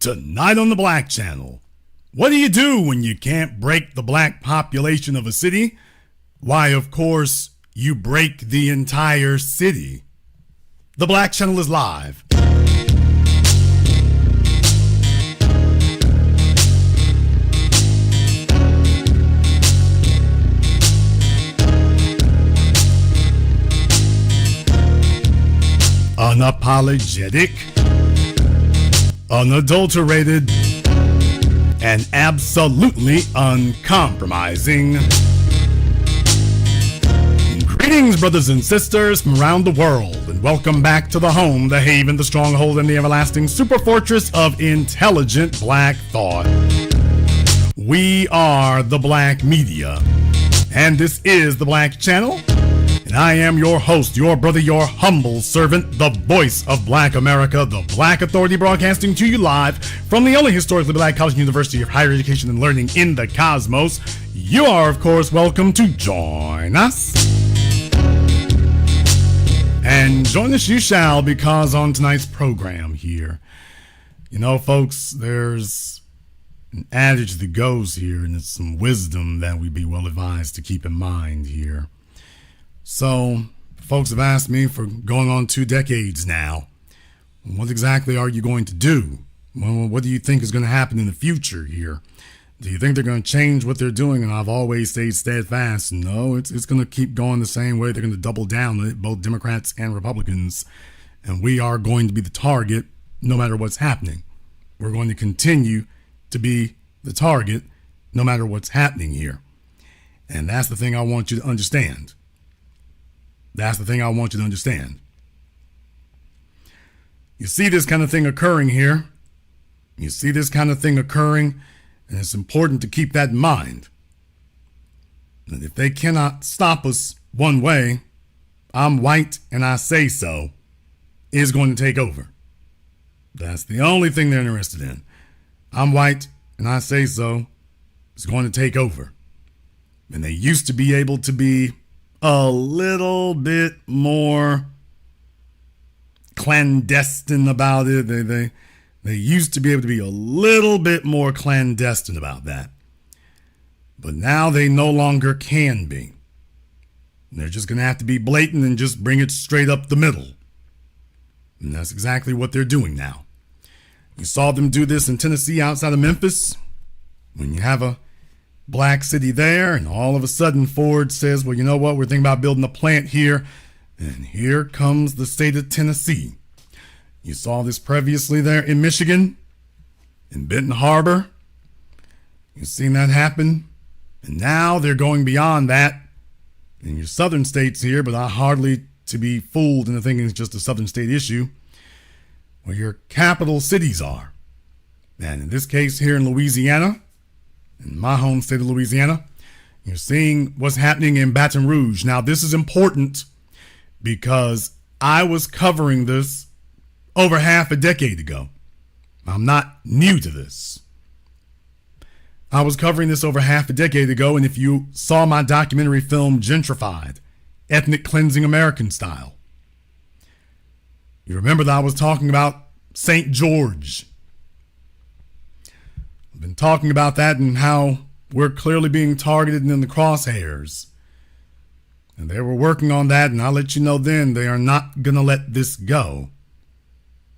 Tonight on the Black Channel, what do you do when you can't break the black population of a city? Why, of course, you break the entire city. The Black Channel is live. Unapologetic, unadulterated, and absolutely uncompromising. Greetings, brothers and sisters from around the world, and welcome back to the home, the haven, the stronghold, and the everlasting super fortress of intelligent black thought. We are the Black Media, and this is the Black Channel. And I am your host, your brother, your humble servant, the voice of Black America, the Black Authority, broadcasting to you live from the only historically black college and university of higher education and learning in the cosmos. You are, of course, welcome to join us. And join us you shall, because on tonight's program here, you know, folks, there's an adage that goes here, and it's some wisdom that we'd be well advised to keep in mind here. So, folks have asked me for going on 2 decades now, what exactly are you going to do? Well, what do you think is going to happen in the future here? Do you think they're going to change what they're doing? And I've always stayed steadfast. No, it's going to keep going the same way. They're going to double down on it, both Democrats and Republicans. And we are going to be the target no matter what's happening. We're going to continue to be the target no matter what's happening here. And that's the thing I want you to understand. That's the thing I want you to understand. You see this kind of thing occurring here. You see this kind of thing occurring, and it's important to keep that in mind. And if they cannot stop us one way, I'm white and I say so, is going to take over. That's the only thing they're interested in. I'm white and I say so is going to take over. And they used to be able to be a little bit more clandestine about it. They used to be able to be a little bit more clandestine about that. But now they no longer can be. They're just going to have to be blatant and just bring it straight up the middle. And that's exactly what they're doing now. You saw them do this in Tennessee outside of Memphis. When you have a black city there, and all of a sudden Ford says, well, you know what, we're thinking about building a plant here, and here comes the state of Tennessee. You saw this previously there in Michigan, in Benton Harbor. You've seen that happen, and now they're going beyond that in your southern states here, but I hardly to be fooled into thinking it's just a southern state issue, where your capital cities are. And in this case here in Louisiana, in my home state of Louisiana, you're seeing what's happening in Baton Rouge. Now, this is important because I was covering this over half a decade ago. I'm not new to this. I was covering this over half a decade ago, and if you saw my documentary film, Gentrified, Ethnic Cleansing American Style, you remember that I was talking about St. George. I've been talking about that and how we're clearly being targeted and in the crosshairs. And they were working on that, and I'll let you know then, they are not going to let this go.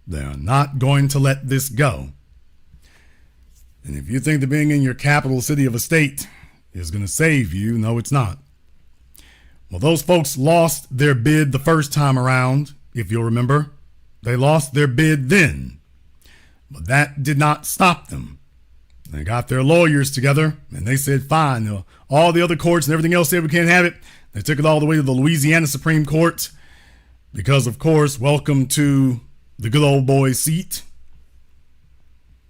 They are not going to let this go. And if you think that being in your capital city of a state is going to save you, no, it's not. Well, those folks lost their bid the first time around, if you'll remember. They lost their bid then. But that did not stop them. They got their lawyers together, and they said, fine. All the other courts and everything else said we can't have it. They took it all the way to the Louisiana Supreme Court because, of course, welcome to the good old boy seat.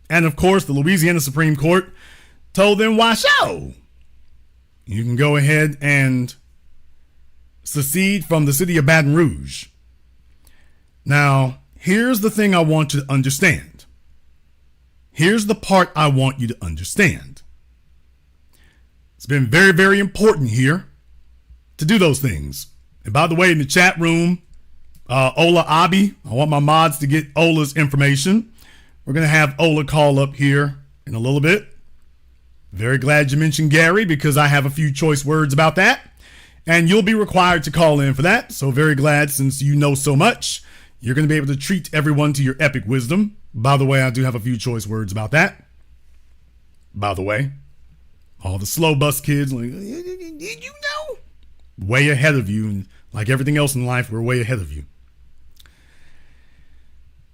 And, of course, the Louisiana Supreme Court told them, why so? You can go ahead and secede from the city of Baton Rouge. Now, here's the thing I want you to understand. Here's the part I want you to understand. It's been very, very important here to do those things. And by the way, in the chat room, Ola Abi, I want my mods to get Ola's information. We're going to have Ola call up here in a little bit. Very glad you mentioned Gary because I have a few choice words about that. And you'll be required to call in for that. So very glad, since you know so much, you're going to be able to treat everyone to your epic wisdom. By the way, I do have a few choice words about that. By the way, all the slow bus kids, like, did you know? Way ahead of you. And like everything else in life, we're way ahead of you.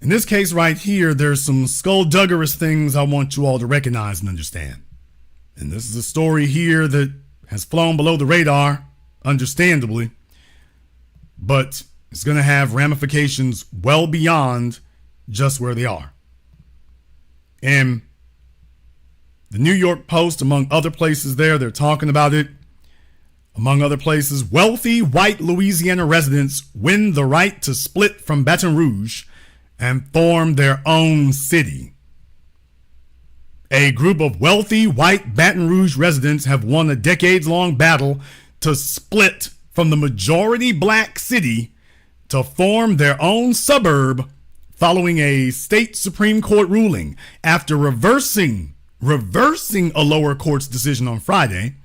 In this case right here, there's some skullduggerous things I want you all to recognize and understand. And this is a story here that has flown below the radar, understandably, but it's going to have ramifications well beyond just where they are. And the New York Post, among other places there, they're talking about it. Among other places, wealthy white Louisiana residents win the right to split from Baton Rouge and form their own city. A group of wealthy white Baton Rouge residents have won a decades-long battle to split from the majority black city to form their own suburb following a state Supreme Court ruling. After reversing a lower court's decision on Friday,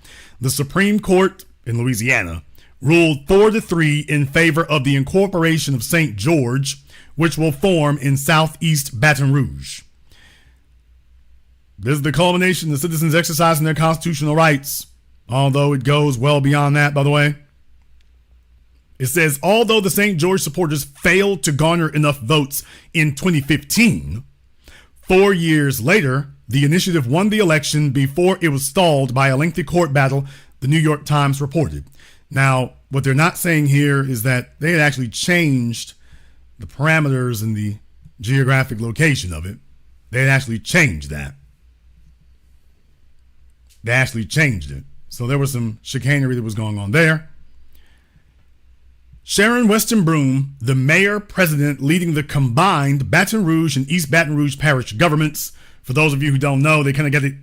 the Supreme Court in Louisiana ruled 4-3 in favor of the incorporation of St. George, which will form in southeast Baton Rouge. This is the culmination of the citizens exercising their constitutional rights, although it goes well beyond that, by the way. It says, although the St. George supporters failed to garner enough votes in 2015, 4 years later, the initiative won the election before it was stalled by a lengthy court battle, the New York Times reported. Now, what they're not saying here is that they had actually changed the parameters and the geographic location of it. They had actually changed that. They actually changed it. So there was some chicanery that was going on there. Sharon Weston Broome, the mayor-president leading the combined Baton Rouge and East Baton Rouge parish governments. For those of you who don't know, they kind of get it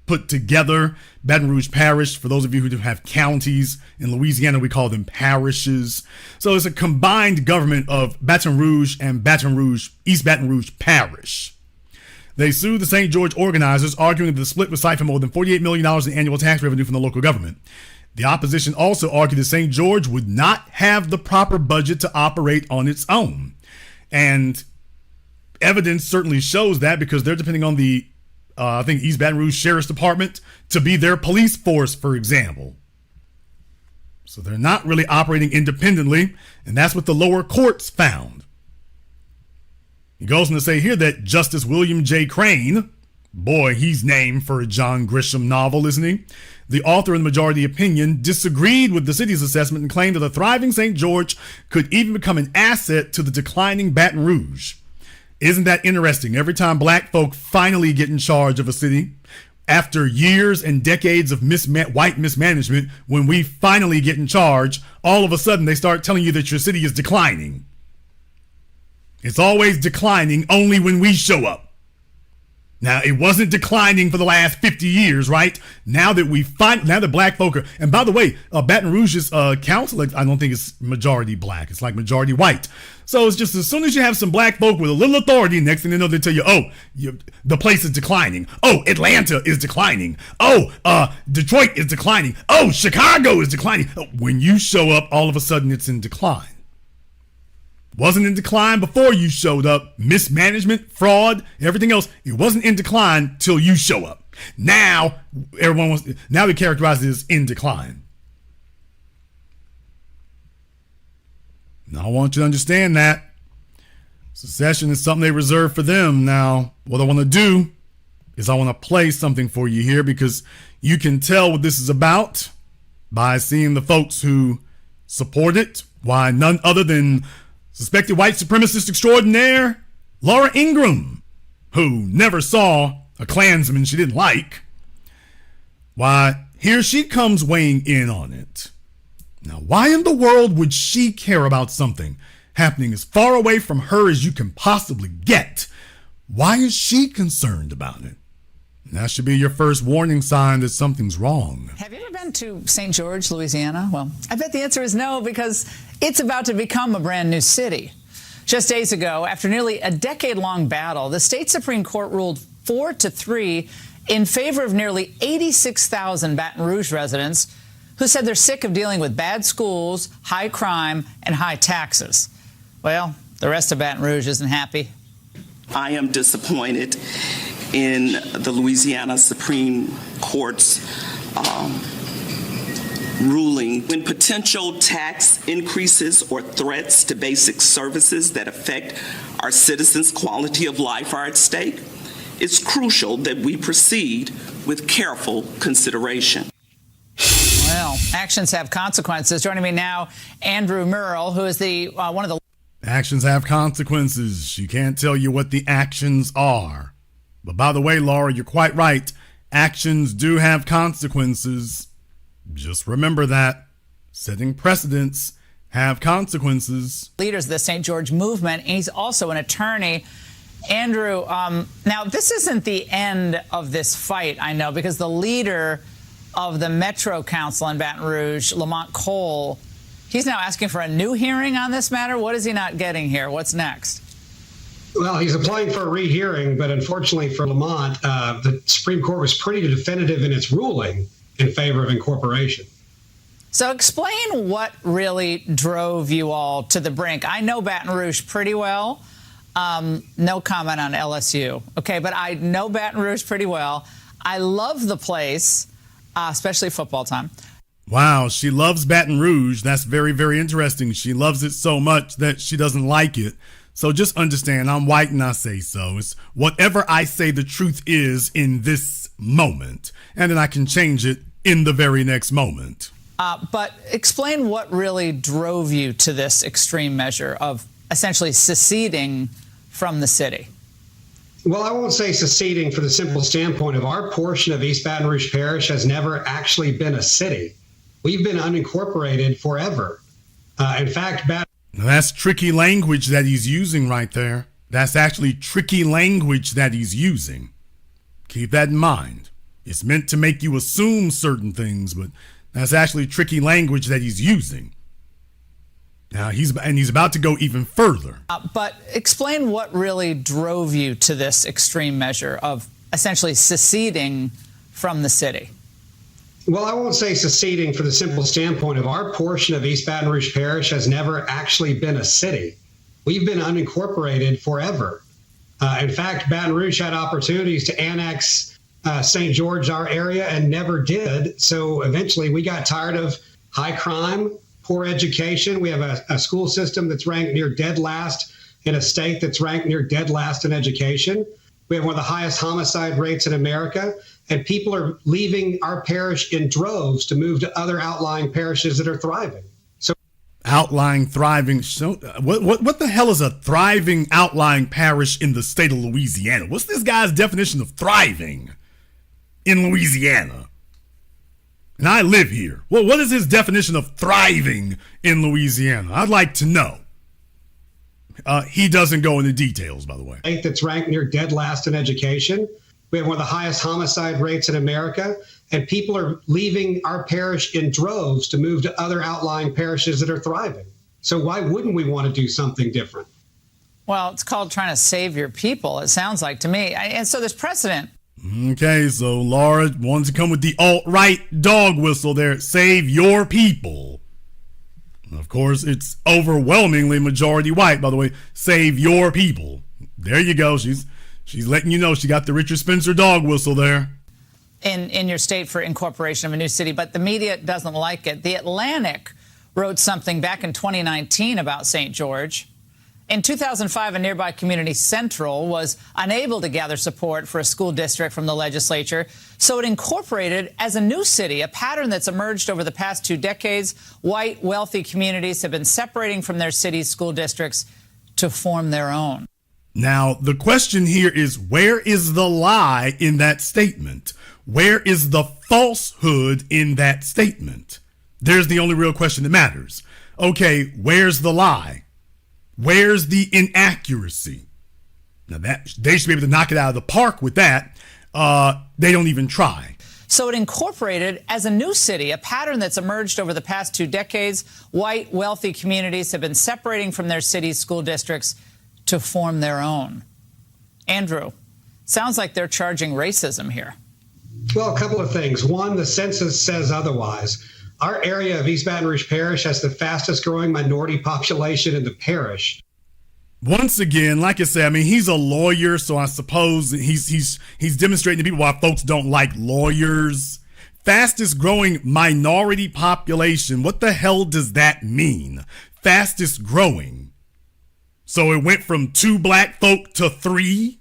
put together. Baton Rouge Parish, for those of you who have counties, in Louisiana we call them parishes. So it's a combined government of Baton Rouge and East Baton Rouge Parish. They sued the St. George organizers, arguing that the split would siphon more than $48 million in annual tax revenue from the local government. The opposition also argued that St. George would not have the proper budget to operate on its own. And evidence certainly shows that, because they're depending on the I think East Baton Rouge Sheriff's Department to be their police force, for example. So they're not really operating independently, and that's what the lower courts found. He goes on to say here that Justice William J. Crane, boy, he's named for a John Grisham novel, isn't he? The author in the majority opinion disagreed with the city's assessment and claimed that a thriving St. George could even become an asset to the declining Baton Rouge. Isn't that interesting? Every time black folk finally get in charge of a city, after years and decades of white mismanagement, when we finally get in charge, all of a sudden they start telling you that your city is declining. It's always declining only when we show up. Now, it wasn't declining for the last 50 years, right? Now that black folk are, and by the way, Baton Rouge's council, I don't think it's majority black. It's like majority white. So it's just, as soon as you have some black folk with a little authority, next thing they know, they tell you, the place is declining. Oh, Atlanta is declining. Oh, Detroit is declining. Oh, Chicago is declining. When you show up, all of a sudden it's in decline. Wasn't in decline before you showed up. Mismanagement, fraud, everything else. It wasn't in decline till you show up. Now they characterize it as in decline. Now I want you to understand that secession is something they reserve for them. Now, what I want to do is I want to play something for you here, because you can tell what this is about by seeing the folks who support it. Why, none other than suspected white supremacist extraordinaire Laura Ingraham, who never saw a Klansman she didn't like. Why, here she comes weighing in on it. Now, why in the world would she care about something happening as far away from her as you can possibly get? Why is she concerned about it? And that should be your first warning sign that something's wrong. Have you ever been to St. George, Louisiana? Well, I bet the answer is no, because it's about to become a brand new city. Just days ago, after nearly a decade-long battle, the state Supreme Court ruled 4-3 in favor of nearly 86,000 Baton Rouge residents who said they're sick of dealing with bad schools, high crime, and high taxes. Well, the rest of Baton Rouge isn't happy. I am disappointed in the Louisiana Supreme Court's ruling when potential tax increases or threats to basic services that affect our citizens' quality of life are at stake. It's crucial that we proceed with careful consideration. Well, actions have consequences. Joining me now, Andrew Murrell, who is the one of the... Actions have consequences. She can't tell you what the actions are. But by the way, Laura, you're quite right. Actions do have consequences. Just remember that. Setting precedents have consequences. Leaders of the St. George movement, and he's also an attorney. Andrew, now this isn't the end of this fight, I know, because the leader of the Metro Council in Baton Rouge, Lamont Cole, he's now asking for a new hearing on this matter. What is he not getting here? What's next? Well, he's applying for a rehearing, but unfortunately for Lamont, the Supreme Court was pretty definitive in its ruling in favor of incorporation. So explain what really drove you all to the brink. I know Baton Rouge pretty well. No comment on LSU. Okay, but I know Baton Rouge pretty well. I love the place, especially football time. Wow, she loves Baton Rouge. That's very, very interesting. She loves it so much that she doesn't like it. So just understand, I'm white and I say so. It's whatever I say the truth is in this moment, and then I can change it in the very next moment. But explain what really drove you to this extreme measure of essentially seceding from the city. Well, I won't say seceding for the simple standpoint of our portion of East Baton Rouge Parish has never actually been a city. We've been unincorporated forever. In fact, now that's tricky language that he's using right there. That's actually tricky language that he's using. Keep that in mind. It's meant to make you assume certain things, but that's actually tricky language that he's using. Now, he's about to go even further. But explain what really drove you to this extreme measure of essentially seceding from the city. Well, I won't say seceding for the simple standpoint of our portion of East Baton Rouge Parish has never actually been a city. We've been unincorporated forever. In fact, Baton Rouge had opportunities to annex St. George, our area, and never did. So eventually we got tired of high crime, poor education. We have a school system that's ranked near dead last in a state that's ranked near dead last in education. We have one of the highest homicide rates in America, and people are leaving our parish in droves to move to other outlying parishes that are thriving. So, outlying, thriving. So, what the hell is a thriving outlying parish in the state of Louisiana? What's this guy's definition of thriving in Louisiana? And I live here. Well, what is his definition of thriving in Louisiana? I'd like to know. He doesn't go into details, by the way. State that's ranked near dead last in education. We have one of the highest homicide rates in America, and people are leaving our parish in droves to move to other outlying parishes that are thriving. So why wouldn't we want to do something different? Well, it's called trying to save your people, it sounds like to me. And so there's precedent. Okay, so Laura wants to come with the alt-right dog whistle there. Save your people. Of course, it's overwhelmingly majority white, by the way. Save your people. There you go. She's letting you know she got the Richard Spencer dog whistle there. In your state for incorporation of a new city, but the media doesn't like it. The Atlantic wrote something back in 2019 about St. George. In 2005, a nearby community, Central, was unable to gather support for a school district from the legislature, so it incorporated as a new city, a pattern that's emerged over the past 2 decades. White, wealthy communities have been separating from their cities' school districts to form their own. Now, the question here is, where is the lie in that statement? Where is the falsehood in that statement? There's the only real question that matters. Okay, where's the lie? Where's the inaccuracy? Now, that they should be able to knock it out of the park with that. They don't even try. So it incorporated as a new city, a pattern that's emerged over the past 2 decades. White, wealthy communities have been separating from their cities' school districts to form their own. Andrew, sounds like they're charging racism here. Well, a couple of things. One, the census says otherwise. Our area of East Baton Rouge Parish has the fastest growing minority population in the parish. Once again, like I said, I mean, he's a lawyer, so I suppose he's demonstrating to people why folks don't like lawyers. Fastest growing minority population. What the hell does that mean? Fastest growing. So it went from 2 black folk to 3?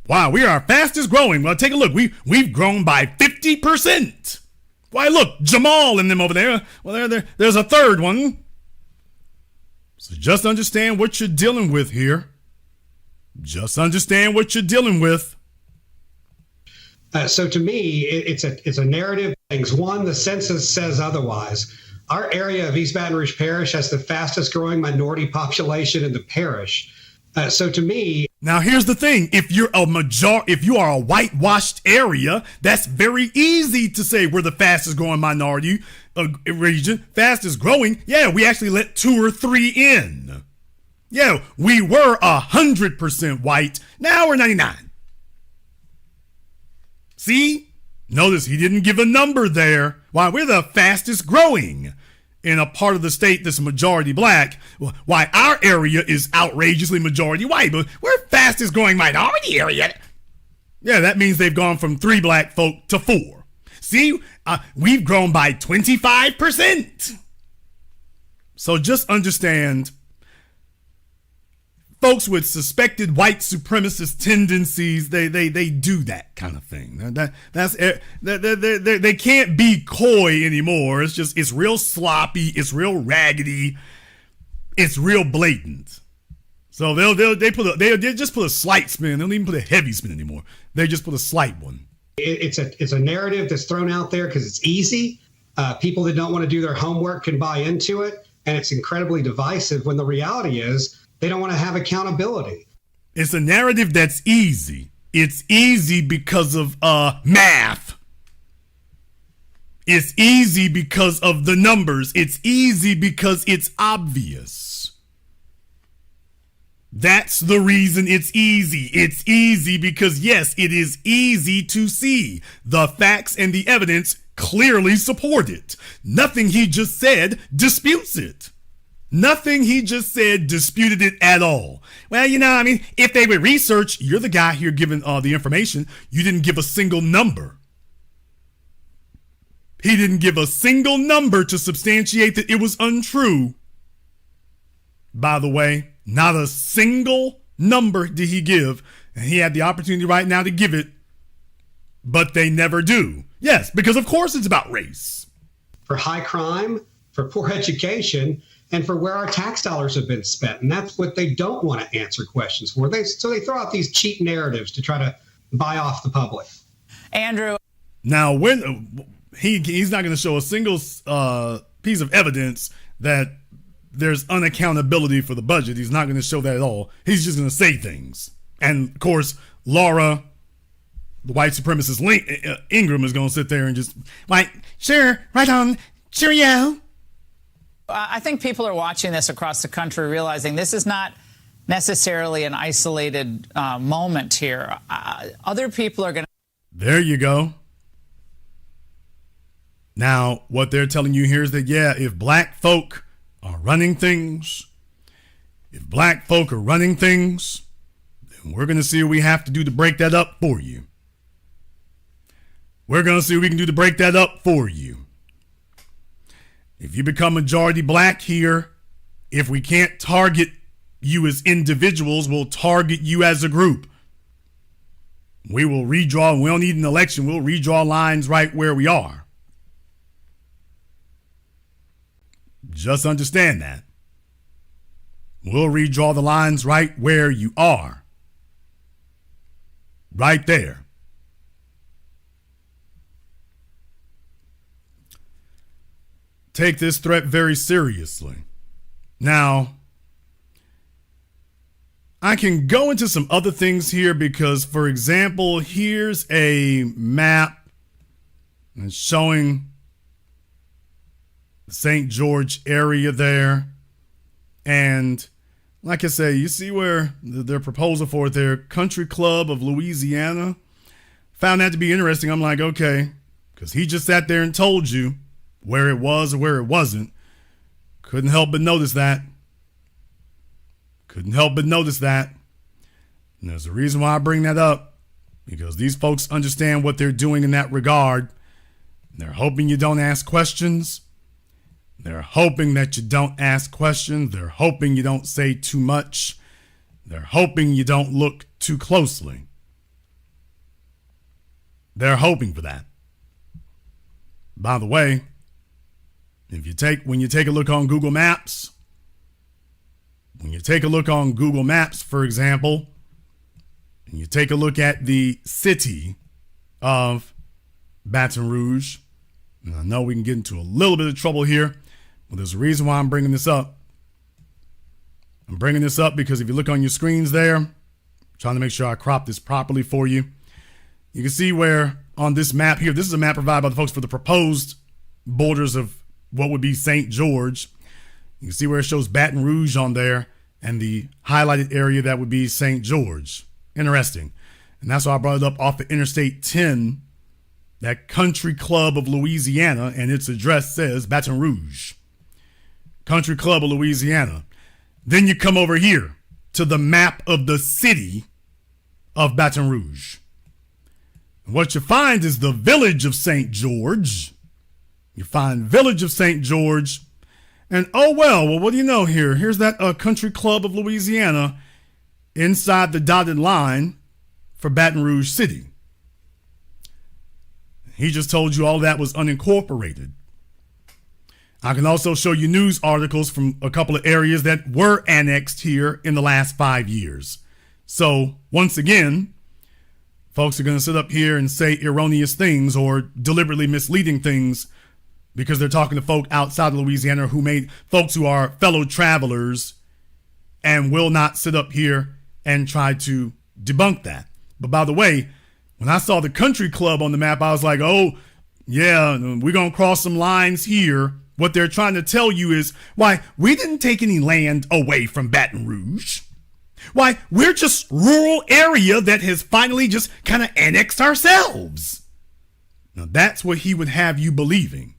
Wow, we are fastest growing. Well, take a look. We've grown by 50%. Why, look, Jamal and them over there. Well, there's a third one. So just understand what you're dealing with here. Just understand what you're dealing with. So to me, it's a narrative of things. One, the census says otherwise. Our area of East Baton Rouge Parish has the fastest growing minority population in the parish. So to me, now here's the thing: if you are a whitewashed area, that's very easy to say we're the fastest growing minority region. Fastest growing, yeah, we actually let 2 or 3 in. Yeah, we were 100% white. Now we're 99. See? Notice he didn't give a number there. Why, we're the fastest growing in a part of the state that's majority black. Why, our area is outrageously majority white, but we're fastest growing minority area. Yeah, that means they've gone from 3 black folk to 4. See, we've grown by 25%. So just understand, folks with suspected white supremacist tendencies, they do that kind of thing. They can't be coy anymore. It's real sloppy. It's real raggedy. It's real blatant. So they just put a slight spin. They don't even put a heavy spin anymore. They just put a slight one. It's a narrative that's thrown out there because it's easy. People that don't want to do their homework can buy into it, and it's incredibly divisive when the reality is they don't want to have accountability. It's a narrative that's easy. It's easy because of math. It's easy because of the numbers. It's easy because it's obvious. That's the reason it's easy. It's easy because, yes, it is easy to see. The facts and the evidence clearly support it. Nothing he just said disputes it. Nothing he just said disputed it at all. Well, I mean, if they would research, you're the guy here giving the information. You didn't give a single number. He didn't give a single number to substantiate that it was untrue. By the way, not a single number did he give, and he had the opportunity right now to give it, but they never do. Yes, because of course it's about race. For high crime, for poor education, and for where our tax dollars have been spent. And that's what they don't want to answer questions for. So they throw out these cheap narratives to try to buy off the public. Andrew. Now, when he's not going to show a single piece of evidence that there's unaccountability for the budget. He's not going to show that at all. He's just going to say things. And, of course, Laura, the white supremacist Ingram, is going to sit there and just, like, sure, right on, cheerio. I think people are watching this across the country realizing this is not necessarily an isolated moment here. Other people are going to... There you go. Now, what they're telling you here is that, yeah, if black folk are running things, then we're going to see what we have to do to break that up for you. We're going to see what we can do to break that up for you. If you become majority black here, if we can't target you as individuals, we'll target you as a group. We will redraw. We don't need an election. We'll redraw lines right where we are. Just understand that. We'll redraw the lines right where you are. Right there. Take this threat very seriously. Now, I can go into some other things here because, for example, here's a map and showing the St. George area there. And like I say, you see where their proposal for their Country Club of Louisiana. Found that to be interesting. I'm like, okay, because he just sat there and told you where it was or where it wasn't. Couldn't help but notice that. Couldn't help but notice that. And there's a reason why I bring that up, because these folks understand what they're doing in that regard. They're hoping you don't ask questions. They're hoping that you don't ask questions. They're hoping you don't say too much. They're hoping you don't look too closely. They're hoping for that. By the way, when you take a look on Google Maps, for example, and you take a look at the city of Baton Rouge, and I know we can get into a little bit of trouble here, but there's a reason why I'm bringing this up. I'm bringing this up because if you look on your screens there, I'm trying to make sure I crop this properly for you. You can see where on this map here, this is a map provided by the folks for the proposed borders of what would be St. George. You can see where it shows Baton Rouge on there and the highlighted area that would be St. George. Interesting. And that's why I brought it up off the Interstate 10, that Country Club of Louisiana, and its address says Baton Rouge. Country Club of Louisiana. Then you come over here to the map of the city of Baton Rouge. And what you find is the village of St. George. You find village of St. George. And oh, well, what do you know here? Here's that Country Club of Louisiana inside the dotted line for Baton Rouge City. He just told you all that was unincorporated. I can also show you news articles from a couple of areas that were annexed here in the last 5 years. So once again, folks are going to sit up here and say erroneous things or deliberately misleading things because they're talking to folk outside of Louisiana folks who are fellow travelers and will not sit up here and try to debunk that. But by the way, when I saw the Country Club on the map, I was like, oh, yeah, we're going to cross some lines here. What they're trying to tell you is, why, we didn't take any land away from Baton Rouge. Why, we're just rural area that has finally just kind of annexed ourselves. Now, that's what he would have you believing.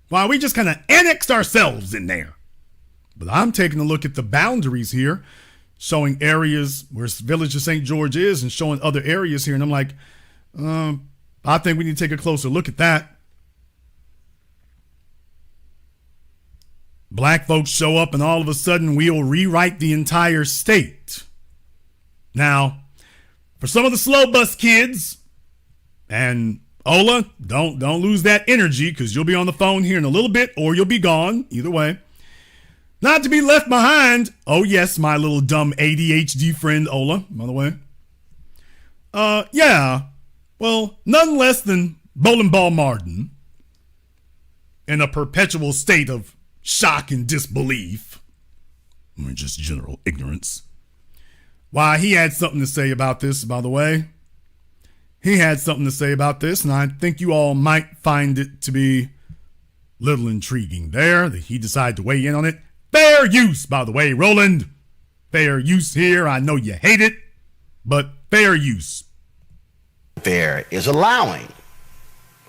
Why, we just kind of annexed ourselves in there. But I'm taking a look at the boundaries here, showing areas where Village of St. George is and showing other areas here. And I'm like, I think we need to take a closer look at that. Black folks show up and all of a sudden we'll rewrite the entire state. Now, for some of the slow bus kids, and Ola, don't lose that energy because you'll be on the phone here in a little bit or you'll be gone. Either way. Not to be left behind. Oh, yes, my little dumb ADHD friend Ola, by the way. Yeah. Well, none less than Bowling Ball Martin in a perpetual state of shock and disbelief, or just general ignorance. Why, he had something to say about this, by the way. He had something to say about this, and I think you all might find it to be a little intriguing there that he decided to weigh in on it. Fair use, by the way, Roland. Fair use here. I know you hate it, but fair use. There is allowing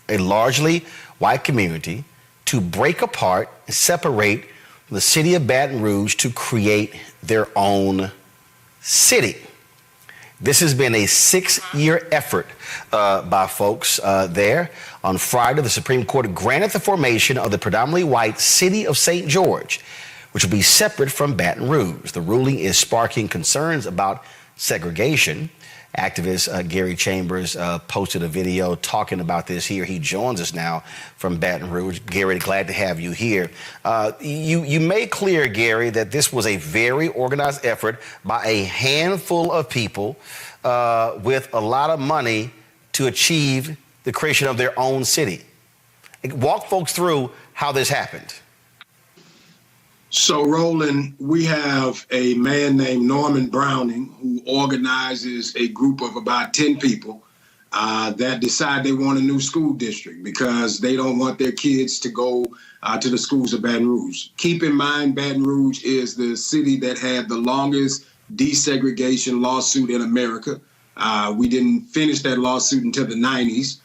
a largely white community to break apart and separate the city of Baton Rouge to create their own city. This has been a 6-year effort by folks there. On Friday, the Supreme Court granted the formation of the predominantly white city of St. George, which will be separate from Baton Rouge. The ruling is sparking concerns about segregation. Activist Gary Chambers posted a video talking about this here. He joins us now from Baton Rouge. Gary, glad to have you here. You made clear, Gary, that this was a very organized effort by a handful of people with a lot of money to achieve the creation of their own city. Walk folks through how this happened. So, Roland, we have a man named Norman Browning who organizes a group of about 10 people that decide they want a new school district because they don't want their kids to go to the schools of Baton Rouge. Keep in mind, Baton Rouge is the city that had the longest desegregation lawsuit in America. We didn't finish that lawsuit until the 90s.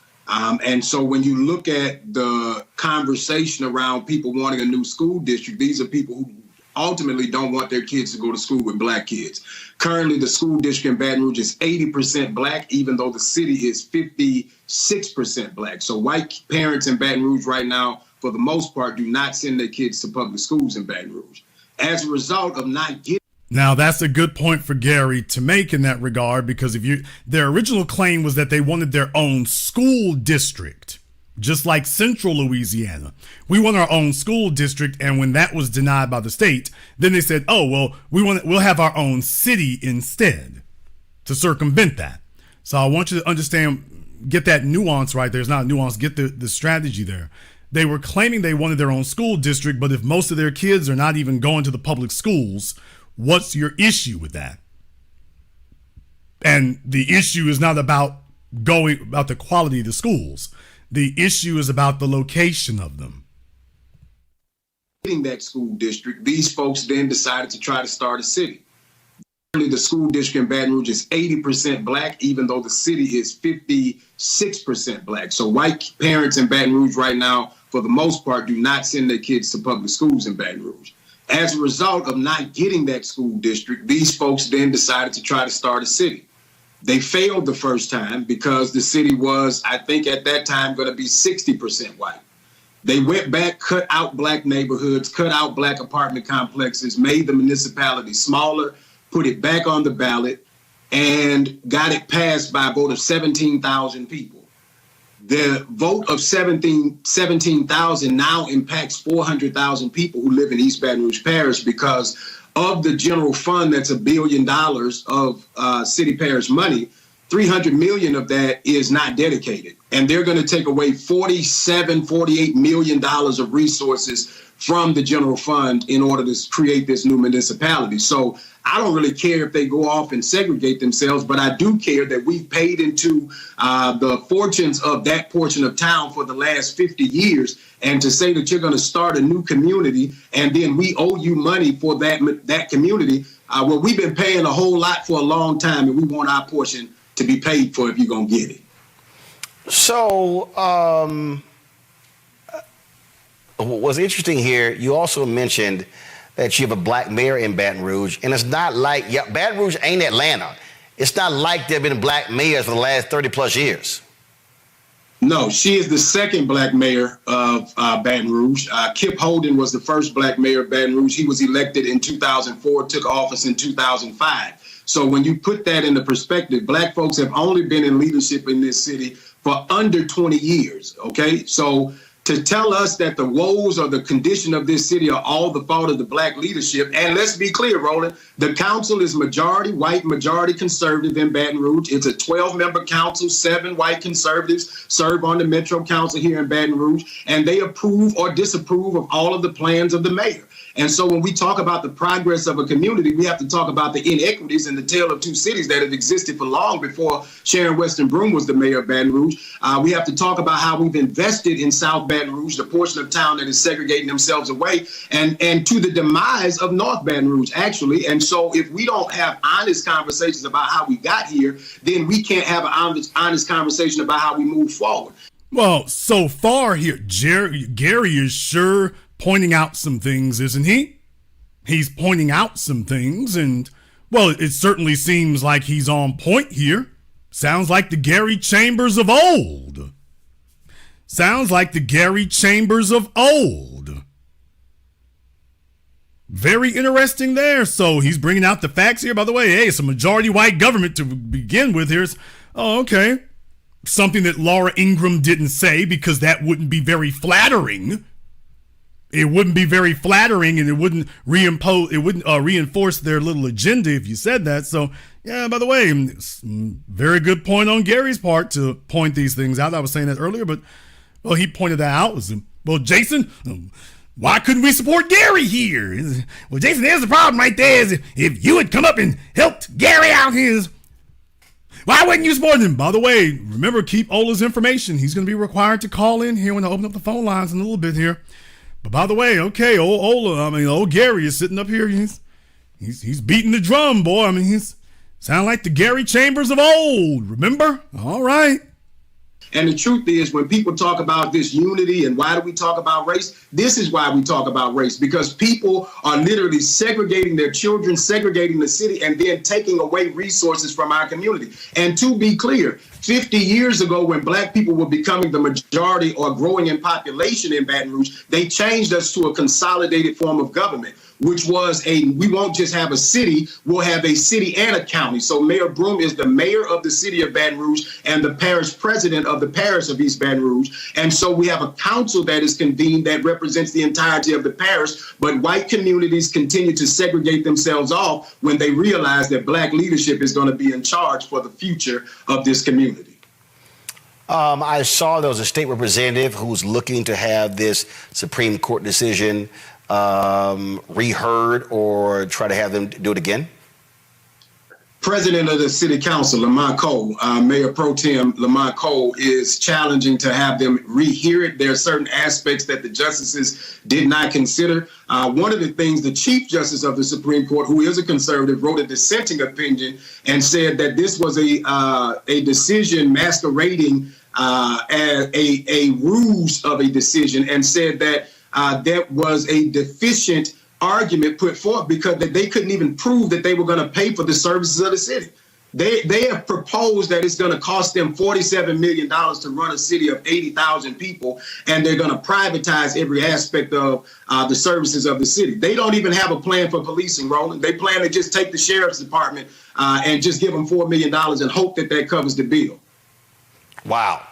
And so when you look at the conversation around people wanting a new school district, these are people who ultimately don't want their kids to go to school with black kids. Currently, the school district in Baton Rouge is 80% black, even though the city is 56% black. So white parents in Baton Rouge right now, for the most part, do not send their kids to public schools in Baton Rouge. As a result of not getting... Now, that's a good point for Gary to make in that regard, because their original claim was that they wanted their own school district, just like Central Louisiana. We want our own school district, and when that was denied by the state, then they said, oh, well, we'll have our own city instead to circumvent that. So I want you to understand, get that nuance right. There's not a nuance, get the strategy there. They were claiming they wanted their own school district, but if most of their kids are not even going to the public schools, what's your issue with that? And the issue is not about the quality of the schools. The issue is about the location of them. Getting that school district, these folks then decided to try to start a city. The school district in Baton Rouge is 80% black, even though the city is 56% black. So white parents in Baton Rouge right now, for the most part, do not send their kids to public schools in Baton Rouge. As a result of not getting that school district, these folks then decided to try to start a city. They failed the first time because the city was, I think at that time, going to be 60% white. They went back, cut out black neighborhoods, cut out black apartment complexes, made the municipality smaller, put it back on the ballot, and got it passed by a vote of 17,000 people. The vote of 17,000 now impacts 400,000 people who live in East Baton Rouge Parish, because of the general fund that's $1 billion of city parish money, 300 million of that is not dedicated. And they're going to take away $48 million of resources from the general fund in order to create this new municipality. So I don't really care if they go off and segregate themselves, but I do care that we've paid into the fortunes of that portion of town for the last 50 years. And to say that you're going to start a new community and then we owe you money for that community, well, we've been paying a whole lot for a long time, and we want our portion to be paid for if you're going to get it. So what's interesting here, you also mentioned that you have a black mayor in Baton Rouge, and it's not like, Baton Rouge ain't Atlanta. It's not like there have been black mayors for the last 30 plus years. No, she is the second black mayor of Baton Rouge. Kip Holden was the first black mayor of Baton Rouge. He was elected in 2004, took office in 2005. So when you put that into perspective, black folks have only been in leadership in this city for under 20 years, okay? So to tell us that the woes or the condition of this city are all the fault of the black leadership, and let's be clear, Roland, the council is majority white, majority conservative in Baton Rouge. It's a 12-member council, 7 white conservatives serve on the Metro Council here in Baton Rouge, and they approve or disapprove of all of the plans of the mayor. And so when we talk about the progress of a community, we have to talk about the inequities and the tale of two cities that have existed for long before Sharon Weston Broome was the mayor of Baton Rouge. We have to talk about how we've invested in South Baton Rouge, the portion of town that is segregating themselves away, and to the demise of North Baton Rouge, actually. And so if we don't have honest conversations about how we got here, then we can't have an honest conversation about how we move forward. Well, so far here, Gary is sure pointing out some things, isn't he? He's pointing out some things, and, well, it certainly seems like he's on point here. Sounds like the Gary Chambers of old. Sounds like the Gary Chambers of old. Very interesting there. So he's bringing out the facts here. By the way, hey, it's a majority white government to begin with here. Oh, okay. Something that Laura Ingraham didn't say, because that wouldn't be very flattering. It wouldn't be very flattering, and it wouldn't reinforce their little agenda if you said that. So, yeah, by the way, very good point on Gary's part to point these things out. I was saying that earlier, but, well, he pointed that out. Well, Jason, why couldn't we support Gary here? Well, Jason, there's the problem right there. Is if you had come up and helped Gary out here, why wouldn't you support him? By the way, remember, keep Ola's information. He's going to be required to call in here when I open up the phone lines in a little bit here. But by the way, okay, old Gary is sitting up here. He's beating the drum, boy. I mean, he's sound like the Gary Chambers of old. Remember? All right. And the truth is, when people talk about this unity and why do we talk about race, this is why we talk about race, because people are literally segregating their children, segregating the city, and then taking away resources from our community. And to be clear, 50 years ago, when black people were becoming the majority or growing in population in Baton Rouge, they changed us to a consolidated form of government, which was we won't just have a city, we'll have a city and a county. So Mayor Broome is the mayor of the city of Baton Rouge and the parish president of the parish of East Baton Rouge. And so we have a council that is convened that represents the entirety of the parish, but white communities continue to segregate themselves off when they realize that black leadership is going to be in charge for the future of this community. I saw there was a state representative who's looking to have this Supreme Court decision reheard or try to have them do it again? President of the City Council, Lamont Cole, Mayor Pro Tem Lamont Cole, is challenging to have them rehear it. There are certain aspects that the justices did not consider. One of the things, the Chief Justice of the Supreme Court, who is a conservative, wrote a dissenting opinion and said that this was a decision masquerading as a ruse of a decision, and said that that was a deficient argument put forth because they couldn't even prove that they were going to pay for the services of the city. They have proposed that it's going to cost them $47 million to run a city of 80,000 people, and they're going to privatize every aspect of the services of the city. They don't even have a plan for policing, Roland. They plan to just take the sheriff's department and just give them $4 million and hope that that covers the bill. Wow.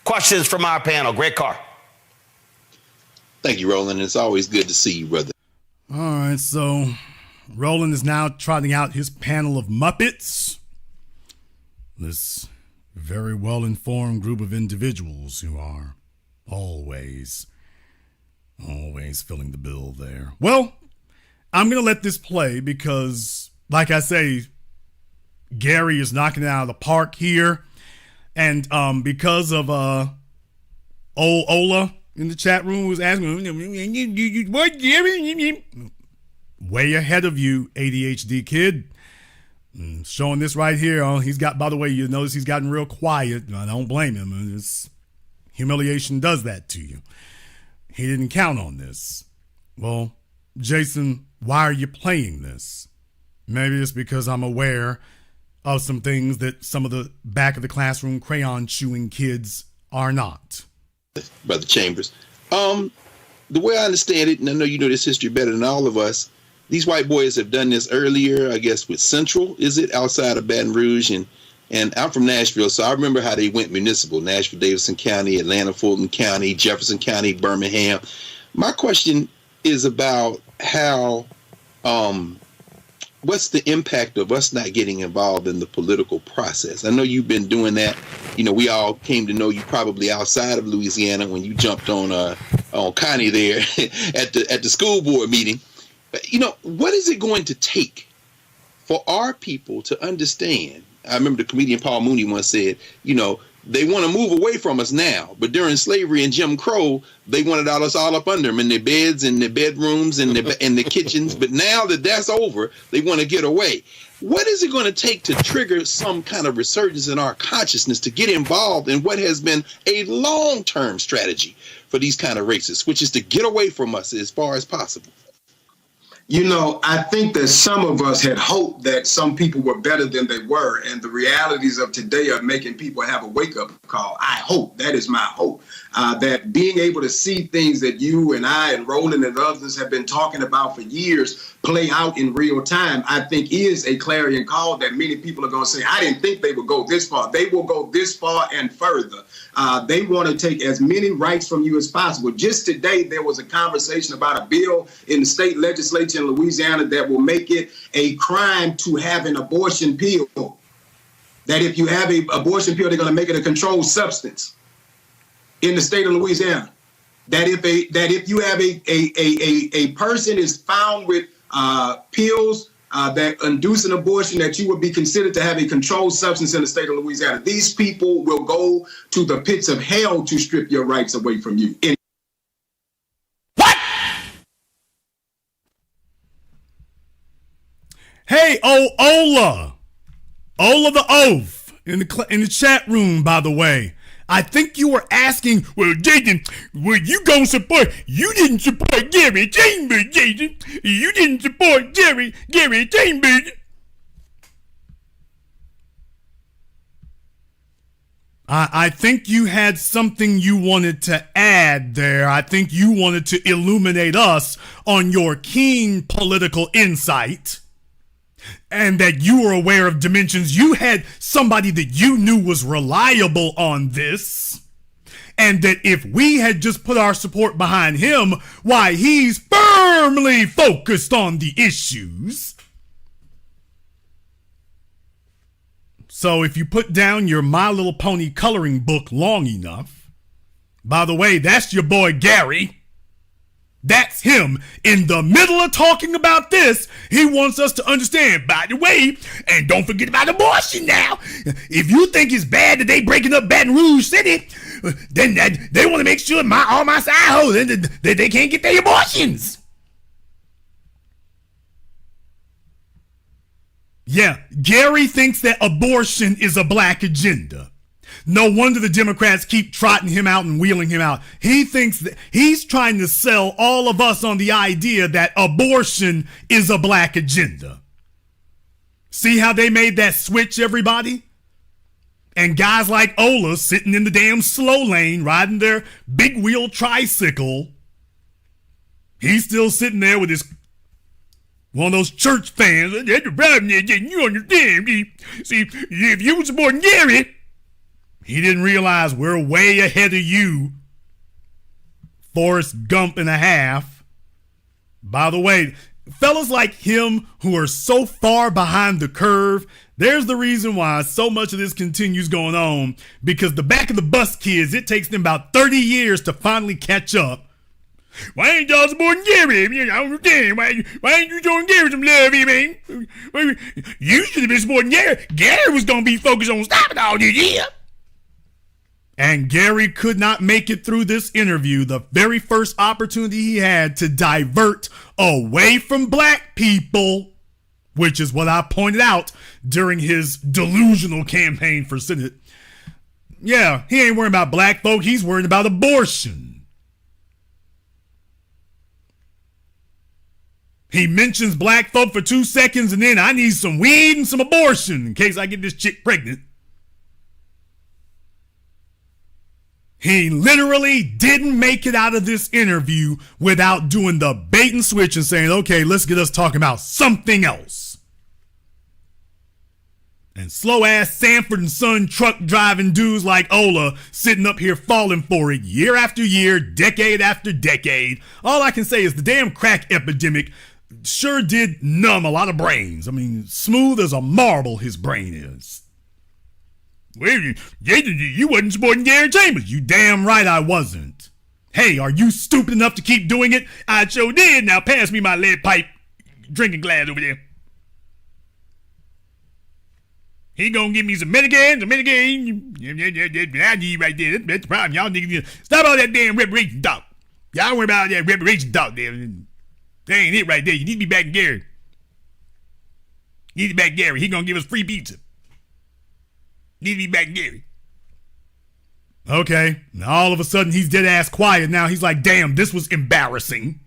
Questions from our panel. Greg Carr. Thank you, Roland. It's always good to see you, brother. All right, so Roland is now trotting out his panel of Muppets. This very well-informed group of individuals who are always filling the bill there. Well, I'm going to let this play because, like I say, Gary is knocking it out of the park here. And because of Ola in the chat room was asking, what, Gary? Way ahead of you, ADHD kid. Showing this right here. He's got, by the way, you notice he's gotten real quiet. I don't blame him. Humiliation does that to you. He didn't count on this. Well, Jason, why are you playing this? Maybe it's because I'm aware of some things that some of the back of the classroom crayon chewing kids are not. Brother Chambers. The way I understand it, and I know you know this history better than all of us, these white boys have done this earlier, I guess, with Central, is it, outside of Baton Rouge? And I'm from Nashville, so I remember how they went municipal. Nashville, Davidson County, Atlanta, Fulton County, Jefferson County, Birmingham. My question is about how, what's the impact of us not getting involved in the political process? I know you've been doing that. You know, we all came to know you probably outside of Louisiana when you jumped on Connie there at the school board meeting. But, you know, what is it going to take for our people to understand? I remember the comedian Paul Mooney once said, you know, they want to move away from us now, but during slavery and Jim Crow, they wanted us all up under them in their beds and their bedrooms and the kitchens. But now that that's over, they want to get away. What is it going to take to trigger some kind of resurgence in our consciousness to get involved in what has been a long-term strategy for these kind of races, which is to get away from us as far as possible? You know, I think that some of us had hoped that some people were better than they were, and the realities of today are making people have a wake-up call. I hope, that is my hope, that being able to see things that you and I and Roland and others have been talking about for years play out in real time, I think is a clarion call that many people are going to say, I didn't think they would go this far. They will go this far and further. They want to take as many rights from you as possible. Just today, there was a conversation about a bill in the state legislature in Louisiana that will make it a crime to have an abortion pill. That if you have an abortion pill, they're going to make it a controlled substance in the state of Louisiana. that if you have a person is found with pills that induce an abortion, that you would be considered to have a controlled substance in the state of Louisiana. These people will go to the pits of hell to strip your rights away from you. Hey, Ola the Oath in the chat room, by the way. I think you were asking, well, Jason, were you going to support? You didn't support Gary Chambers, Jason. You didn't support Gary Chambers. I think you had something you wanted to add there. I think you wanted to illuminate us on your keen political insight. And that you were aware of dimensions. You had somebody that you knew was reliable on this. And that if we had just put our support behind him, why, he's firmly focused on the issues. So if you put down your My Little Pony coloring book long enough, by the way, that's your boy Gary. That's him in the middle of talking about this. He wants us to understand, by the way, and don't forget about abortion now. If you think it's bad that they breaking up Baton Rouge City, then they want to make sure all my side hoes that they can't get their abortions. Yeah, Gary thinks that abortion is a black agenda. No wonder the Democrats keep trotting him out and wheeling him out. He thinks that he's trying to sell all of us on the idea that abortion is a black agenda. See how they made that switch, everybody? And guys like Ola sitting in the damn slow lane riding their big wheel tricycle. He's still sitting there with his one of those church fans. That's the problem, you understand. See, if you were supporting Gary, he didn't realize we're way ahead of you. Forrest Gump and a half. By the way, fellas like him who are so far behind the curve, there's the reason why so much of this continues going on. Because the back of the bus kids, it takes them about 30 years to finally catch up. Why ain't y'all supporting Gary? I don't understand. Why ain't you showing Gary some love, man? You should have been supporting Gary. Gary was going to be focused on stopping all this, yeah. And Gary could not make it through this interview, the very first opportunity he had to divert away from black people, which is what I pointed out during his delusional campaign for Senate. Yeah, he ain't worrying about black folk, he's worried about abortion. He mentions black folk for 2 seconds and then I need some weed and some abortion in case I get this chick pregnant. He literally didn't make it out of this interview without doing the bait and switch and saying, okay, let's get us talking about something else. And slow-ass Sanford and Son truck-driving dudes like Ola sitting up here falling for it year after year, decade after decade. All I can say is the damn crack epidemic sure did numb a lot of brains. I mean, smooth as a marble his brain is. Well, you wasn't supporting Gary Chambers. You damn right I wasn't. Hey, are you stupid enough to keep doing it? I sure did. Now pass me my lead pipe drinking glass over there. He gonna give me some Medicaid. I need right there. That's the problem. Y'all niggas stop all that damn reparation talk. Y'all don't worry about that reparation talk there. That ain't it right there. You need to be back in Gary. You need to be back in Gary. He gonna give us free pizza. Need to be back Gary. Okay. Now all of a sudden he's dead ass quiet. Now he's like, damn, this was embarrassing.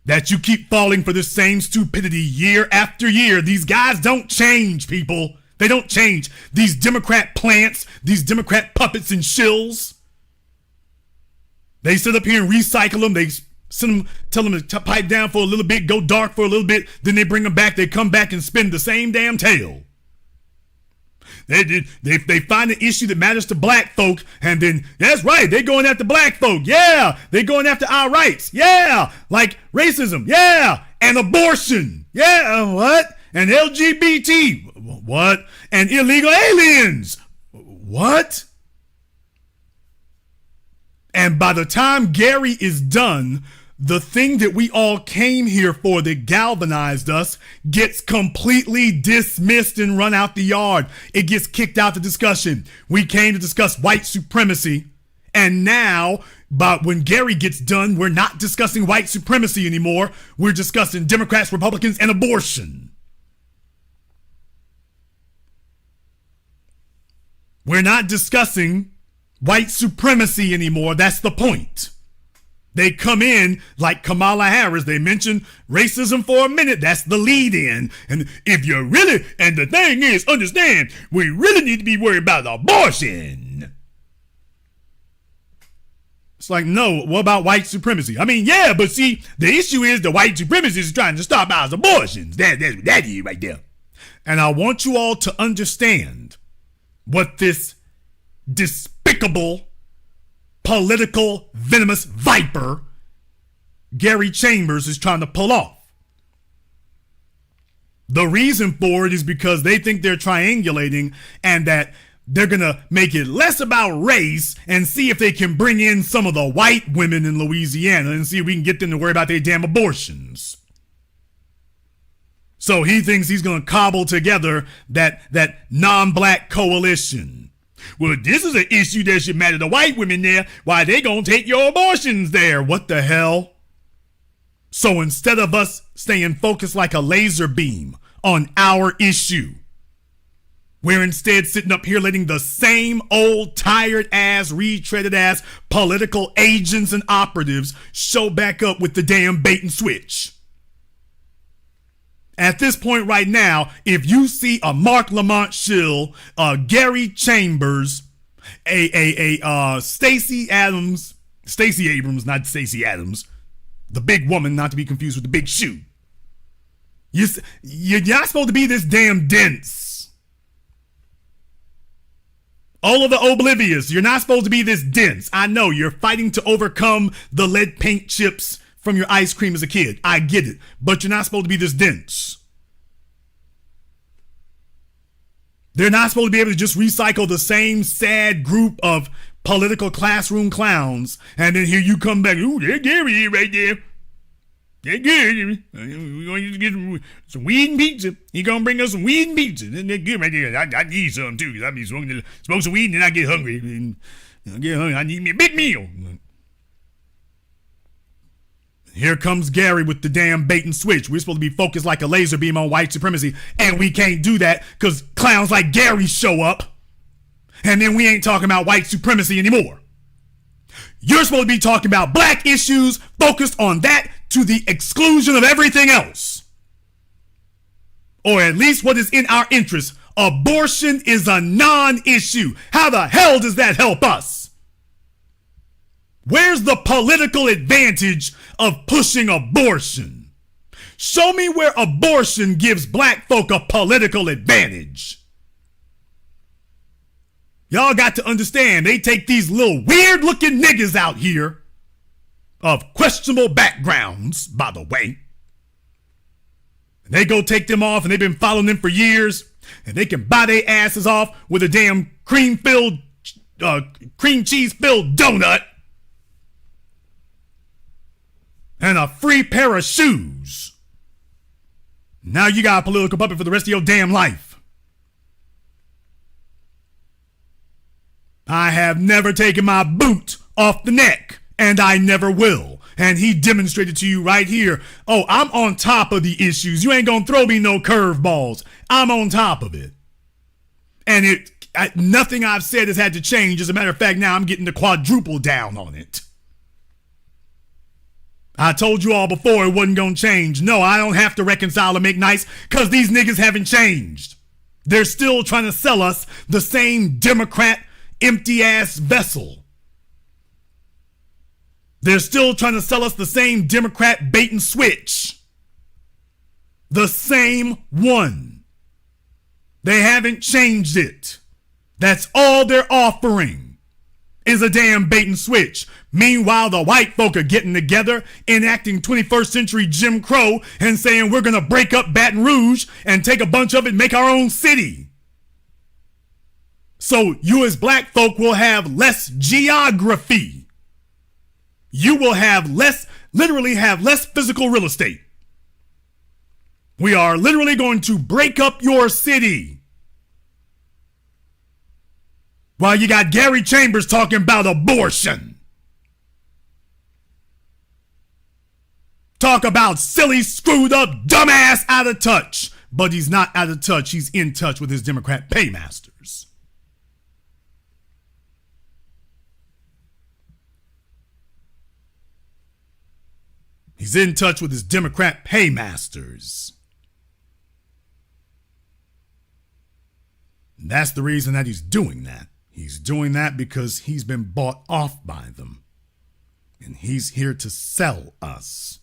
That you keep falling for the same stupidity year after year. These guys don't change, people. They don't change. These Democrat plants, these Democrat puppets and shills. They sit up here and recycle them. They send them, tell them to pipe down for a little bit, go dark for a little bit, then they bring them back, they come back and spin the same damn tale. They find an issue that matters to black folk, and then, that's right, they going after black folk, yeah, they going after our rights, yeah, like racism, yeah, and abortion, yeah, what, and LGBT, what, and illegal aliens, what? And by the time Gary is done, the thing that we all came here for that galvanized us gets completely dismissed and run out the yard. It gets kicked out the discussion. We came to discuss white supremacy. And now, but when Gary gets done, we're not discussing white supremacy anymore. We're discussing Democrats, Republicans, and abortion. We're not discussing white supremacy anymore. That's the point. They come in like Kamala Harris. They mention racism for a minute. That's the lead in. And if you really, and the thing is, understand, we really need to be worried about abortion. It's like, no, what about white supremacy? I mean, yeah, but see, the issue is the white supremacists is trying to stop our abortions. That's what that is right there. And I want you all to understand what this despicable, political, venomous viper Gary Chambers is trying to pull off. The reason for it is because they think they're triangulating and that they're going to make it less about race and see if they can bring in some of the white women in Louisiana and see if we can get them to worry about their damn abortions. So he thinks he's going to cobble together that non-black coalition. Well, this is an issue that should matter to white women there. Why, they going to take your abortions there. What the hell? So instead of us staying focused like a laser beam on our issue, we're instead sitting up here letting the same old tired ass, retreaded ass political agents and operatives show back up with the damn bait and switch. At this point right now, if you see a Mark Lamont Schill, Gary Chambers, Stacey Abrams, not Stacey Adams, the big woman, not to be confused with the big shoe. You're not supposed to be this damn dense. All of the oblivious, you're not supposed to be this dense. I know you're fighting to overcome the lead paint chips from your ice cream as a kid. I get it. But you're not supposed to be this dense. They're not supposed to be able to just recycle the same sad group of political classroom clowns. And then here you come back. Ooh, there's Gary right there. They're good. We're going to get some weed and pizza. He's going to bring us some weed and pizza. They're good right there. I need some too, because I be smoking some weed and then I get hungry. I need me a big meal. Here comes Gary with the damn bait and switch. We're supposed to be focused like a laser beam on white supremacy, and we can't do that because clowns like Gary show up, and then we ain't talking about white supremacy anymore. You're supposed to be talking about black issues, focused on that to the exclusion of everything else. Or at least what is in our interest. Abortion is a non-issue. How the hell does that help us? Where's the political advantage of pushing abortion? Show me where abortion gives black folk a political advantage. Y'all got to understand, they take these little weird looking niggas out here of questionable backgrounds, by the way. And they go take them off and they've been following them for years and they can buy their asses off with a damn cream cheese filled donut and a free pair of shoes. Now you got a political puppet for the rest of your damn life. I have never taken my boot off the neck, and I never will. And he demonstrated to you right here, oh, I'm on top of the issues. You ain't gonna throw me no curveballs. I'm on top of it. And nothing I've said has had to change. As a matter of fact, now I'm getting the quadruple down on it. I told you all before it wasn't gonna change. No, I don't have to reconcile and make nice because these niggas haven't changed. They're still trying to sell us the same Democrat empty ass vessel. They're still trying to sell us the same Democrat bait and switch. The same one. They haven't changed it. That's all they're offering is a damn bait and switch. Meanwhile, the white folk are getting together, enacting 21st century Jim Crow and saying we're going to break up Baton Rouge and take a bunch of it and make our own city. So you as black folk will have less geography. you will literally have less physical real estate. We are literally going to break up your city. While you got Gary Chambers talking about abortion. Talk about silly, screwed up, dumbass, out of touch. But he's not out of touch. He's in touch with his Democrat paymasters. He's in touch with his Democrat paymasters. And that's the reason that he's doing that. He's doing that because he's been bought off by them. And he's here to sell us.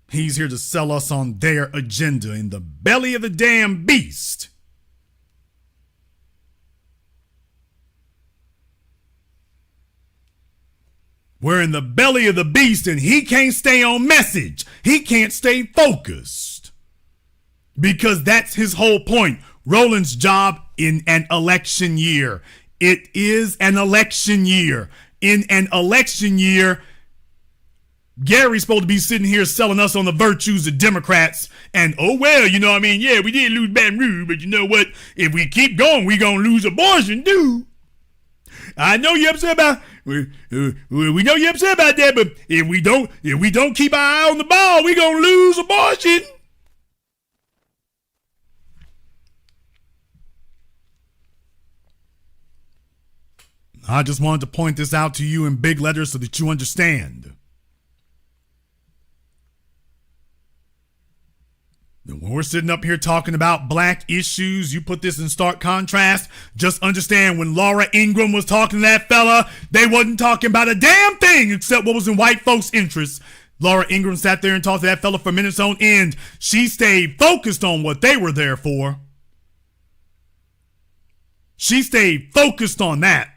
He's here to sell us on their agenda in the belly of the damn beast. We're in the belly of the beast and he can't stay on message. He can't stay focused. Because that's his whole point. Roland's job in an election year. It is an election year. In an election year, Gary's supposed to be sitting here selling us on the virtues of Democrats. And, oh, well, you know what I mean? Yeah, we did lose Baton Rouge, but you know what? If we keep going, we're going to lose abortion, too. I know you're upset about we know you're upset about that, but if we don't keep our eye on the ball, we're going to lose abortion. I just wanted to point this out to you in big letters so that you understand. When we're sitting up here talking about black issues, you put this in stark contrast. Just understand when Laura Ingraham was talking to that fella, they wasn't talking about a damn thing except what was in white folks' interests. Laura Ingraham sat there and talked to that fella for minutes on end. She stayed focused on what they were there for. She stayed focused on that.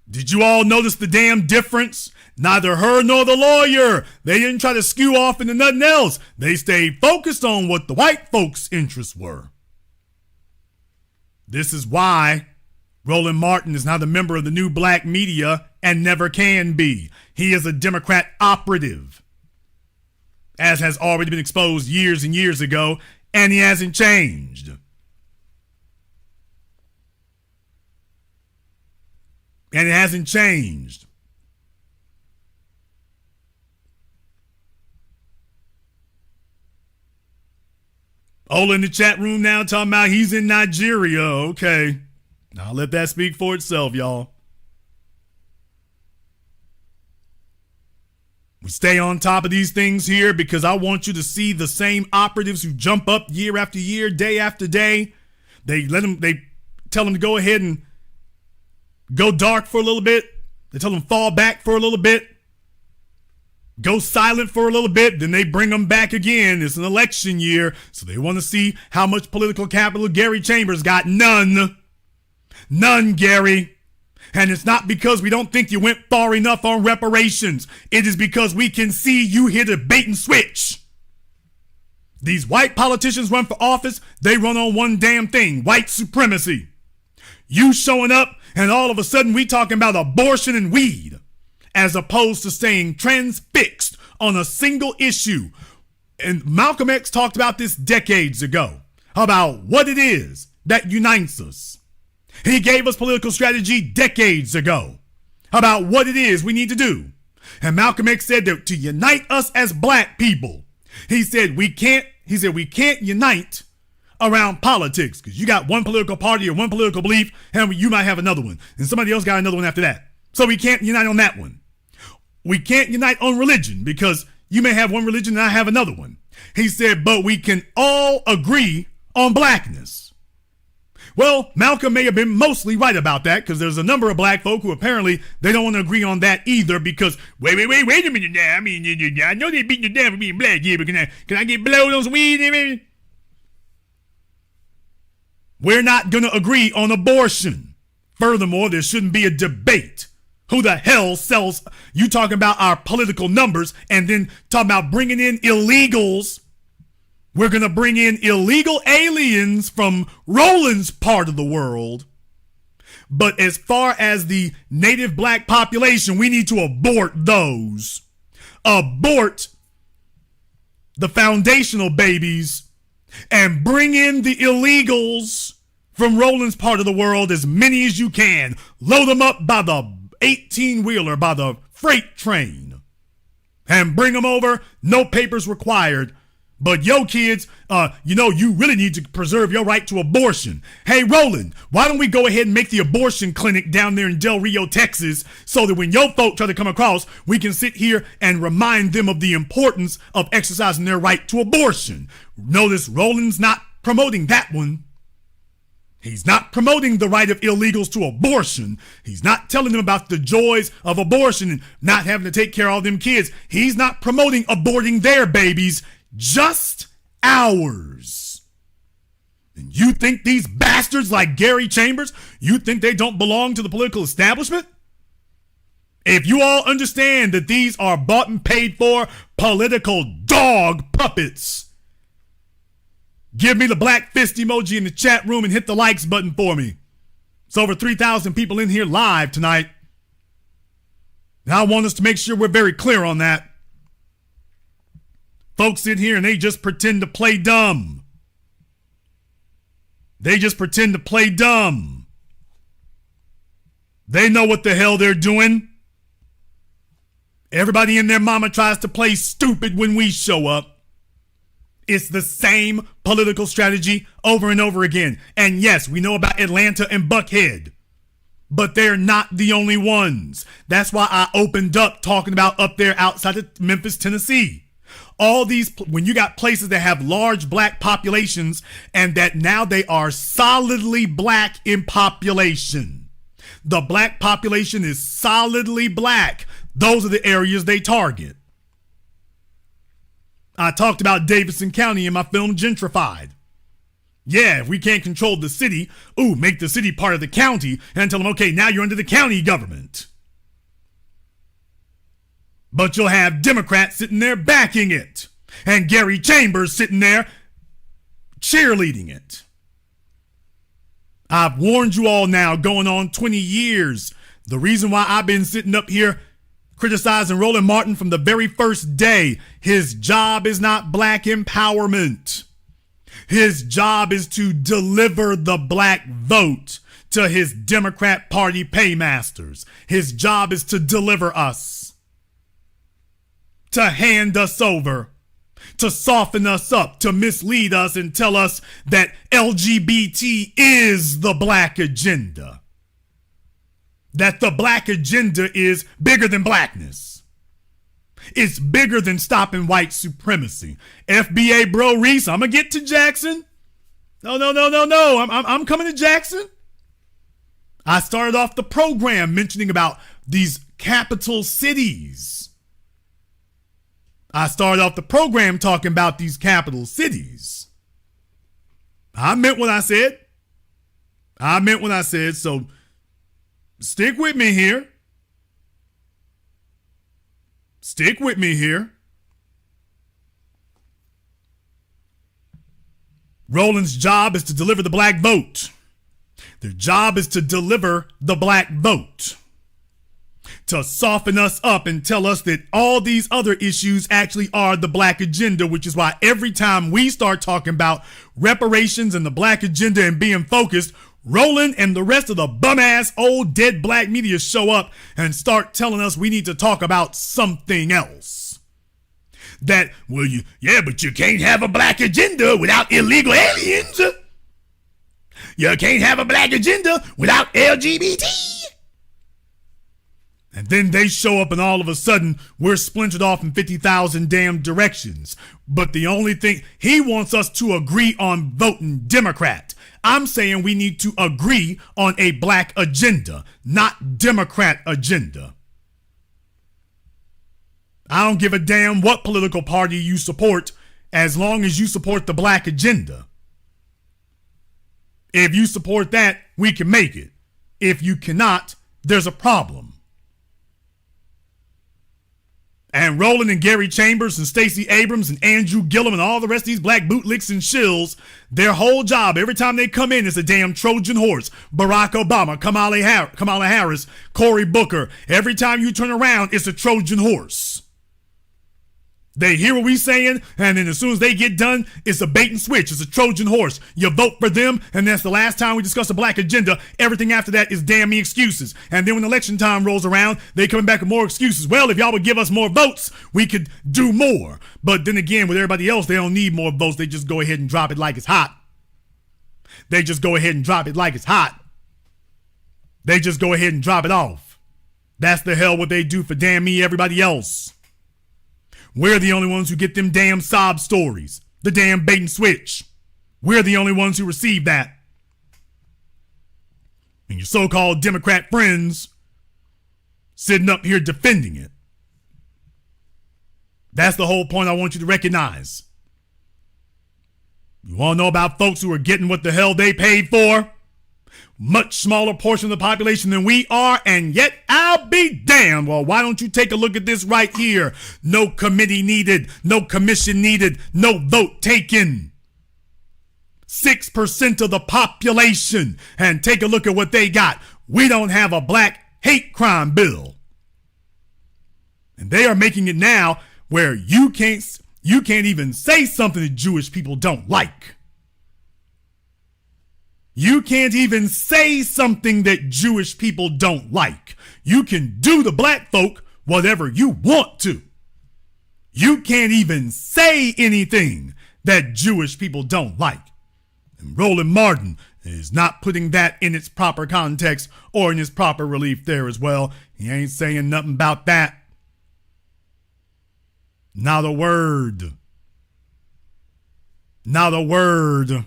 Did you all notice the damn difference? Neither her nor the lawyer. They didn't try to skew off into nothing else. They stayed focused on what the white folks' interests were. This is why Roland Martin is not a member of the new black media and never can be. He is a Democrat operative, as has already been exposed years and years ago, and he hasn't changed. And it hasn't changed. Ola in the chat room now talking about he's in Nigeria. Okay. I'll let that speak for itself, y'all. We stay on top of these things here because I want you to see the same operatives who jump up year after year, day after day. They tell them to go ahead and go dark for a little bit. They tell them fall back for a little bit. Go silent for a little bit. Then they bring them back again. It's an election year. So they want to see how much political capital Gary Chambers got. None. None, Gary. And it's not because we don't think you went far enough on reparations. It is because we can see you hit a bait and switch. These white politicians run for office. They run on one damn thing. White supremacy. You showing up and all of a sudden we talking about abortion and weed as opposed to staying transfixed on a single issue. And Malcolm X talked about this decades ago, about what it is that unites us. He gave us political strategy decades ago about what it is we need to do. And Malcolm X said that to unite us as black people, he said we can't unite around politics because you got one political party or one political belief and you might have another one and somebody else got another one after that. So we can't unite on that one. We can't unite on religion because you may have one religion and I have another one. He said, but we can all agree on blackness. Well, Malcolm may have been mostly right about that because there's a number of black folk who apparently they don't want to agree on that either because wait a minute now. I mean, I know they beat you down for being black here, but can I get blowed on some weed? We're not going to agree on abortion. Furthermore, there shouldn't be a debate. Who the hell sells? You talking about our political numbers and then talking about bringing in illegals. We're going to bring in illegal aliens from Roland's part of the world. But as far as the native black population, we need to abort those. Abort the foundational babies and bring in the illegals from Roland's part of the world, as many as you can. Load them up by the 18-wheeler, by the freight train, and bring them over. No papers required. But yo, kids, you really need to preserve your right to abortion. Hey, Roland, why don't we go ahead and make the abortion clinic down there in Del Rio, Texas, so that when your folk try to come across, we can sit here and remind them of the importance of exercising their right to abortion. Notice Roland's not promoting that one. He's not promoting the right of illegals to abortion. He's not telling them about the joys of abortion and not having to take care of all them kids. He's not promoting aborting their babies, just ours. And you think these bastards like Gary Chambers, you think they don't belong to the political establishment? If you all understand that these are bought and paid for political dog puppets, give me the black fist emoji in the chat room and hit the likes button for me. It's over 3,000 people in here live tonight. And I want us to make sure we're very clear on that. Folks sit here and they just pretend to play dumb. They just pretend to play dumb. They know what the hell they're doing. Everybody and their mama tries to play stupid when we show up. It's the same political strategy over and over again. And yes, we know about Atlanta and Buckhead, but they're not the only ones. That's why I opened up talking about up there outside of Memphis, Tennessee. All these, when you got places that have large black populations and that now they are solidly black in population. The black population is solidly black. Those are the areas they target. I talked about Davidson County in my film Gentrified. Yeah, if we can't control the city, make the city part of the county and tell them, okay, now you're under the county government. But you'll have Democrats sitting there backing it and Gary Chambers sitting there cheerleading it. I've warned you all now, going on 20 years. The reason why I've been sitting up here criticizing Roland Martin from the very first day, his job is not black empowerment. His job is to deliver the black vote to his Democrat Party paymasters. His job is to deliver us, to hand us over, to soften us up, to mislead us and tell us that LGBT is the black agenda. That the black agenda is bigger than blackness. It's bigger than stopping white supremacy. FBA Bro Reese, I'm going to get to Jackson. No. I'm coming to Jackson. I started off the program mentioning about these capital cities. I started off the program talking about these capital cities. I meant what I said. So stick with me here. Roland's job is to deliver the black vote. Their job is to deliver the black vote. To soften us up and tell us that all these other issues actually are the black agenda, which is why every time we start talking about reparations and the black agenda and being focused, Roland and the rest of the bum-ass old dead black media show up and start telling us we need to talk about something else. That, but you can't have a black agenda without illegal aliens. You can't have a black agenda without LGBT. And then they show up and all of a sudden we're splintered off in 50,000 damn directions. But the only thing, he wants us to agree on voting Democrat. I'm saying we need to agree on a black agenda, not Democrat agenda. I don't give a damn what political party you support as long as you support the black agenda. If you support that, we can make it. If you cannot, there's a problem. And Roland and Gary Chambers and Stacey Abrams and Andrew Gillum and all the rest of these black bootlicks and shills, their whole job, every time they come in, is a damn Trojan horse. Barack Obama, Kamala Harris, Cory Booker. Every time you turn around, it's a Trojan horse. They hear what we saying, and then as soon as they get done, it's a bait and switch. It's a Trojan horse. You vote for them, and that's the last time we discuss a black agenda. Everything after that is damn me excuses. And then when election time rolls around, they coming back with more excuses. Well, if y'all would give us more votes, we could do more. But then again, with everybody else, they don't need more votes. They just go ahead and drop it like it's hot. They just go ahead and drop it like it's hot. They just go ahead and drop it off. That's the hell what they do for damn me everybody else. We're the only ones who get them damn sob stories. The damn bait and switch. We're the only ones who receive that. And your so-called Democrat friends sitting up here defending it. That's the whole point I want you to recognize. You all know about folks who are getting what the hell they paid for? Much smaller portion of the population than we are, and yet I'll be damned. Well, why don't you take a look at this right here? No committee needed, no commission needed, no vote taken. 6% of the population, and take a look at what they got. We don't have a black hate crime bill. And they are making it now where you can't even say something that Jewish people don't like. You can't even say something that Jewish people don't like. You can do to black folk whatever you want to. You can't even say anything that Jewish people don't like. And Roland Martin is not putting that in its proper context or in its proper relief there as well. He ain't saying nothing about that. Not a word. Not a word.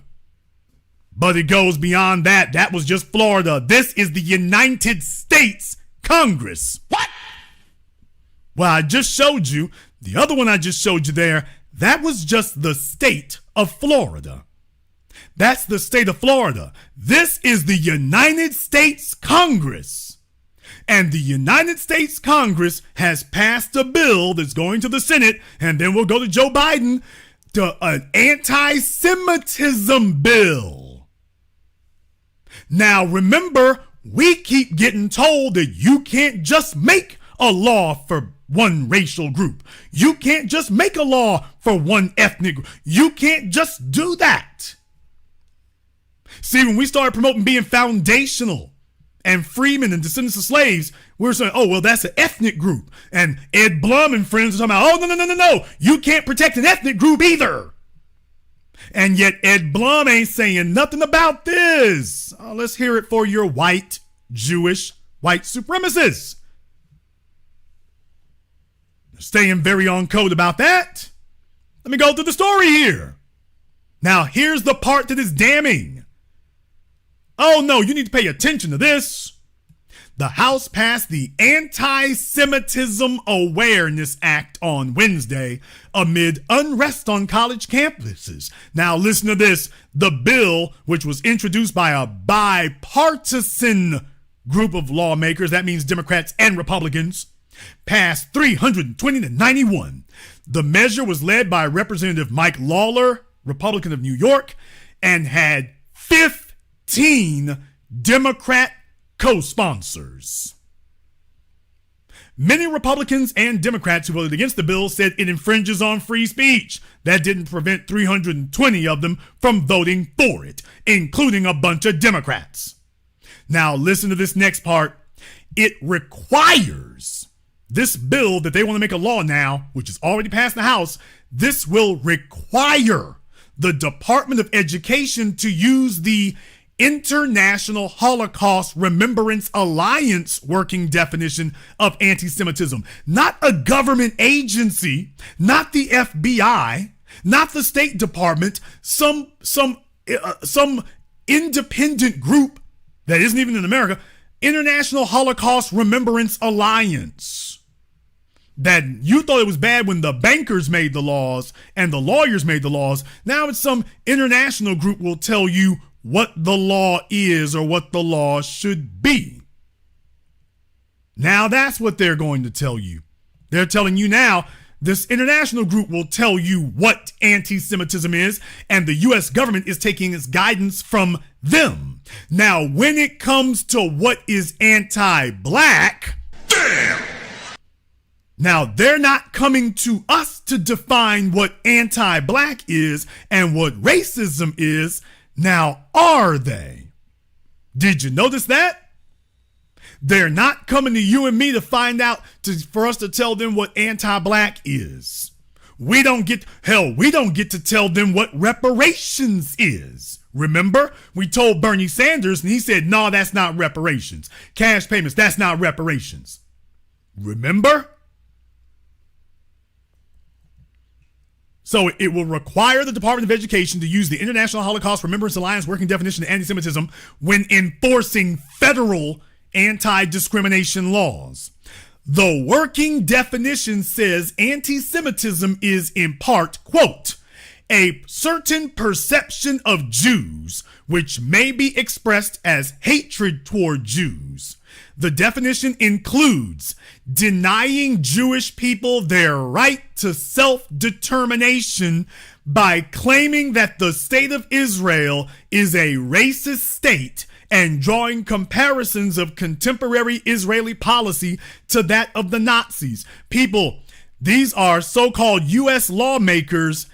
But it goes beyond that. That was just Florida. This is the United States Congress. What? Well, I just showed you. The other one I just showed you there, that was just the state of Florida. That's the state of Florida. This is the United States Congress. And the United States Congress has passed a bill that's going to the Senate, and then we'll go to Joe Biden, to an anti-Semitism bill. Now, remember, we keep getting told that you can't just make a law for one racial group. You can't just make a law for one ethnic group. You can't just do that. See, when we started promoting being foundational and freemen and descendants of slaves, we were saying, oh, well, that's an ethnic group. And Ed Blum and friends are talking about, oh, no. You can't protect an ethnic group either. And yet Ed Blum ain't saying nothing about this. Oh, let's hear it for your white, Jewish, white supremacists. They're staying very on code about that. Let me go through the story here. Now, here's the part that is damning. Oh, no, you need to pay attention to this. The House passed the Anti-Semitism Awareness Act on Wednesday amid unrest on college campuses. Now listen to this. The bill, which was introduced by a bipartisan group of lawmakers, that means Democrats and Republicans, passed 320 to 91. The measure was led by Representative Mike Lawler, Republican of New York, and had 15 Democrat co-sponsors. Many Republicans and Democrats who voted against the bill said it infringes on free speech. That didn't prevent 320 of them from voting for it, including a bunch of Democrats. Now listen to this next part. It requires this bill that they want to make a law now, which has already passed the House. This will require the Department of Education to use the International Holocaust Remembrance Alliance working definition of anti-Semitism. Not a government agency, not the FBI, not the State Department, some independent group that isn't even in America. International Holocaust Remembrance Alliance. That you thought it was bad when the bankers made the laws and the lawyers made the laws. Now it's some international group will tell you what the law is or what the law should be. Now that's what they're going to tell you. They're telling you now, this international group will tell you what anti-Semitism is, and the U.S. government is taking its guidance from them. Now, when it comes to what is anti-black, now they're not coming to us to define what anti-black is and what racism is. Now, are they? Did you notice that? They're not coming to you and me to find out, for us to tell them what anti-black is. We don't get to tell them what reparations is. Remember, we told Bernie Sanders and he said, no, that's not reparations. Cash payments, that's not reparations. Remember? So it will require the Department of Education to use the International Holocaust Remembrance Alliance working definition of anti-Semitism when enforcing federal anti-discrimination laws. The working definition says anti-Semitism is in part, quote, a certain perception of Jews which may be expressed as hatred toward Jews. The definition includes denying Jewish people their right to self-determination by claiming that the state of Israel is a racist state and drawing comparisons of contemporary Israeli policy to that of the Nazis. People, these are so-called U.S. lawmakers.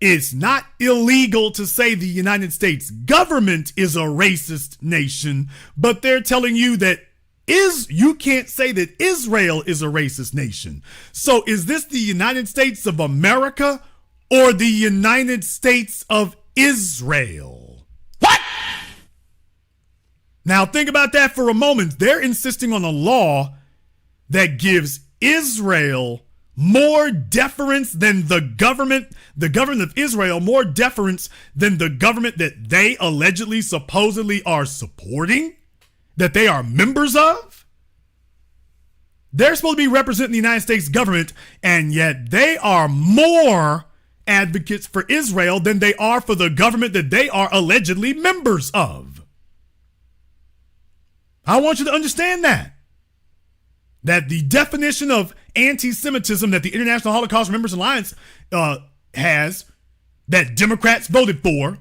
It's not illegal to say the United States government is a racist nation, but they're telling you that you can't say that Israel is a racist nation. So is this the United States of America or the United States of Israel? What? Now think about that for a moment. They're insisting on a law that gives Israel more deference than the government of Israel, more deference than the government that they allegedly, supposedly are supporting, that they are members of. They're supposed to be representing the United States government, and yet they are more advocates for Israel than they are for the government that they are allegedly members of. I want you to understand that the definition of anti-Semitism that the International Holocaust Remembrance Alliance has, that Democrats voted for,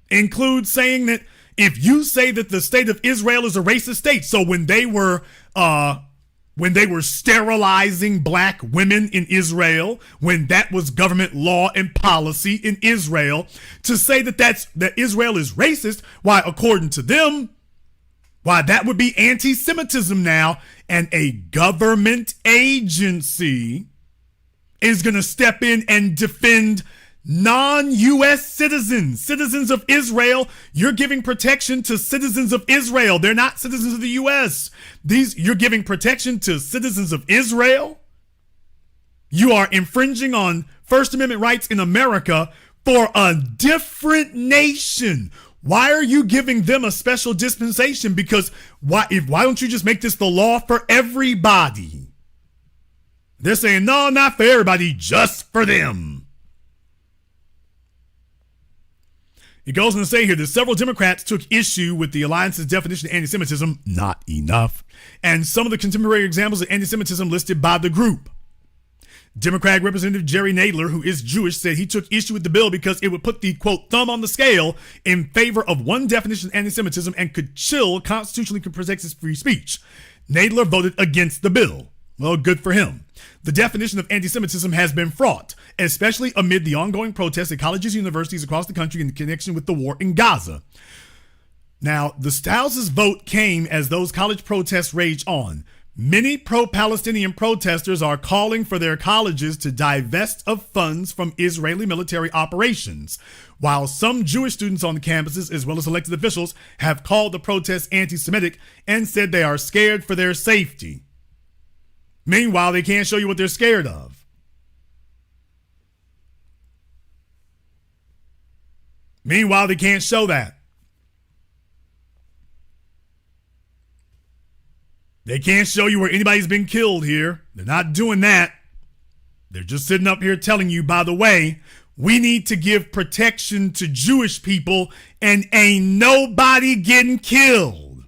includes saying that if you say that the state of Israel is a racist state, so when they were sterilizing black women in Israel, when that was government law and policy in Israel, to say that Israel is racist, why, according to them, why, that would be anti-Semitism now, and a government agency is going to step in and defend non-U.S. citizens of Israel. You're giving protection to citizens of Israel. They're not citizens of the U.S. You're giving protection to citizens of Israel. You are infringing on First Amendment rights in America for a different nation. Why are you giving them a special dispensation? Because why don't you just make this the law for everybody? They're saying, no, not for everybody, just for them. It goes on to say here that several Democrats took issue with the alliance's definition of anti-Semitism, not enough, and some of the contemporary examples of anti-Semitism listed by the group. Democratic Representative Jerry Nadler, who is Jewish, said he took issue with the bill because it would put the, quote, thumb on the scale in favor of one definition of anti-Semitism and could chill constitutionally protect his free speech. Nadler voted against the bill. Well, good for him. The definition of anti-Semitism has been fraught, especially amid the ongoing protests at colleges and universities across the country in connection with the war in Gaza. Now, the House's vote came as those college protests rage on. Many pro-Palestinian protesters are calling for their colleges to divest of funds from Israeli military operations, while some Jewish students on the campuses, as well as elected officials, have called the protests anti-Semitic and said they are scared for their safety. Meanwhile, they can't show you what they're scared of. Meanwhile, they can't show that. They can't show you where anybody's been killed here. They're not doing that. They're just sitting up here telling you, by the way, we need to give protection to Jewish people and ain't nobody getting killed.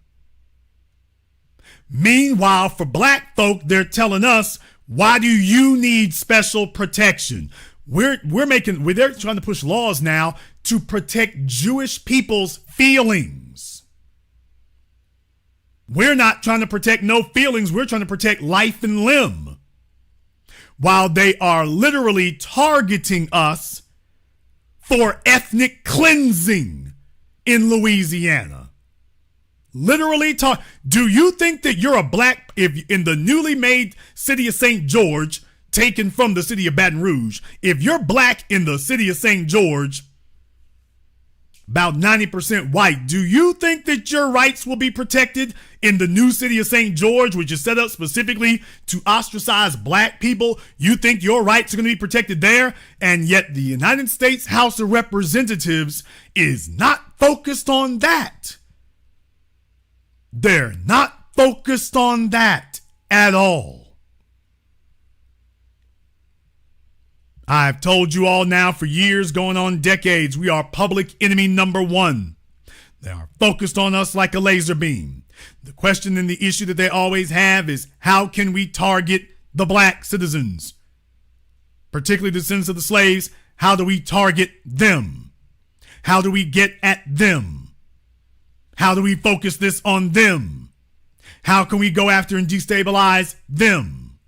Meanwhile, for black folk, they're telling us, why do you need special protection? They're trying to push laws now to protect Jewish people's feelings. We're not trying to protect no feelings. We're trying to protect life and limb. While they are literally targeting us for ethnic cleansing in Louisiana. Literally do you think that you're a black, if in the newly made city of St. George, taken from the city of Baton Rouge, if you're black in the city of St. George, about 90% white, do you think that your rights will be protected in the new city of St. George, which is set up specifically to ostracize black people? You think your rights are going to be protected there? And yet the United States House of Representatives is not focused on that. They're not focused on that at all. I've told you all now for years, going on decades, we are public enemy number one. They are focused on us like a laser beam. The question and the issue that they always have is, how can we target the black citizens? Particularly the descendants of the slaves, how do we target them? How do we get at them? How do we focus this on them? How can we go after and destabilize them?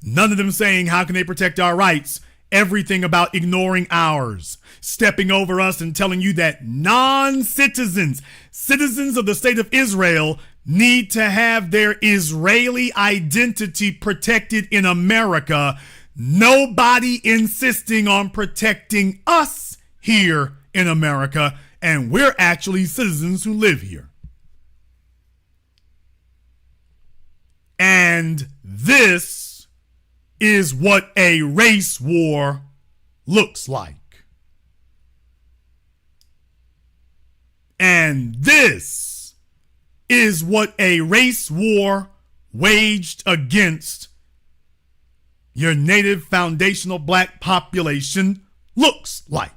None of them saying, how can they protect our rights? Everything about ignoring ours, stepping over us and telling you that non-citizens, citizens of the state of Israel, need to have their Israeli identity protected in America. Nobody insisting on protecting us here in America, and we're actually citizens who live here. And this is what a race war looks like. And this is what a race war waged against your native foundational black population looks like.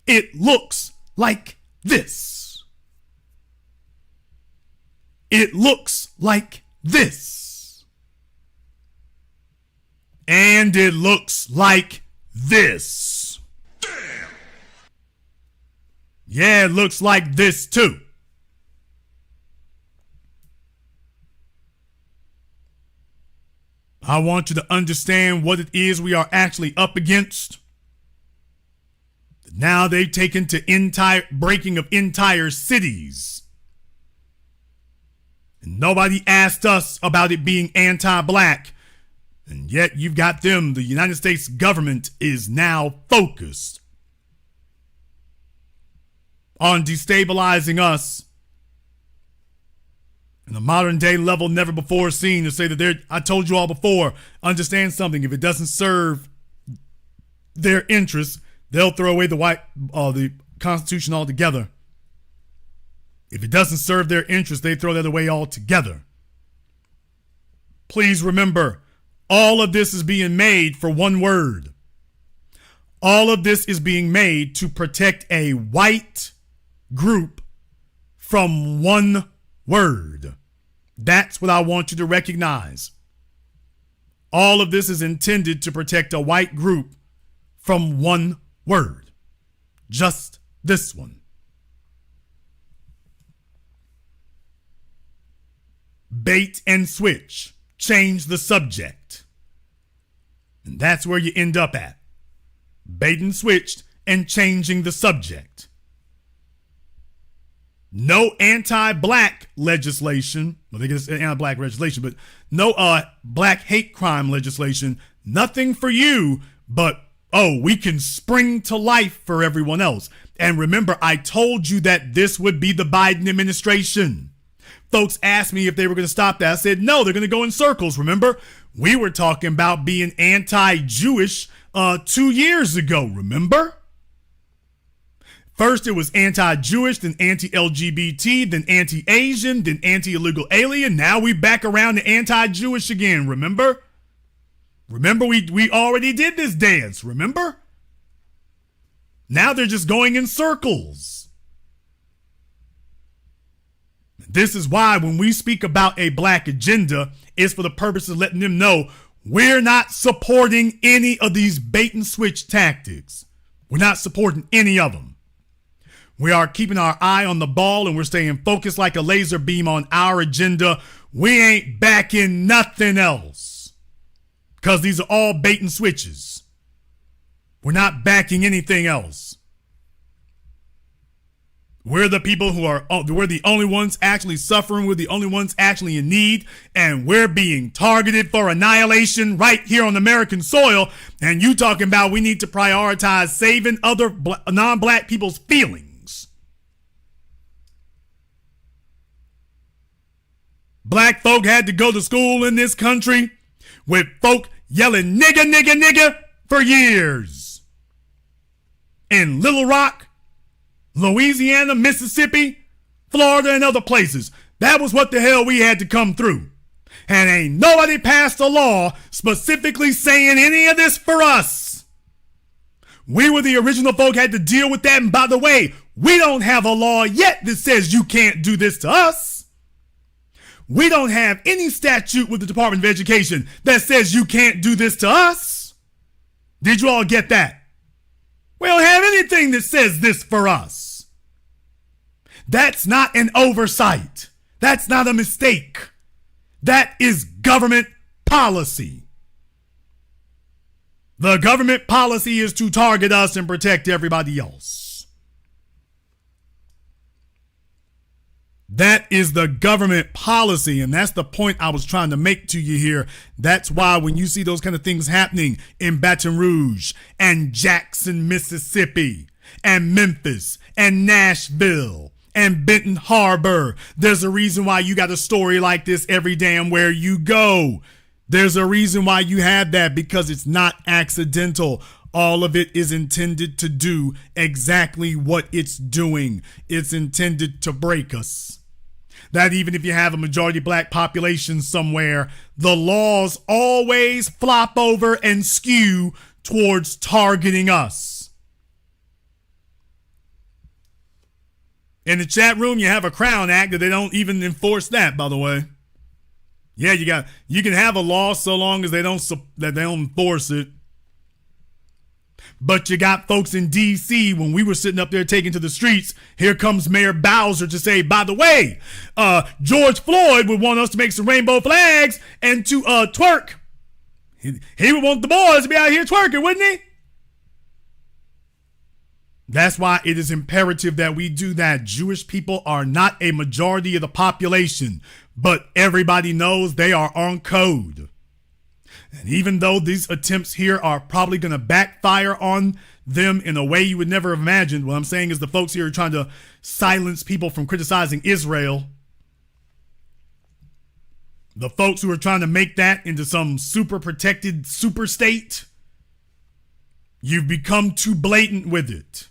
It looks like this. It looks like this. And it looks like this. Damn. Yeah, it looks like this too. I want you to understand what it is we are actually up against. Now they've taken to entire breaking of entire cities. And nobody asked us about it being anti-black. And yet you've got them, the United States government is now focused on destabilizing us in a modern day level never before seen, to say that I told you all before, understand something, if it doesn't serve their interests, they'll throw away the Constitution altogether. If it doesn't serve their interests, they throw that away altogether. Please remember, all of this is being made for one word. All of this is being made to protect a white group from one word. That's what I want you to recognize. All of this is intended to protect a white group from one word. Just this one. Bait and switch. Change the subject. And that's where you end up at. Bait and switched and changing the subject. No anti-black legislation. Well, they get anti-black legislation, but no black hate crime legislation. Nothing for you, but we can spring to life for everyone else. And remember, I told you that this would be the Biden administration. Folks asked me if they were going to stop that. I said, no, they're going to go in circles. Remember, we were talking about being anti-Jewish 2 years ago. Remember? First, it was anti-Jewish, then anti-LGBT, then anti-Asian, then anti-illegal alien. Now we back around to anti-Jewish again. Remember? Remember, we already did this dance. Remember? Now they're just going in circles. This is why when we speak about a black agenda, it's for the purpose of letting them know we're not supporting any of these bait and switch tactics. We're not supporting any of them. We are keeping our eye on the ball and we're staying focused like a laser beam on our agenda. We ain't backing nothing else because these are all bait and switches. We're not backing anything else. We're the people we're the only ones actually suffering. We're the only ones actually in need. And we're being targeted for annihilation right here on American soil. And you talking about we need to prioritize saving other non-black people's feelings. Black folk had to go to school in this country with folk yelling nigga, nigga, nigga for years. In Little Rock, Louisiana, Mississippi, Florida, and other places. That was what the hell we had to come through. And ain't nobody passed a law specifically saying any of this for us. We were the original folk had to deal with that. And by the way, we don't have a law yet that says you can't do this to us. We don't have any statute with the Department of Education that says you can't do this to us. Did you all get that? We don't have anything that says this for us. That's not an oversight. That's not a mistake. That is government policy. The government policy is to target us and protect everybody else. That is the government policy, and that's the point I was trying to make to you here. That's why when you see those kind of things happening in Baton Rouge and Jackson, Mississippi, and Memphis and Nashville and Benton Harbor, there's a reason why you got a story like this every damn where you go. There's a reason why you have that, because it's not accidental. All of it is intended to do exactly what it's doing. It's intended to break us. That even if you have a majority black population somewhere, the laws always flop over and skew towards targeting us. In the chat room, you have a Crown Act that they don't even enforce that, by the way. Yeah, you can have a law so long as they don't enforce it. But you got folks in D.C., when we were sitting up there taking to the streets, here comes Mayor Bowser to say, by the way, George Floyd would want us to make some rainbow flags and to twerk. He would want the boys to be out here twerking, wouldn't he? That's why it is imperative that we do that. Jewish people are not a majority of the population, but everybody knows they are on code. And even though these attempts here are probably going to backfire on them in a way you would never have imagined, what I'm saying is the folks here are trying to silence people from criticizing Israel. The folks who are trying to make that into some super protected super state. You've become too blatant with it.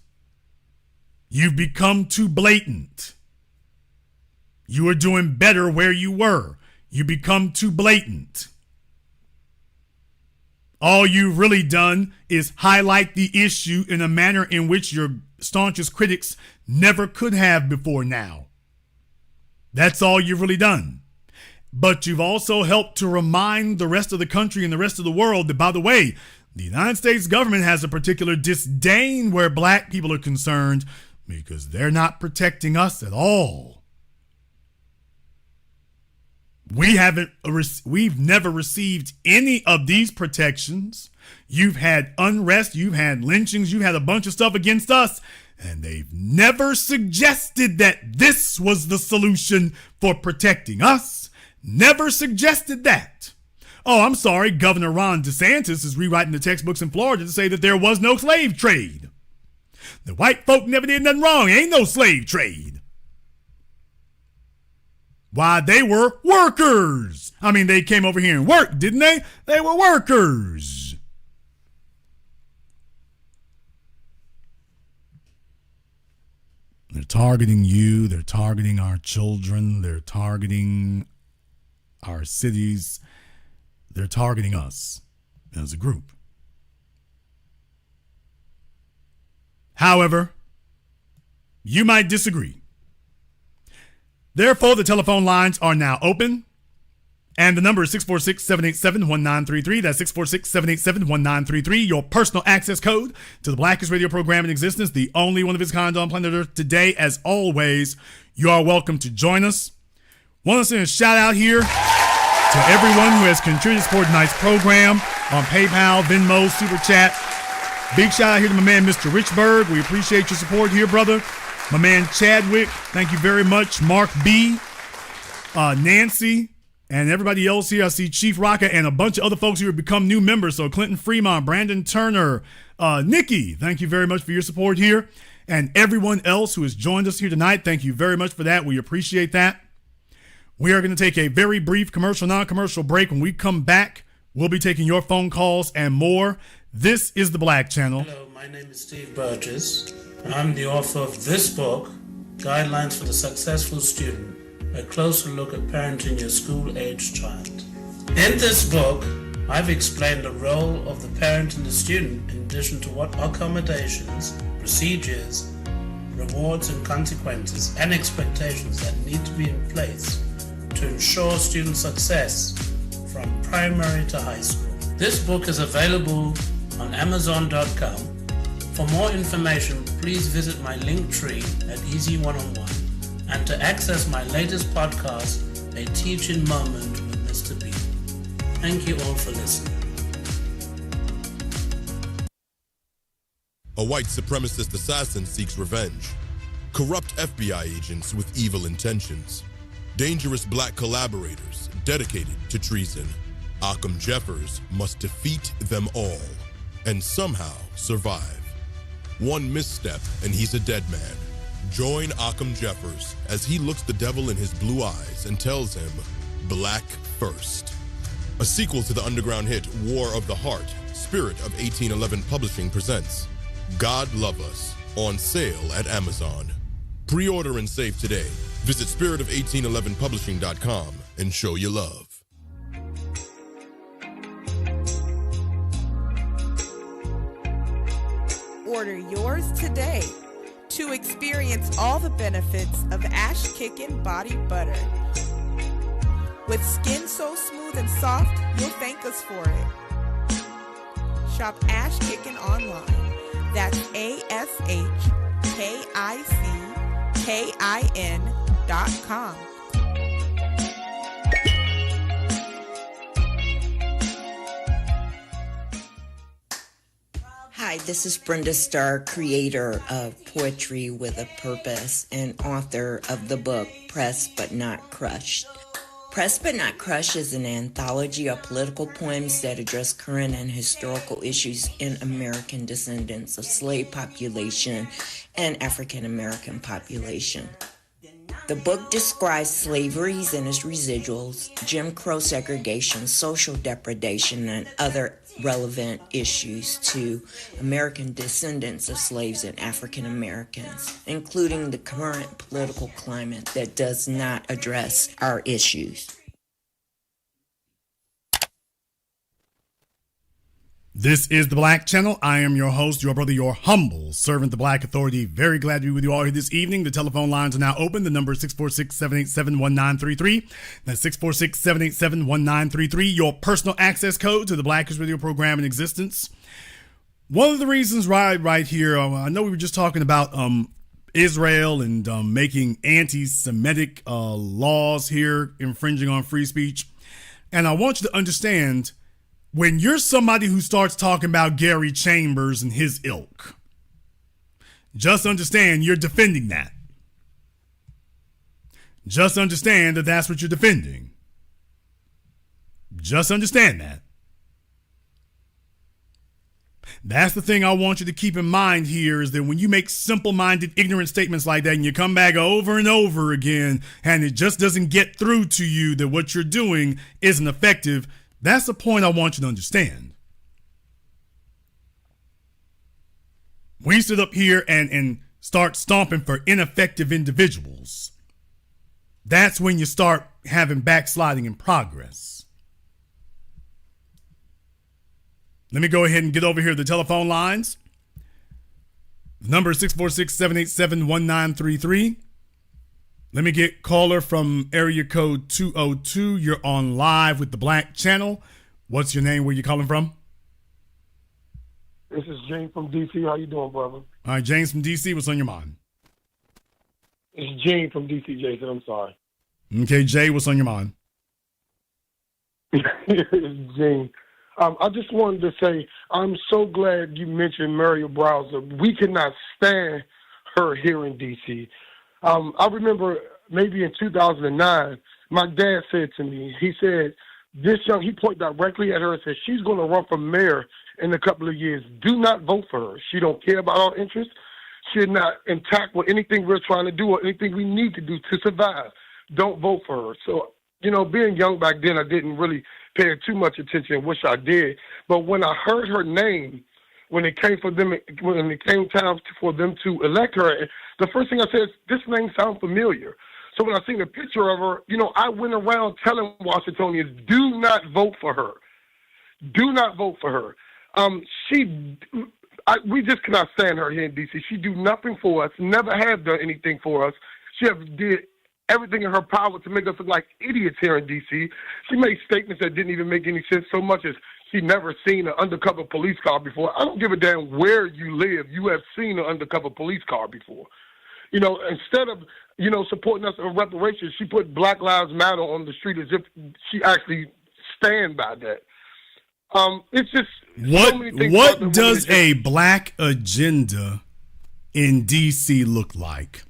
You've become too blatant. You are doing better where you were. You become too blatant. All you've really done is highlight the issue in a manner in which your staunchest critics never could have before now. That's all you've really done. But you've also helped to remind the rest of the country and the rest of the world that, by the way, the United States government has a particular disdain where black people are concerned because they're not protecting us at all. We've never received any of these protections. You've had unrest, you've had lynchings, you've had a bunch of stuff against us, and they've never suggested that this was the solution for protecting us. Never suggested that. Oh, I'm sorry, Governor Ron DeSantis is rewriting the textbooks in Florida to say that there was no slave trade. The white folk never did nothing wrong. Ain't no slave trade. Why, they were workers. I mean, they came over here and worked, didn't they? They were workers. They're targeting you. They're targeting our children. They're targeting our cities. They're targeting us as a group. However, you might disagree. Therefore, the telephone lines are now open. And the number is 646-787-1933. That's 646-787-1933. Your personal access code to the blackest radio program in existence, the only one of its kind on planet Earth today. As always, you are welcome to join us. Want to send a shout out here to everyone who has contributed to support tonight's program on PayPal, Venmo, Super Chat. Big shout out here to my man, Mr. Richburg. We appreciate your support here, brother. My man, Chadwick. Thank you very much. Mark B., Nancy, and everybody else here. I see Chief Rocka and a bunch of other folks who have become new members. So Clinton Fremont, Brandon Turner, Nikki, thank you very much for your support here. And everyone else who has joined us here tonight, thank you very much for that. We appreciate that. We are going to take a very brief commercial, non-commercial break. When we come back, we'll be taking your phone calls and more. This is The Black Channel. Hello, my name is Steve Burgess. I'm the author of this book, Guidelines for the Successful Student, a closer look at parenting your school-aged child. In this book, I've explained the role of the parent and the student in addition to what accommodations, procedures, rewards and consequences and expectations that need to be in place to ensure student success from primary to high school. This book is available on Amazon.com. For more information, please visit my link tree at Easy One-on-One. And to access my latest podcast, A Teaching Moment with Mr. B. Thank you all for listening. A white supremacist assassin seeks revenge. Corrupt FBI agents with evil intentions. Dangerous black collaborators dedicated to treason. Occam Jeffers must defeat them all and somehow survive. One misstep and he's a dead man. Join Occam Jeffers as he looks the devil in his blue eyes and tells him, Black First. A sequel to the underground hit War of the Heart, Spirit of 1811 Publishing presents God Love Us, on sale at Amazon. Pre-order and save today. Visit spiritOf1811publishing.com and show your love. Order yours today to experience all the benefits of Ash Kickin' Body Butter. With skin so smooth and soft, you'll thank us for it. Shop Ash Kickin' online. That's ASHKICKIN.com. Hi, this is Brenda Starr, creator of Poetry with a Purpose and author of the book Pressed But Not Crushed. Pressed But Not Crushed is an anthology of political poems that address current and historical issues in American descendants of slave population and African American population. The book describes slaveries and its residuals, Jim Crow segregation, social depredation, and other relevant issues to American descendants of slaves and African Americans, including the current political climate that does not address our issues. This is The Black Channel. I am your host, your brother, your humble servant, the Black Authority. Very glad to be with you all here this evening. The telephone lines are now open. The number is 646-787-1933. That's 646-787-1933. Your personal access code to the Blackest Radio program in existence. One of the reasons right here, I know we were just talking about Israel and making anti-Semitic laws here, infringing on free speech. And I want you to understand, when you're somebody who starts talking about Gary Chambers and his ilk, just understand you're defending that. Just understand that that's what you're defending. Just understand that. That's the thing I want you to keep in mind here, is that when you make simple-minded, ignorant statements like that and you come back over and over again and it just doesn't get through to you that what you're doing isn't effective, that's the point I want you to understand. We sit up here and start stomping for ineffective individuals. That's when you start having backsliding in progress. Let me go ahead and get over here to the telephone lines. The number is 646-787-1933. Let me get caller from area code 202. You're on live with the Black Channel. What's your name? Where you calling from? This is James from D.C. How you doing, brother? All right, James from D.C., what's on your mind? It's James from D.C., Jason. I'm sorry. Okay, Jay, what's on your mind? It's James. I just wanted to say I'm so glad you mentioned Muriel Browser. We cannot stand her here in D.C. I remember maybe in 2009, my dad said to me, he said, he pointed directly at her and said, she's going to run for mayor in a couple of years. Do not vote for her. She don't care about our interests. She's not intact with anything we're trying to do or anything we need to do to survive. Don't vote for her. So, being young back then, I didn't really pay too much attention, wish I did. But when I heard her name, when it came time for them to elect her, the first thing I said is, this name sounds familiar. So when I seen a picture of her, I went around telling Washingtonians, do not vote for her. Do not vote for her. We just cannot stand her here in D.C. She do nothing for us, never have done anything for us. She did everything in her power to make us look like idiots here in D.C. She made statements that didn't even make any sense, so much as she never seen an undercover police car before. I don't give a damn where you live. You have seen an undercover police car before. Instead of, supporting us in reparations, she put Black Lives Matter on the street as if she actually stand by that. It's just what does a black agenda in D.C. look like?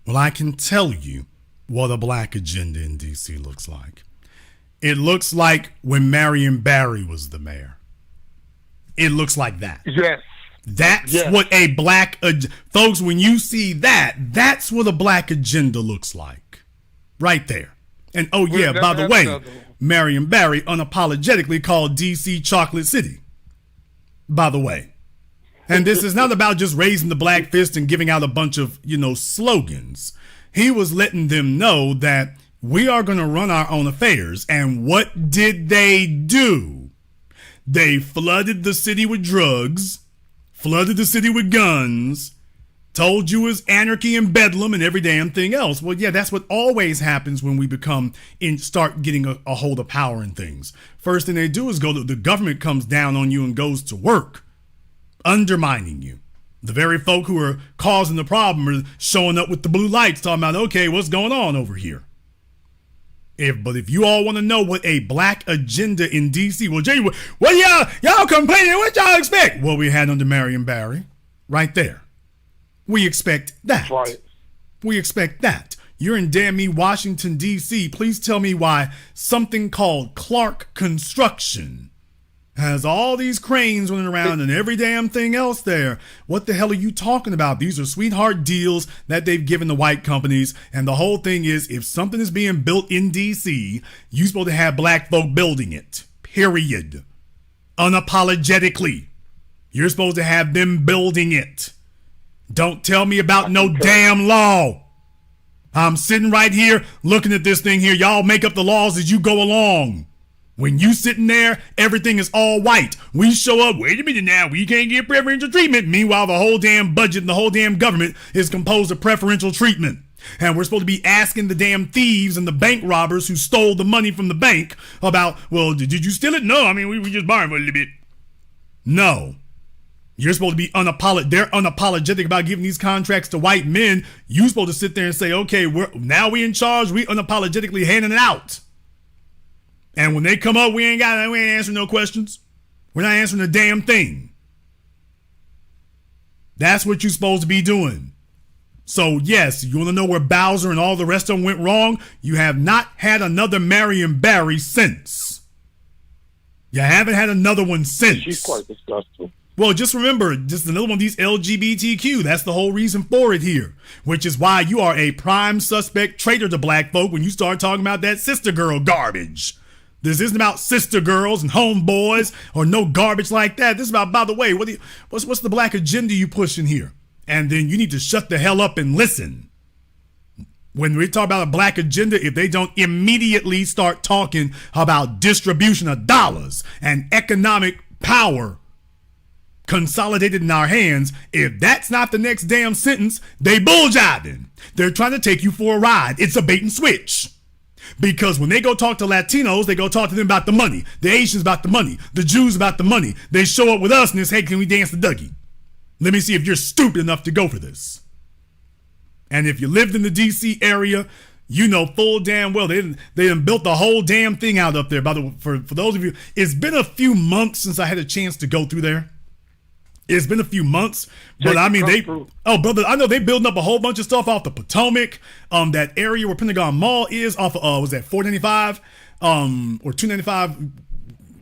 Well, I can tell you what a black agenda in D.C. looks like. It looks like when Marion Barry was the mayor. It looks like that. Yes. That's what a black folks, when you see that, that's what a black agenda looks like. Right there. And by the way, Marion Barry unapologetically called D.C. Chocolate City. By the way. And this is not about just raising the black fist and giving out a bunch of, slogans. He was letting them know that we are going to run our own affairs. And what did they do? They flooded the city with drugs, flooded the city with guns, told you it was anarchy and bedlam and every damn thing else. Well, that's what always happens when we start getting a hold of power and things. First thing they do is the government comes down on you and goes to work, undermining you. The very folk who are causing the problem are showing up with the blue lights talking about, okay, what's going on over here? But if you all want to know what a black agenda in D.C., well, Jay, what y'all complaining? What y'all expect? Well, we had under Marion Barry right there. We expect that. Right. We expect that. You're in damn me, Washington, D.C. Please tell me why something called Clark Construction has all these cranes running around and every damn thing else there. What the hell are you talking about? These are sweetheart deals that they've given the white companies. And the whole thing is, if something is being built in D.C., you're supposed to have black folk building it. Period. Unapologetically. You're supposed to have them building it. Don't tell me about no damn law. I'm sitting right here looking at this thing here. Y'all make up the laws as you go along. When you sitting there, everything is all white. We show up, wait a minute now, we can't get preferential treatment. Meanwhile, the whole damn budget and the whole damn government is composed of preferential treatment. And we're supposed to be asking the damn thieves and the bank robbers who stole the money from the bank about, well, did you steal it? No, I mean, we just borrowed a little bit. No. You're supposed to be they're unapologetic about giving these contracts to white men. You're supposed to sit there and say, okay, now we in charge. We unapologetically handing it out. And when they come up, we ain't answering no questions. We're not answering a damn thing. That's what you're supposed to be doing. So yes, you want to know where Bowser and all the rest of them went wrong? You have not had another Marion Barry since. You haven't had another one since. She's quite disgusting. Well, just remember, just another one of these LGBTQ. That's the whole reason for it here, which is why you are a prime suspect traitor to black folk when you start talking about that sister girl garbage. This isn't about sister girls and homeboys or no garbage like that. This is about, by the way, what's the black agenda you pushing here? And then you need to shut the hell up and listen. When we talk about a black agenda, if they don't immediately start talking about distribution of dollars and economic power consolidated in our hands. If that's not the next damn sentence, they bulljibbing. They're trying to take you for a ride. It's a bait and switch. Because when they go talk to Latinos, they go talk to them about the money. The Asians about the money. The Jews about the money. They show up with us and it's, hey, can we dance the Dougie? Let me see if you're stupid enough to go for this. And if you lived in the D.C. area, you know full damn well they done built the whole damn thing out up there. By the way, for those of you, it's been a few months since I had a chance to go through there. It's been a few months, but I mean brother, I know they building up a whole bunch of stuff off the Potomac, that area where Pentagon Mall is off of was that 495 or 295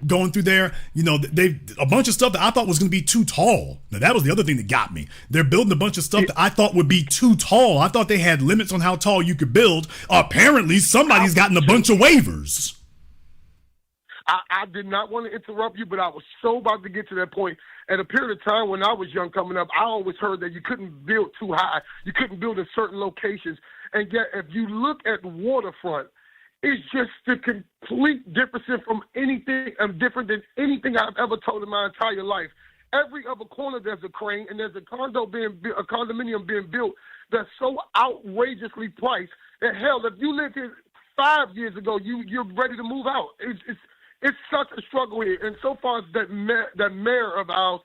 going through there. You know, they a bunch of stuff that I thought was going to be too tall. Now that was the other thing that got me. They're building a bunch of stuff that I thought would be too tall. I thought they had limits on how tall you could build. Apparently somebody's gotten a bunch of waivers. I did not want to interrupt you, but I was so about to get to that point. At a period of time when I was young coming up, I always heard that you couldn't build too high. You couldn't build in certain locations. And yet, if you look at the waterfront, it's just the complete difference from anything, different than anything I've ever told in my entire life. Every other corner there's a crane, and there's a condominium being built that's so outrageously priced that hell, if you lived here 5 years ago, you're ready to move out. It's such a struggle here. And so far as that mayor of ours,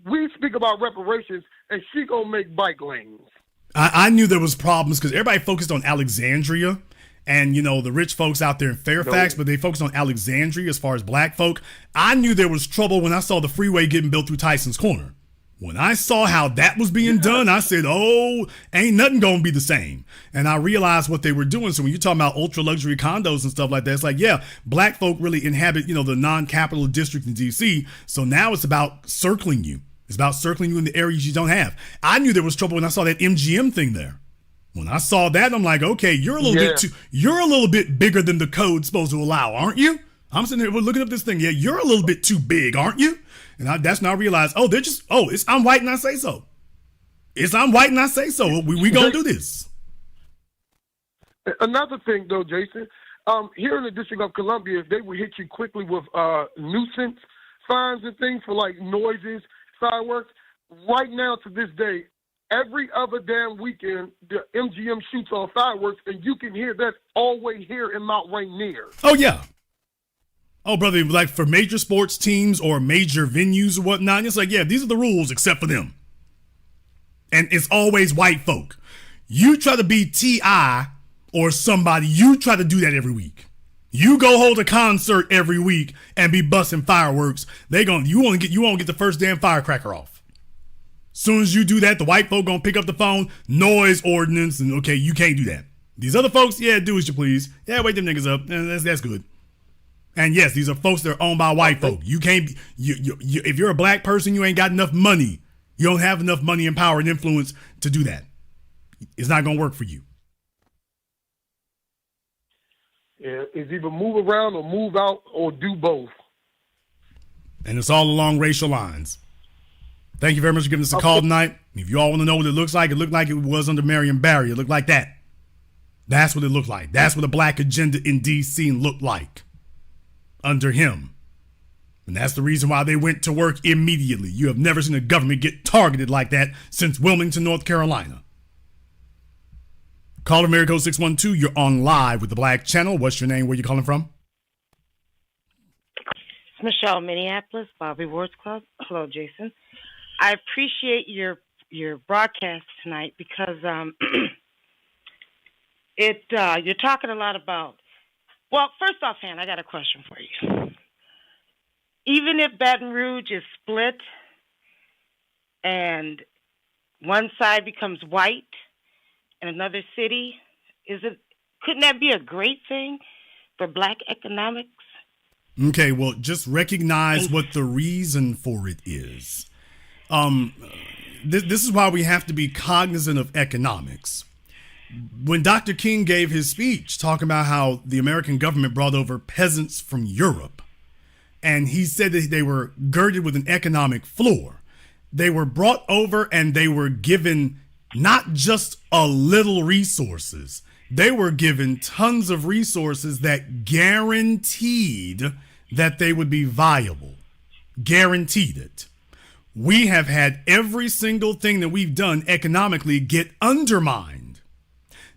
we speak about reparations, and she gonna make bike lanes. I knew there was problems because everybody focused on Alexandria and, you know, the rich folks out there in Fairfax, but they focused on Alexandria as far as black folk. I knew there was trouble when I saw the freeway getting built through Tyson's Corner. When I saw how that was being done, I said, oh, ain't nothing going to be the same. And I realized what they were doing. So when you're talking about ultra luxury condos and stuff like that, it's like, yeah, black folk really inhabit, you know, the non-capital district in D.C. So now it's about circling you. It's about circling you in the areas you don't have. I knew there was trouble when I saw that MGM thing there. When I saw that, I'm like, okay, you're a little bit bigger than the code's supposed to allow, aren't you? I'm sitting there looking up this thing. Yeah, you're a little bit too big, aren't you? And that's when I realized, it's I'm white and I say so. It's I'm white and I say so. We gonna do this. Another thing, though, Jason, here in the District of Columbia, they would hit you quickly with nuisance fines and things for like noises, fireworks. Right now, to this day, every other damn weekend, the MGM shoots off fireworks, and you can hear that all the way here in Mount Rainier. Oh yeah. Oh, brother, like for major sports teams or major venues or whatnot, it's like, yeah, these are the rules except for them. And it's always white folk. You try to be T.I. or somebody, you try to do that every week. You go hold a concert every week and be busting fireworks. You won't get the first damn firecracker off. Soon as you do that, the white folk gonna pick up the phone, noise ordinance, and okay, you can't do that. These other folks, yeah, do as you please. Yeah, wake them niggas up. That's good. And yes, these are folks that are owned by white folk. You can't, if you're a black person, you ain't got enough money. You don't have enough money and power and influence to do that. It's not going to work for you. Yeah, it's either move around or move out or do both. And it's all along racial lines. Thank you very much for giving us a call tonight. If you all want to know what it looked like it was under Marion Barry. It looked like that. That's what it looked like. That's what the black agenda in D.C. looked like under him. And that's the reason why they went to work immediately. You have never seen a government get targeted like that since Wilmington, North Carolina. Caller America code 612, you're on live with the Black Channel. What's your name? Where you calling from? It's Michelle, Minneapolis, Bobby Ward's Club. Hello, Jason. I appreciate your broadcast tonight because you're talking a lot about. Well, first offhand, I got a question for you. Even if Baton Rouge is split and one side becomes white and another city, couldn't that be a great thing for black economics? Okay, well, just recognize what the reason for it is. This is why we have to be cognizant of economics. When Dr. King gave his speech talking about how the American government brought over peasants from Europe, and he said that they were girded with an economic floor, they were brought over and they were given not just a little resources, they were given tons of resources that guaranteed that they would be viable. Guaranteed it. we have had every single thing that we've done economically get undermined.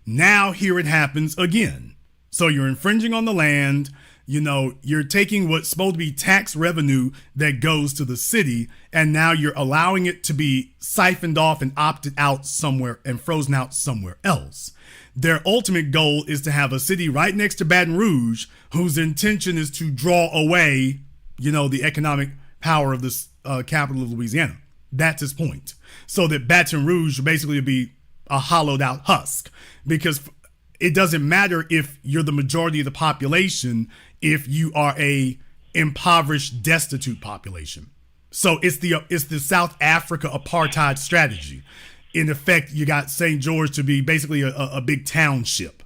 Now here it happens again. So you're infringing on the land. You know, you're taking what's supposed to be tax revenue that goes to the city, and now you're allowing it to be siphoned off and opted out somewhere and frozen out somewhere else. Their ultimate goal is to have a city right next to Baton Rouge whose intention is to draw away, you know, the economic power of this capital of Louisiana. That's his point. So that Baton Rouge basically would be a hollowed out husk, because it doesn't matter if you're the majority of the population if you are a impoverished, destitute population. So it's the South Africa apartheid strategy. In effect, you got St. George to be basically a big township.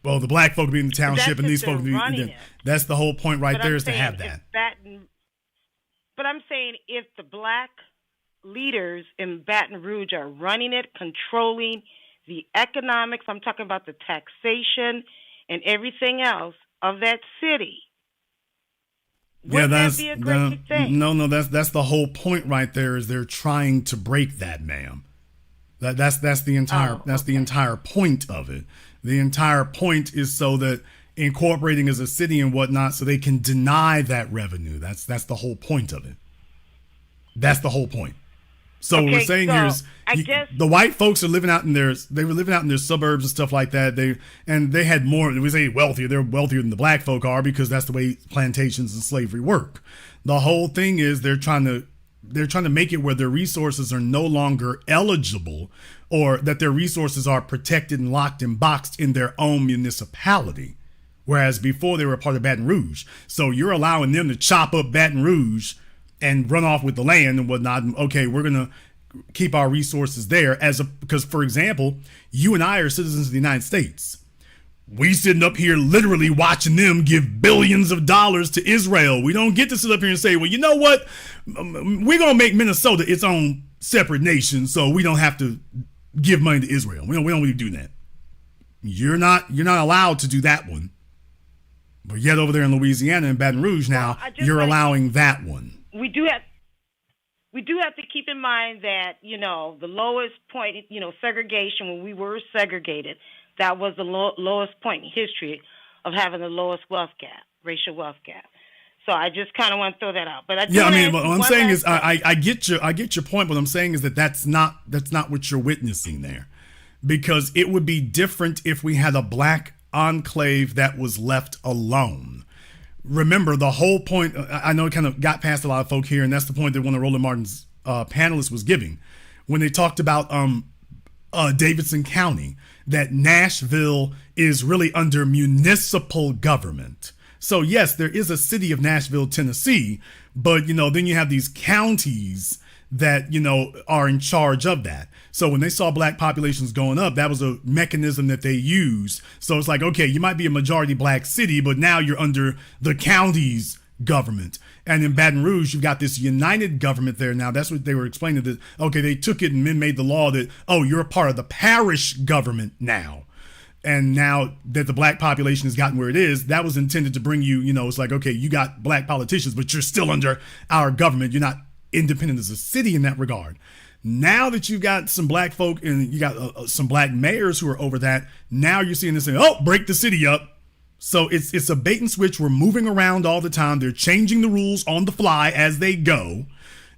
Well, the black folk be in the township and these folk be. That's the whole point right there, is to have that. But I'm saying if the black leaders in Baton Rouge are running it, controlling the economics, I'm talking about the taxation and everything else of that city. Wouldn't that be a great thing? No, that's the whole point right there, is they're trying to break that, ma'am. That's the entire point of it. The entire point is so that incorporating as a city and whatnot, so they can deny that revenue. That's the whole point of it. That's the whole point. So what we're saying here is the white folks are living out in their suburbs and stuff like that. They had more, we say wealthier. They're wealthier than the black folk are, because that's the way plantations and slavery work. The whole thing is they're trying to make it where their resources are no longer eligible, or that their resources are protected and locked and boxed in their own municipality. Whereas before they were a part of Baton Rouge. So you're allowing them to chop up Baton Rouge and run off with the land and whatnot. And okay, we're going to keep our resources there because, for example, you and I are citizens of the United States. We sitting up here literally watching them give billions of dollars to Israel. We don't get to sit up here and say, well, you know what? We're going to make Minnesota its own separate nation, so we don't have to give money to Israel. We don't really do that. You're not allowed to do that one. But yet over there in Louisiana and Baton Rouge now, you're allowing that one. We do have to keep in mind that, you know, the lowest point, you know, segregation, when we were segregated, that was the lowest point in history of having the lowest wealth gap, racial wealth gap. So I just kind of want to throw that out. But what I'm saying is I get your point. What I'm saying is that's not what you're witnessing there, because it would be different if we had a black enclave that was left alone. Remember, the whole point, I know it kind of got past a lot of folk here, and that's the point that one of Roland Martin's panelists was giving when they talked about Davidson County, that Nashville is really under municipal government. So yes, there is a city of Nashville, Tennessee, but, you know, then you have these counties that, you know, are in charge of that. So when they saw black populations going up, that was a mechanism that they used. So it's like, okay, you might be a majority black city, but now you're under the county's government. And in Baton Rouge, you've got this united government there now. That's what they were explaining, that, okay, they took it and then made the law that, oh, you're a part of the parish government now. And now that the black population has gotten where it is, that was intended to bring you, you know, it's like, okay, you got black politicians, but you're still under our government. You're not independent as a city in that regard. Now that you've got some black folk and you got some black mayors who are over that, now you're seeing this thing, oh, break the city up. So it's a bait and switch. We're moving around all the time. They're changing the rules on the fly as they go.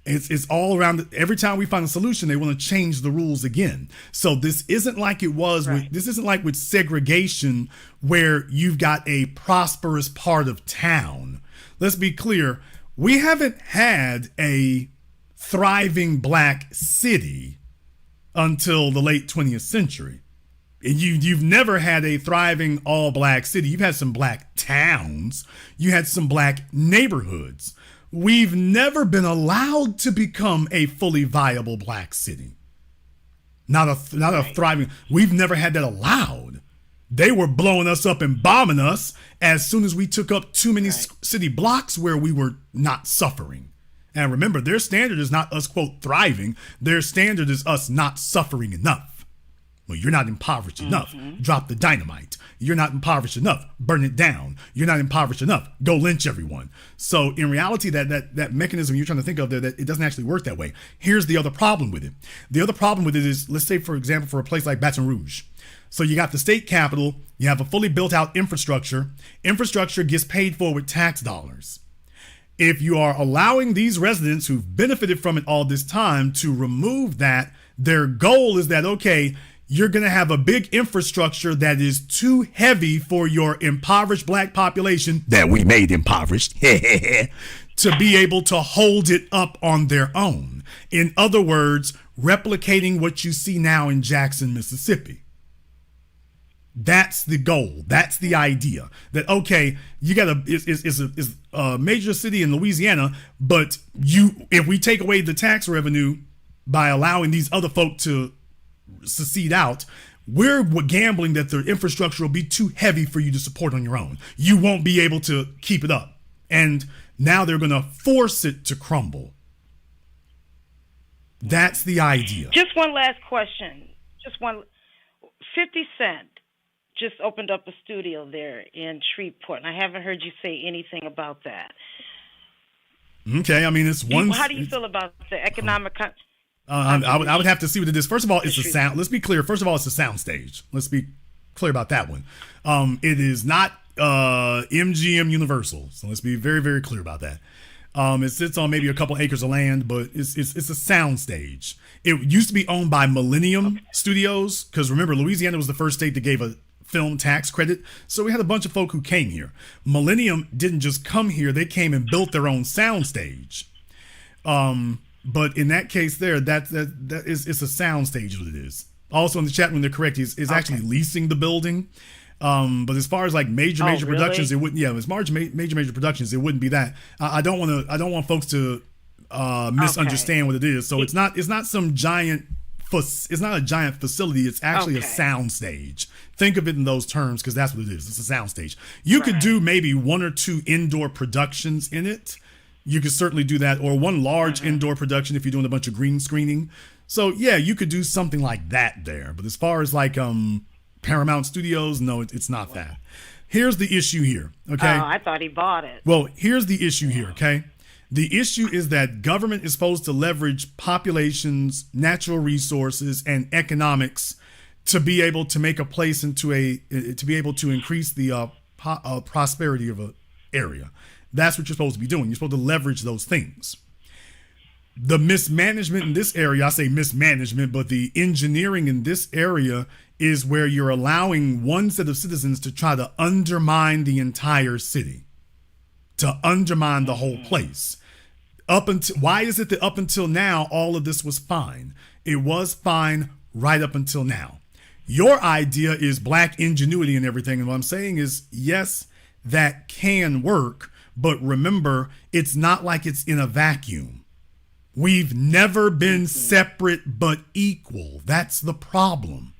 It's all around. Every time we find a solution, they want to change the rules again. So this isn't like it was. This isn't like with segregation, where you've got a prosperous part of town. Let's be clear. We haven't had a thriving black city until the late 20th century. And you've never had a thriving all black city. You've had some black towns. You had some black neighborhoods. We've never been allowed to become a fully viable black city. Not a thriving. We've never had that allowed. They were blowing us up and bombing us as soon as we took up too many city blocks where we were not suffering. And remember, their standard is not us, quote, thriving. Their standard is us not suffering enough. Well, you're not impoverished enough. Drop the dynamite. You're not impoverished enough. Burn it down. You're not impoverished enough. Go lynch everyone. So in reality, that mechanism you're trying to think of there, that it doesn't actually work that way. Here's the other problem with it. The other problem with it is, let's say, for example, for a place like Baton Rouge. So you got the state capital. You have a fully built out infrastructure. Infrastructure gets paid for with tax dollars. If you are allowing these residents who've benefited from it all this time to remove that, their goal is that, okay, you're going to have a big infrastructure that is too heavy for your impoverished black population that we made impoverished to be able to hold it up on their own. In other words, replicating what you see now in Jackson, Mississippi. That's the goal. That's the idea. That, okay, you got a major city in Louisiana, but if we take away the tax revenue by allowing these other folk to secede out, we're gambling that the infrastructure will be too heavy for you to support on your own. You won't be able to keep it up. And now they're going to force it to crumble. That's the idea. Just one last question. 50 Cent just opened up a studio there in Shreveport, and I haven't heard you say anything about that. Okay, I mean, it's one. How do you feel about the economic? I would have to see what it is. First of all, it's a sound. Let's be clear. First of all, it's a sound stage. Let's be clear about that one. It is not MGM Universal. So let's be very, very clear about that. It sits on maybe a couple acres of land, but it's a sound stage. It used to be owned by Millennium Studios, because remember, Louisiana was the first state that gave a film tax credit. So we had a bunch of folk who came here. Millennium didn't just come here. They came and built their own sound stage. But in that case there, it's a sound stage what it is. Also in the chat room, they're correct. It's actually leasing the building. But as far as like major productions, it wouldn't. Yeah, as far as major productions, it wouldn't be that. I don't want folks to misunderstand what it is. So it's not some giant. It's not a giant facility. It's actually a sound stage. Think of it in those terms, because that's what it is. It's a sound stage. You could do maybe one or two indoor productions in it. You could certainly do that, or one large indoor production if you're doing a bunch of green screening. So yeah, you could do something like that there. But as far as like Paramount Studios, no, it's not that. Here's the issue here, okay? Oh, I thought he bought it. Well, here's the issue here, okay? The issue is that government is supposed to leverage populations, natural resources, and economics to be able to make a place to be able to increase the prosperity of an area. That's what you're supposed to be doing. You're supposed to leverage those things. The mismanagement in this area, I say mismanagement, but the engineering in this area is where you're allowing one set of citizens to try to undermine the entire city, to undermine the whole place. Why is it that up until now, all of this was fine? It was fine right up until now. Your idea is black ingenuity and everything. And what I'm saying is, yes, that can work. But remember, it's not like it's in a vacuum. We've never been separate but equal. That's the problem.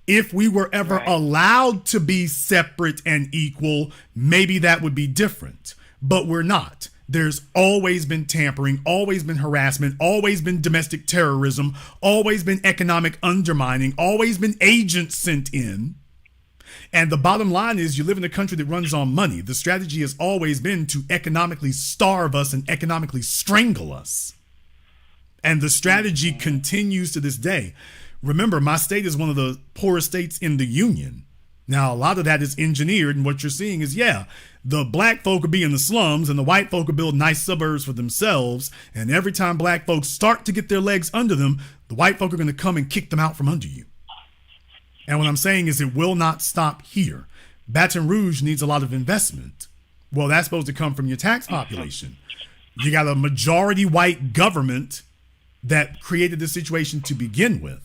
If we were ever allowed to be separate and equal, maybe that would be different. But we're not. There's always been tampering, always been harassment, always been domestic terrorism, always been economic undermining, always been agents sent in. And the bottom line is, you live in a country that runs on money. The strategy has always been to economically starve us and economically strangle us. And the strategy continues to this day. Remember, my state is one of the poorest states in the union. Now, a lot of that is engineered, and what you're seeing is, the black folk will be in the slums and the white folk will build nice suburbs for themselves. And every time black folks start to get their legs under them, the white folk are going to come and kick them out from under you. And what I'm saying is, it will not stop here. Baton Rouge needs a lot of investment. Well, that's supposed to come from your tax population. You got a majority white government that created this situation to begin with.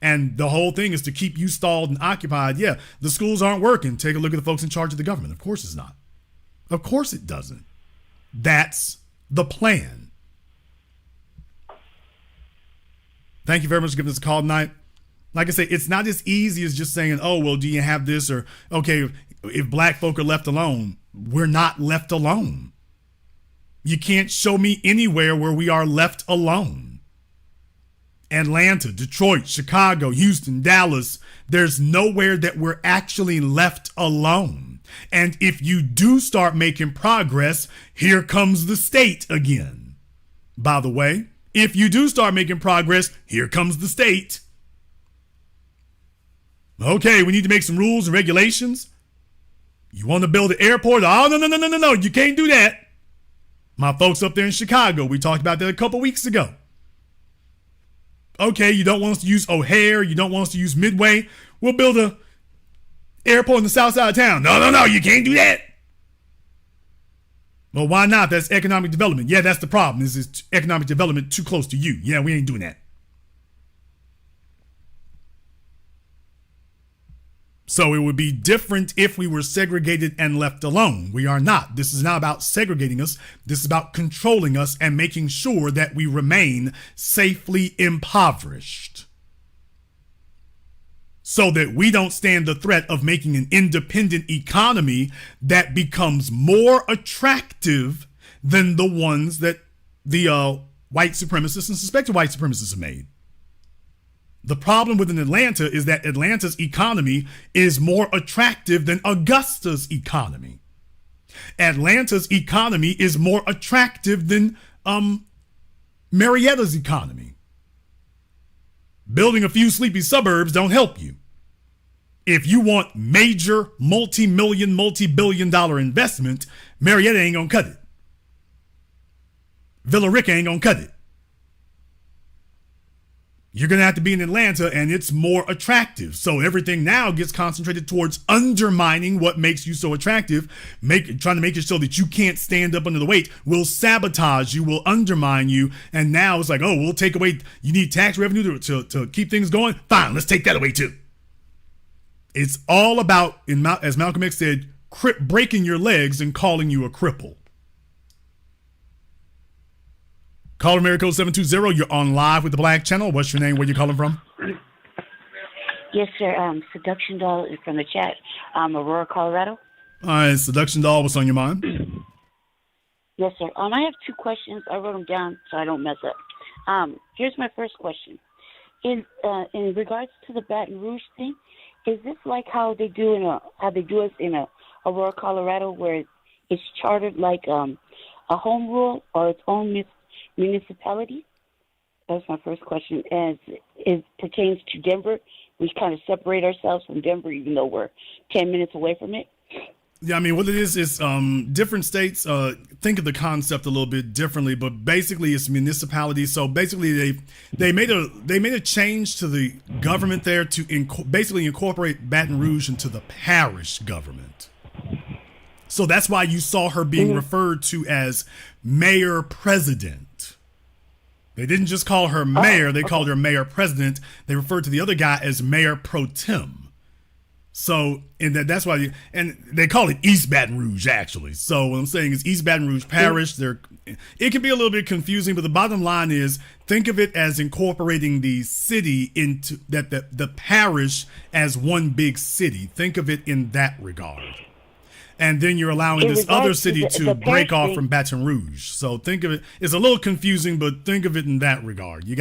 And the whole thing is to keep you stalled and occupied. Yeah, the schools aren't working. Take a look at the folks in charge of the government. Of course it's not. Of course it doesn't. That's the plan. Thank you very much for giving us a call tonight. Like I say, it's not as easy as just saying, oh, well, do you have this? Or, okay, if black folk are left alone, we're not left alone. You can't show me anywhere where we are left alone. Atlanta, Detroit, Chicago, Houston, Dallas, there's nowhere that we're actually left alone. And if you do start making progress, here comes the state again. By the way, if you do start making progress, here comes the state. Okay, we need to make some rules and regulations. You want to build an airport? Oh, no, you can't do that. My folks up there in Chicago, we talked about that a couple weeks ago. Okay, you don't want us to use O'Hare, you don't want us to use Midway. We'll build a airport in the south side of town. No, you can't do that. Well, why not? That's economic development. Yeah, that's the problem. This is economic development too close to you. Yeah, we ain't doing that. So it would be different if we were segregated and left alone. We are not. This is not about segregating us. This is about controlling us and making sure that we remain safely impoverished, so that we don't stand the threat of making an independent economy that becomes more attractive than the ones that the white supremacists and suspected white supremacists have made. The problem within Atlanta is that Atlanta's economy is more attractive than Augusta's economy. Atlanta's economy is more attractive than Marietta's economy. Building a few sleepy suburbs don't help you. If you want major multi-million, multi-billion dollar investment, Marietta ain't gonna cut it. Villa Rica ain't gonna cut it. You're going to have to be in Atlanta, and it's more attractive. So everything now gets concentrated towards undermining what makes you so attractive, trying to make it so that you can't stand up under the weight. We'll sabotage you, we'll undermine you, and now it's like, oh, we'll take away, you need tax revenue to keep things going? Fine, let's take that away too. It's all about, as Malcolm X said, breaking your legs and calling you a cripple. Caller America code 720, you're on live with the Black Channel. What's your name? Where you calling from? Yes, sir. Seduction Doll is from the chat. Aurora, Colorado. All right, Seduction Doll, what's on your mind? Yes, sir. I have two questions. I wrote them down so I don't mess up. Here's my first question. In regards to the Baton Rouge thing, is this like how they do us in Aurora, Colorado, where it's chartered like a home rule or its own municipality? That's my first question. As it pertains to Denver, we kind of separate ourselves from Denver, even though we're 10 minutes away from it. Yeah, I mean, what it is different states think of the concept a little bit differently, but basically it's municipalities. So basically they made a change to the government there to basically incorporate Baton Rouge into the parish government. So that's why you saw her being referred to as mayor president. They didn't just call her mayor, they called her mayor president. They referred to the other guy as mayor pro tem. So, and that's why, and they call it East Baton Rouge, actually. So what I'm saying is East Baton Rouge Parish. It can be a little bit confusing, but the bottom line is, think of it as incorporating the city into the parish as one big city. Think of it in that regard. And then you're allowing this other city to break off from Baton Rouge. So think of it, it's a little confusing, but think of it in that regard. You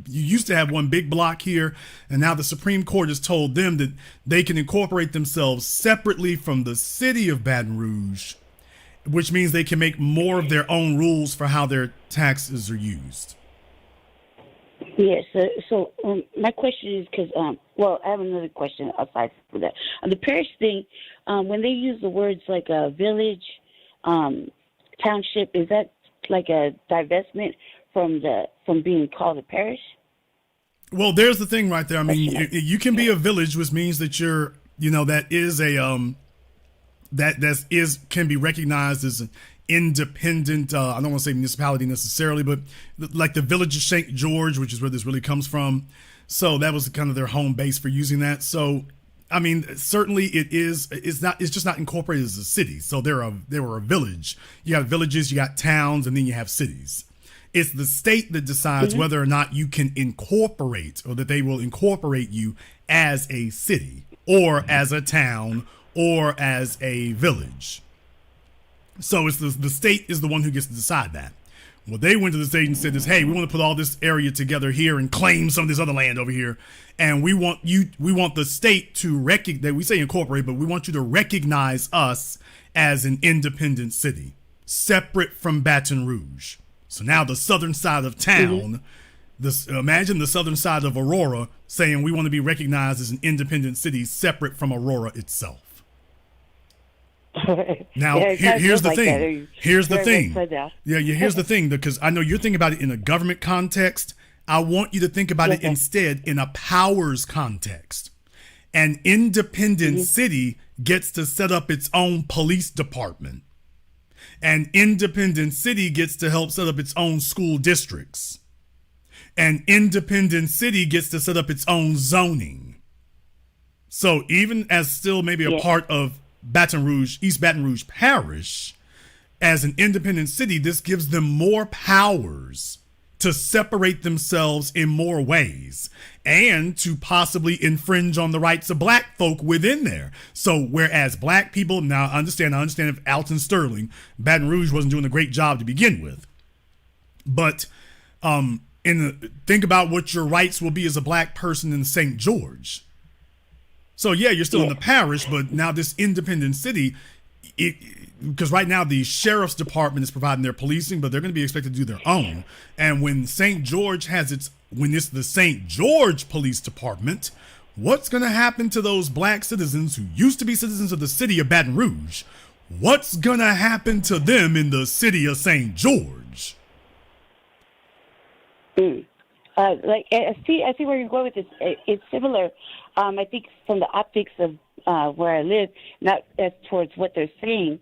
used to have one big block here, and now the Supreme Court has told them that they can incorporate themselves separately from the city of Baton Rouge, which means they can make more of their own rules for how their taxes are used. Yes. So my question is because, I have another question aside from that. On the parish thing, when they use the words like a village, township, is that like a divestment from being called a parish? Well, there's the thing right there. I mean, you can be a village, which means that you're, that is a can be recognized as an independent, I don't want to say municipality necessarily, but like the village of St. George, which is where this really comes from. So that was kind of their home base for using that. So, I mean, certainly it's just not incorporated as a city. So they were a village. You got villages, you got towns, and then you have cities. It's the state that decides whether or not you can incorporate, or that they will incorporate you as a city or as a town or as a village. So it's the state is the one who gets to decide that. Well, they went to the state and said this, hey, we want to put all this area together here and claim some of this other land over here. And we want the state to recognize, we say incorporate, but we want you to recognize us as an independent city, separate from Baton Rouge. So now the southern side of town, imagine the southern side of Aurora saying we want to be recognized as an independent city separate from Aurora itself. Now, here's the thing. Here's the thing. Here's the thing, because I know you're thinking about it in a government context. I want you to think about it instead in a powers context. An independent city gets to set up its own police department. An independent city gets to help set up its own school districts. An independent city gets to set up its own zoning. So even as still maybe a part of Baton Rouge, East Baton Rouge Parish, as an independent city, this gives them more powers to separate themselves in more ways and to possibly infringe on the rights of black folk within there. So whereas black people, now I understand if Alton Sterling, Baton Rouge wasn't doing a great job to begin with, but think about what your rights will be as a black person in St. George. So yeah, you're still in the parish, but now this independent city, because right now the sheriff's department is providing their policing, but they're going to be expected to do their own. And when St. George when it's the St. George Police Department, what's going to happen to those black citizens who used to be citizens of the city of Baton Rouge? What's going to happen to them in the city of St. George? I see where you're going with this. It's similar. I think from the optics of where I live, not as towards what they're saying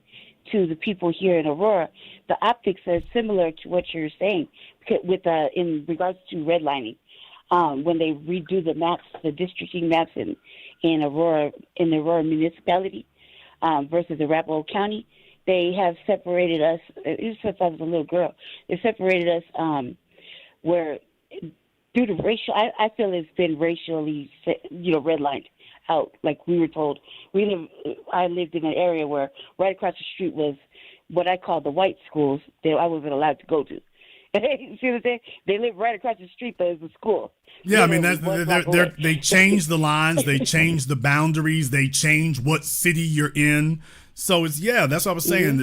to the people here in Aurora, the optics are similar to what you're saying with in regards to redlining. When they redo the maps, the districting maps in the Aurora municipality versus Arapahoe County, they have separated us. Even since I was a little girl, they separated us where. Due to racial, I feel it's been racially, redlined out. Like we were told, I lived in an area where right across the street was what I call the white schools that I wasn't allowed to go to. See what I'm saying? They live right across the street, but it's a school. Yeah, I mean, they change the lines, they change the boundaries, they change what city you're in. So that's what I was saying.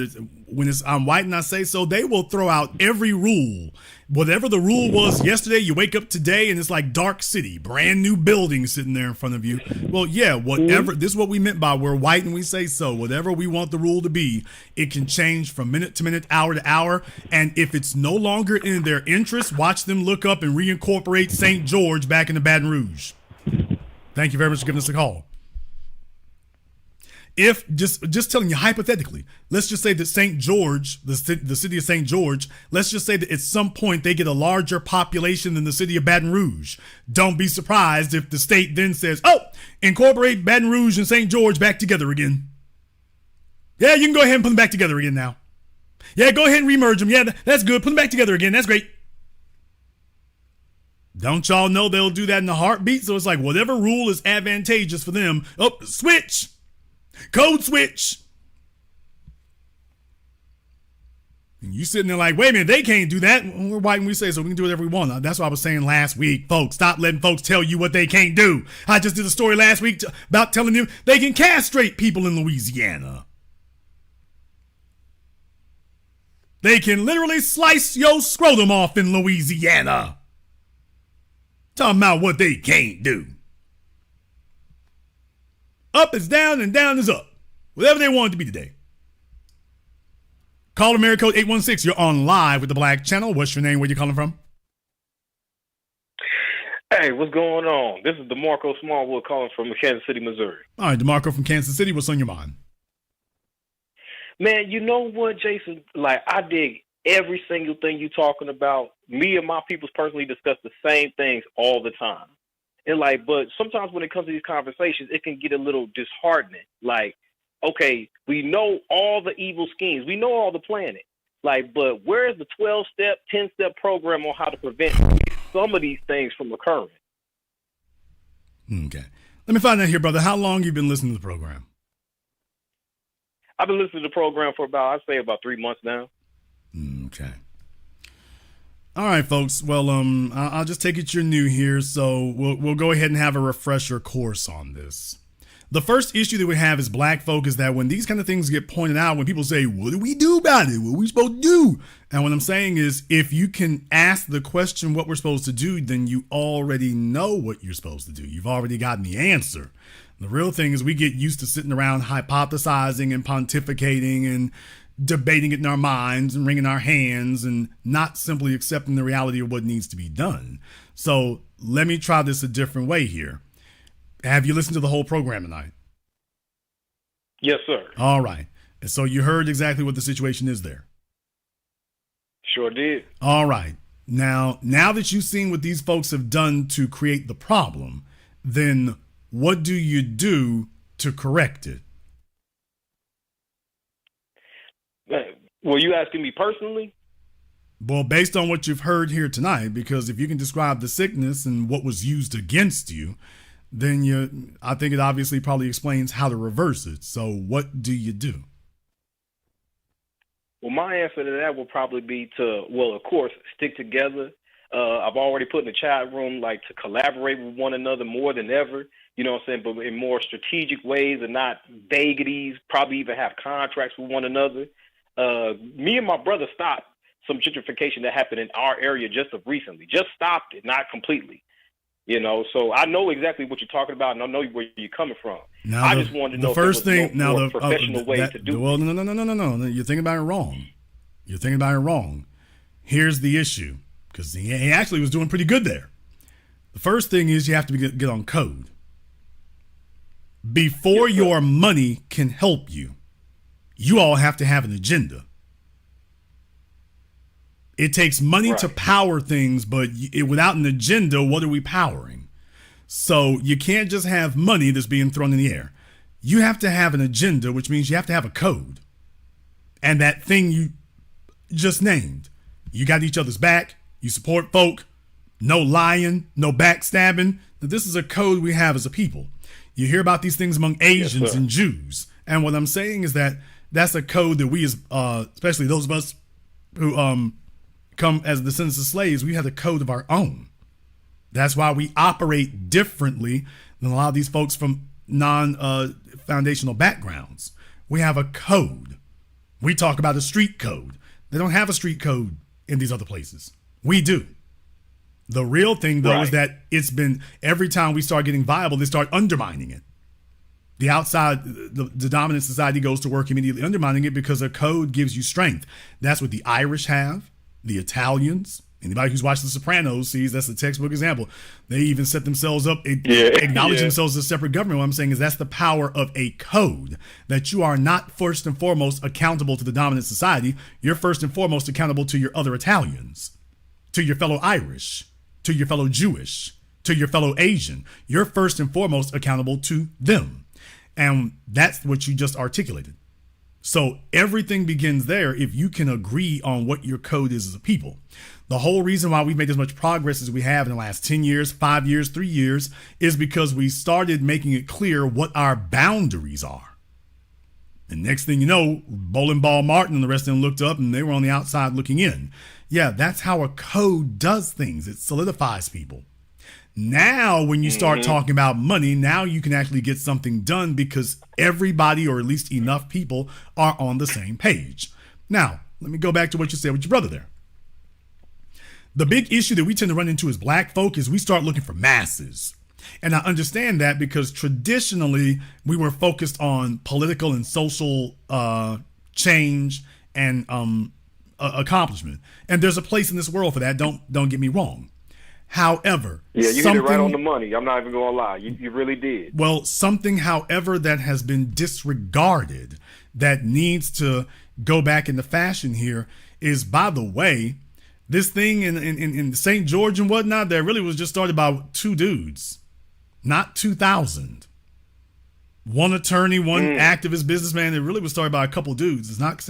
When I'm white and I say so, they will throw out every rule. Whatever the rule was yesterday, you wake up today and it's like Dark City, brand new building sitting there in front of you. Well, whatever. This is what we meant by we're white and we say so. Whatever we want the rule to be, it can change from minute to minute, hour to hour. And if it's no longer in their interest, watch them look up and reincorporate St. George back into Baton Rouge. Thank you very much for giving us a call. If just telling you hypothetically, let's just say that St. George, the city of St. George, let's just say that at some point they get a larger population than the city of Baton Rouge. Don't be surprised if the state then says, incorporate Baton Rouge and St. George back together again. Yeah, you can go ahead and put them back together again now. Yeah, go ahead and remerge them. Yeah, that's good. Put them back together again. That's great. Don't y'all know they'll do that in a heartbeat? So it's like whatever rule is advantageous for them. Switch. Code switch. And you sitting there like, wait a minute, they can't do that. We're white and we say so. We can do whatever we want. That's what I was saying last week, folks. Stop letting folks tell you what they can't do. I just did a story last week about telling them they can castrate people in Louisiana. They can literally slice your scrotum off in Louisiana. Talking about what they can't do. Up is down and down is up. Whatever they want it to be today. Call America code 816. You're on live with the Black Channel. What's your name? Where you calling from? Hey, what's going on? This is DeMarco Smallwood calling from Kansas City, Missouri. All right, DeMarco from Kansas City. What's on your mind? Man, you know what, Jason? Like, I dig every single thing you're talking about. Me and my peoples personally discuss the same things all the time. And but sometimes when it comes to these conversations, it can get a little disheartening. Like, okay, we know all the evil schemes. We know all the planning. But where's the 12-step, 10-step program on how to prevent some of these things from occurring? Okay. Let me find out here, brother. How long you been listening to the program? I've been listening to the program for about 3 months now. Okay. All right, folks. Well, I'll just take it you're new here, so we'll go ahead and have a refresher course on this. The first issue that we have as black folk is that when these kind of things get pointed out, when people say, what do we do about it? What are we supposed to do? And what I'm saying is, if you can ask the question what we're supposed to do, then you already know what you're supposed to do. You've already gotten the answer. The real thing is we get used to sitting around hypothesizing and pontificating and debating it in our minds and wringing our hands and not simply accepting the reality of what needs to be done. So let me try this a different way here. Have you listened to the whole program tonight? Yes, sir. All right. And so you heard exactly what the situation is there. Sure did. All right. Now that you've seen what these folks have done to create the problem, then what do you do to correct it? Were you asking me personally? Well, based on what you've heard here tonight, because if you can describe the sickness and what was used against you, then I think it obviously probably explains how to reverse it. So what do you do? Well, my answer to that will probably be to, well, of course, stick together. I've already put in the chat room, like, to collaborate with one another more than ever, you know what I'm saying, but in more strategic ways and not vagaries, probably even have contracts with one another. Me and my brother stopped some gentrification that happened in our area just of recently, just stopped it, not completely. You know, so I know exactly what you're talking about, and I know where you're coming from. Now, I just wanted to know the first thing. Now, the professional way to do. Well, no. You're thinking about it wrong. You're thinking about it wrong. Here's the issue, because he actually was doing pretty good there. The first thing is you have to get on code. Before your money can help you, you all have to have an agenda. It takes money to power things, but without an agenda, what are we powering? So you can't just have money that's being thrown in the air. You have to have an agenda, which means you have to have a code. And that thing you just named, you got each other's back, you support folk, no lying, no backstabbing. This is a code we have as a people. You hear about these things among Asians and Jews. And what I'm saying is that that's a code that we, as especially those of us who come as descendants of slaves, we have a code of our own. That's why we operate differently than a lot of these folks from non-foundational backgrounds. We have a code. We talk about a street code. They don't have a street code in these other places. We do. The real thing, though, is that it's been, every time we start getting viable, they start undermining it. The outside, the dominant society goes to work immediately undermining it because a code gives you strength. That's what the Irish have, the Italians. Anybody who's watched The Sopranos sees that's a textbook example. They even set themselves up, acknowledge themselves as a separate government. What I'm saying is that's the power of a code, that you are not first and foremost accountable to the dominant society. You're first and foremost accountable to your other Italians, to your fellow Irish, to your fellow Jewish, to your fellow Asian. You're first and foremost accountable to them. And that's what you just articulated. So everything begins there if you can agree on what your code is as a people. The whole reason why we've made as much progress as we have in the last 10 years, 5 years, 3 years, is because we started making it clear what our boundaries are. And next thing you know, Bowling Ball Martin and the rest of them looked up and they were on the outside looking in. Yeah, that's how a code does things. It solidifies people. Now, when you start talking about money, now you can actually get something done because everybody, or at least enough people, are on the same page. Now, let me go back to what you said with your brother there. The big issue that we tend to run into as black folk is we start looking for masses. And I understand that because traditionally we were focused on political and social change and accomplishment. And there's a place in this world for that. Don't get me wrong. However, you hit it right on the money. I'm not even going to lie. You really did. Well, something, however, that has been disregarded that needs to go back into fashion here is, by the way, this thing in St. George and whatnot that really was just started by 2 dudes, not 2,000. One attorney, one activist businessman. It really was started by a couple dudes. It's not.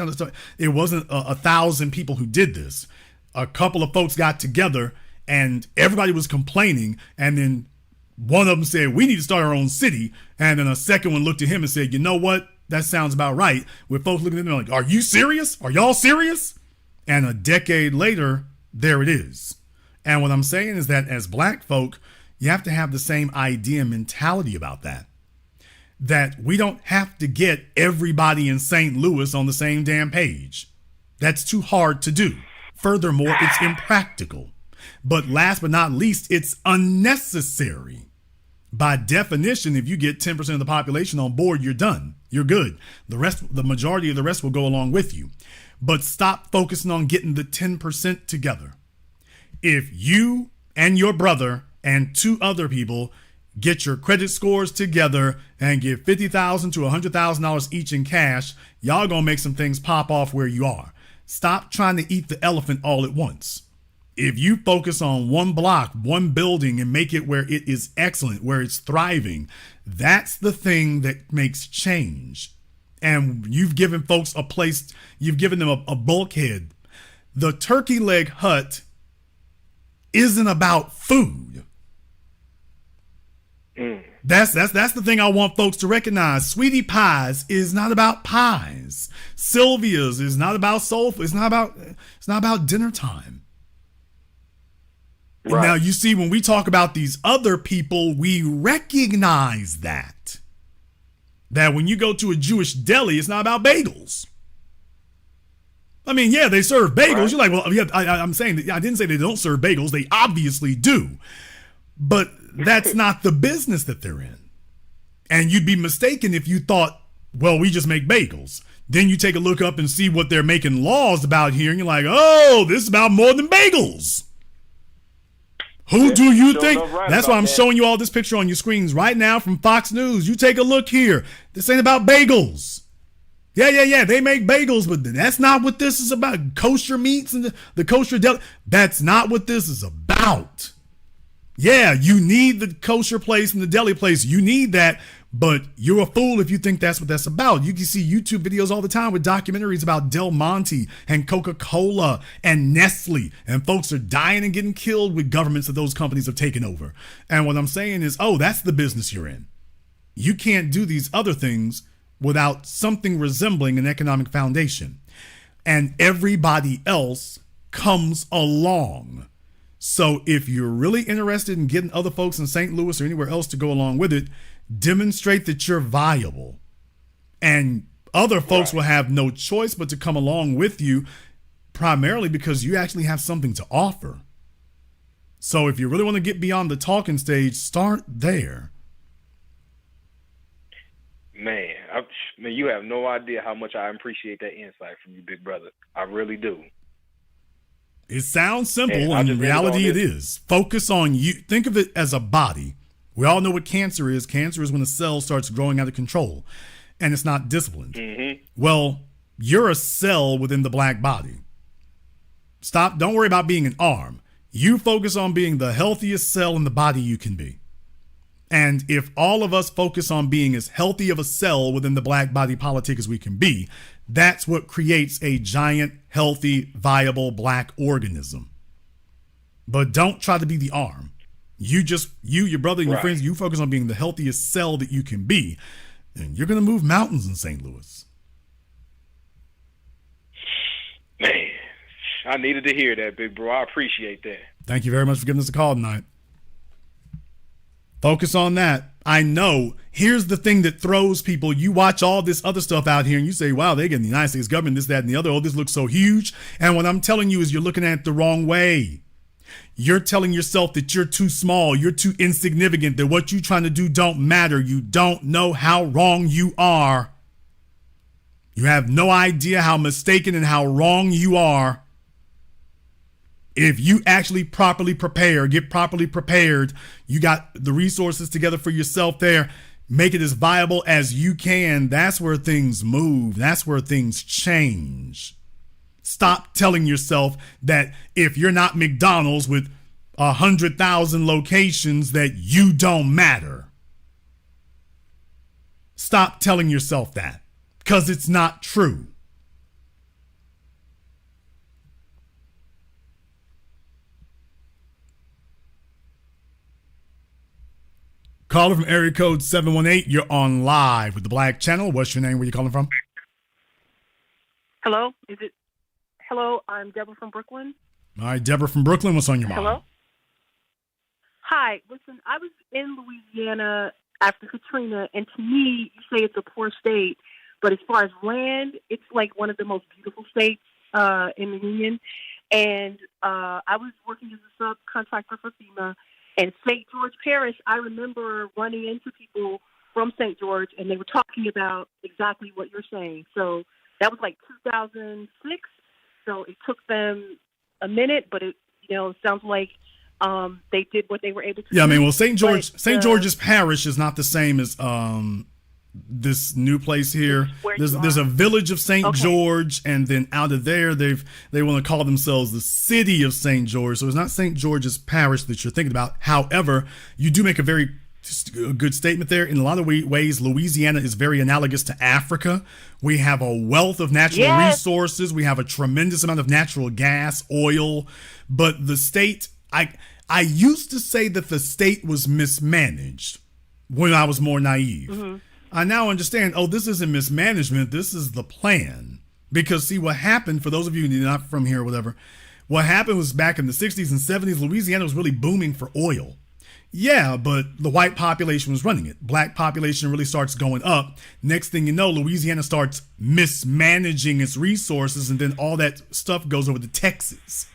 It wasn't 1,000 people who did this. A couple of folks got together. And everybody was complaining. And then one of them said, we need to start our own city. And then a second one looked at him and said, you know what? That sounds about right. With folks looking at them like, are you serious? Are y'all serious? And a decade later, there it is. And what I'm saying is that as black folk, you have to have the same idea and mentality about that. That we don't have to get everybody in St. Louis on the same damn page. That's too hard to do. Furthermore, it's impractical. But last but not least, it's unnecessary. By definition, if you get 10% of the population on board, you're done. You're good. The majority of the rest will go along with you. But stop focusing on getting the 10% together. If you and your brother and 2 other people get your credit scores together and give $50,000 to $100,000 each in cash, y'all gonna make some things pop off where you are. Stop trying to eat the elephant all at once. If you focus on one block, one building, and make it where it is excellent, where it's thriving, that's the thing that makes change. And you've given folks a place, you've given them a bulkhead. The turkey leg hut isn't about food. That's the thing I want folks to recognize. Sweetie Pies is not about pies. Sylvia's is not about soul food. It's not about dinner time. Right. Now you see, when we talk about these other people, we recognize that when you go to a Jewish deli, it's not about bagels. I mean, yeah, they serve bagels. Right. You're like, well, yeah, I'm saying that I didn't say they don't serve bagels. They obviously do. But that's not the business that they're in. And you'd be mistaken if you thought, well, we just make bagels. Then you take a look up and see what they're making laws about here, and you're like, oh, this is about more than bagels. Who do you think? That's why I'm showing you all this picture on your screens right now from Fox News. You take a look here. This ain't about bagels. Yeah. They make bagels, but that's not what this is about. Kosher meats and the kosher deli. That's not what this is about. Yeah, you need the kosher place and the deli place. You need that, but you're a fool if you think that's what that's about. You can see YouTube videos all the time with documentaries about Del Monte and Coca-Cola and Nestle, and folks are dying and getting killed with governments that those companies have taken over. And what I'm saying is, oh, that's the business you're in. You can't do these other things without something resembling an economic foundation. And everybody else comes along. So if you're really interested in getting other folks in St. Louis or anywhere else to go along with it, demonstrate that you're viable. And other folks will have no choice but to come along with you, primarily because you actually have something to offer. So if you really want to get beyond the talking stage, start there. Man, you have no idea how much I appreciate that insight from you, big brother. I really do. It sounds simple, and in reality it is. Focus on you. Think of it as a body. We all know what cancer is. Cancer is when a cell starts growing out of control, and it's not disciplined. Mm-hmm. Well, you're a cell within the black body. Don't worry about being an arm. You focus on being the healthiest cell in the body you can be. And if all of us focus on being as healthy of a cell within the black body politic as we can be, that's what creates a giant, healthy, viable black organism. But don't try to be the arm. You, your brother and your friends, you focus on being the healthiest cell that you can be, and you're going to move mountains in St. Louis. Man, I needed to hear that, big bro. I appreciate that. Thank you very much for giving us a call tonight. Focus on that. I know. Here's the thing that throws people. You watch all this other stuff out here and you say, wow, they're getting the United States government, this, that, and the other. Oh, this looks so huge. And what I'm telling you is you're looking at it the wrong way. You're telling yourself that you're too small. You're too insignificant, that what you're trying to do don't matter. You don't know how wrong you are. You have no idea how mistaken and how wrong you are. If you actually properly prepare, get properly prepared, you got the resources together for yourself there, make it as viable as you can, that's where things move. That's where things change. Stop telling yourself that if you're not McDonald's with 100,000 locations that you don't matter. Stop telling yourself that, because it's not true. Caller from area code 718, you're on live with the Black Channel. What's your name? Where you calling from? Hello? Hello, I'm Deborah from Brooklyn. All right, Deborah from Brooklyn, what's on your mind? Hello? Hi. Listen, I was in Louisiana after Katrina, and to me, you say it's a poor state, but as far as land, it's like one of the most beautiful states in the Union. And I was working as a subcontractor for FEMA, and St. George Parish, I remember running into people from St. George, and they were talking about exactly what you're saying. So that was like 2006. So it took them a minute, but it sounds like they did what they were able to do. Yeah, I mean, well, St. George's Parish is not the same as this new place here. There's a village of St. George, and then out of there, they want to call themselves the city of St. George. So it's not St. George's Parish that you're thinking about. However, you do make a very good statement there. In a lot of ways, Louisiana is very analogous to Africa. We have a wealth of natural resources. We have a tremendous amount of natural gas, oil, but the state, I used to say that the state was mismanaged when I was more naive. Mm-hmm. I now understand, this isn't mismanagement, this is the plan. Because see, what happened, for those of you who are not from here or whatever, what happened was back in the 60s and 70s, Louisiana was really booming for oil. Yeah, but the white population was running it. Black population really starts going up. Next thing you know, Louisiana starts mismanaging its resources, and then all that stuff goes over to Texas.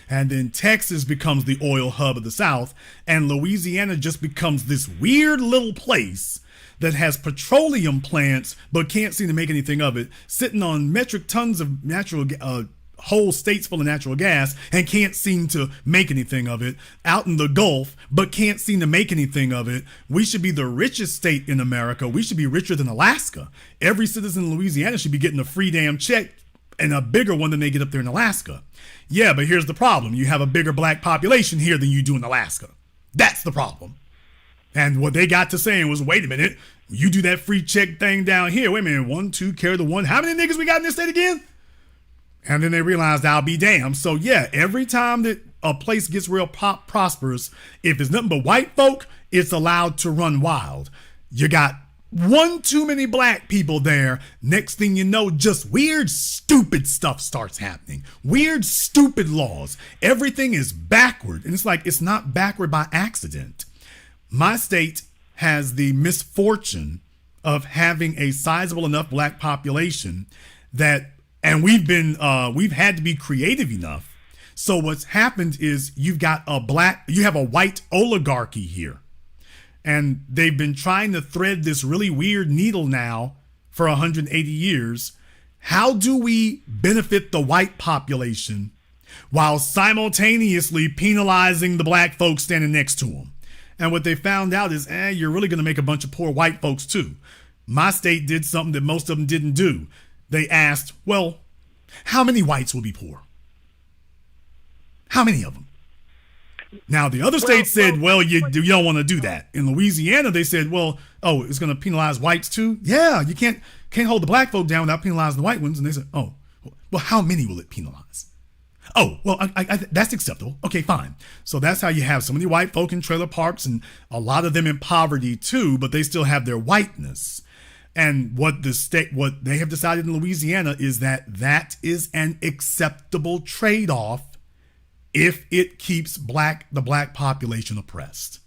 And then Texas becomes the oil hub of the South, and Louisiana just becomes this weird little place that has petroleum plants but can't seem to make anything of it, sitting on metric tons of natural whole states full of natural gas and can't seem to make anything of it, out in the Gulf but can't seem to make anything of it. We should be the richest state in America. We should be richer than Alaska. Every citizen in Louisiana should be getting a free damn check, and a bigger one than they get up there in Alaska. Yeah, but here's the problem. You have a bigger black population here than you do in Alaska. That's the problem. And what they got to saying was, wait a minute, you do that free check thing down here. Wait a minute, 1, 2, carry the one. How many niggas we got in this state again? And then they realized, I'll be damned. So yeah, every time that a place gets real prosperous, if it's nothing but white folk, it's allowed to run wild. You got one too many black people there. Next thing you know, just weird, stupid stuff starts happening. Weird, stupid laws. Everything is backward. And it's like, it's not backward by accident. My state has the misfortune of having a sizable enough black population that, and we've had to be creative enough. So what's happened is you have a white oligarchy here. And they've been trying to thread this really weird needle now for 180 years. How do we benefit the white population while simultaneously penalizing the black folks standing next to them? And what they found out is, you're really going to make a bunch of poor white folks too. My state did something that most of them didn't do. They asked, well, how many whites will be poor? How many of them? Now, the other states said, you don't want to do that. In Louisiana, they said, it's going to penalize whites too? Yeah, you can't hold the black folk down without penalizing the white ones. And they said, how many will it penalize? That's acceptable. Okay, fine. So that's how you have so many white folk in trailer parks, and a lot of them in poverty too, but they still have their whiteness. And what they have decided in Louisiana is that is an acceptable trade-off if it keeps the black population oppressed.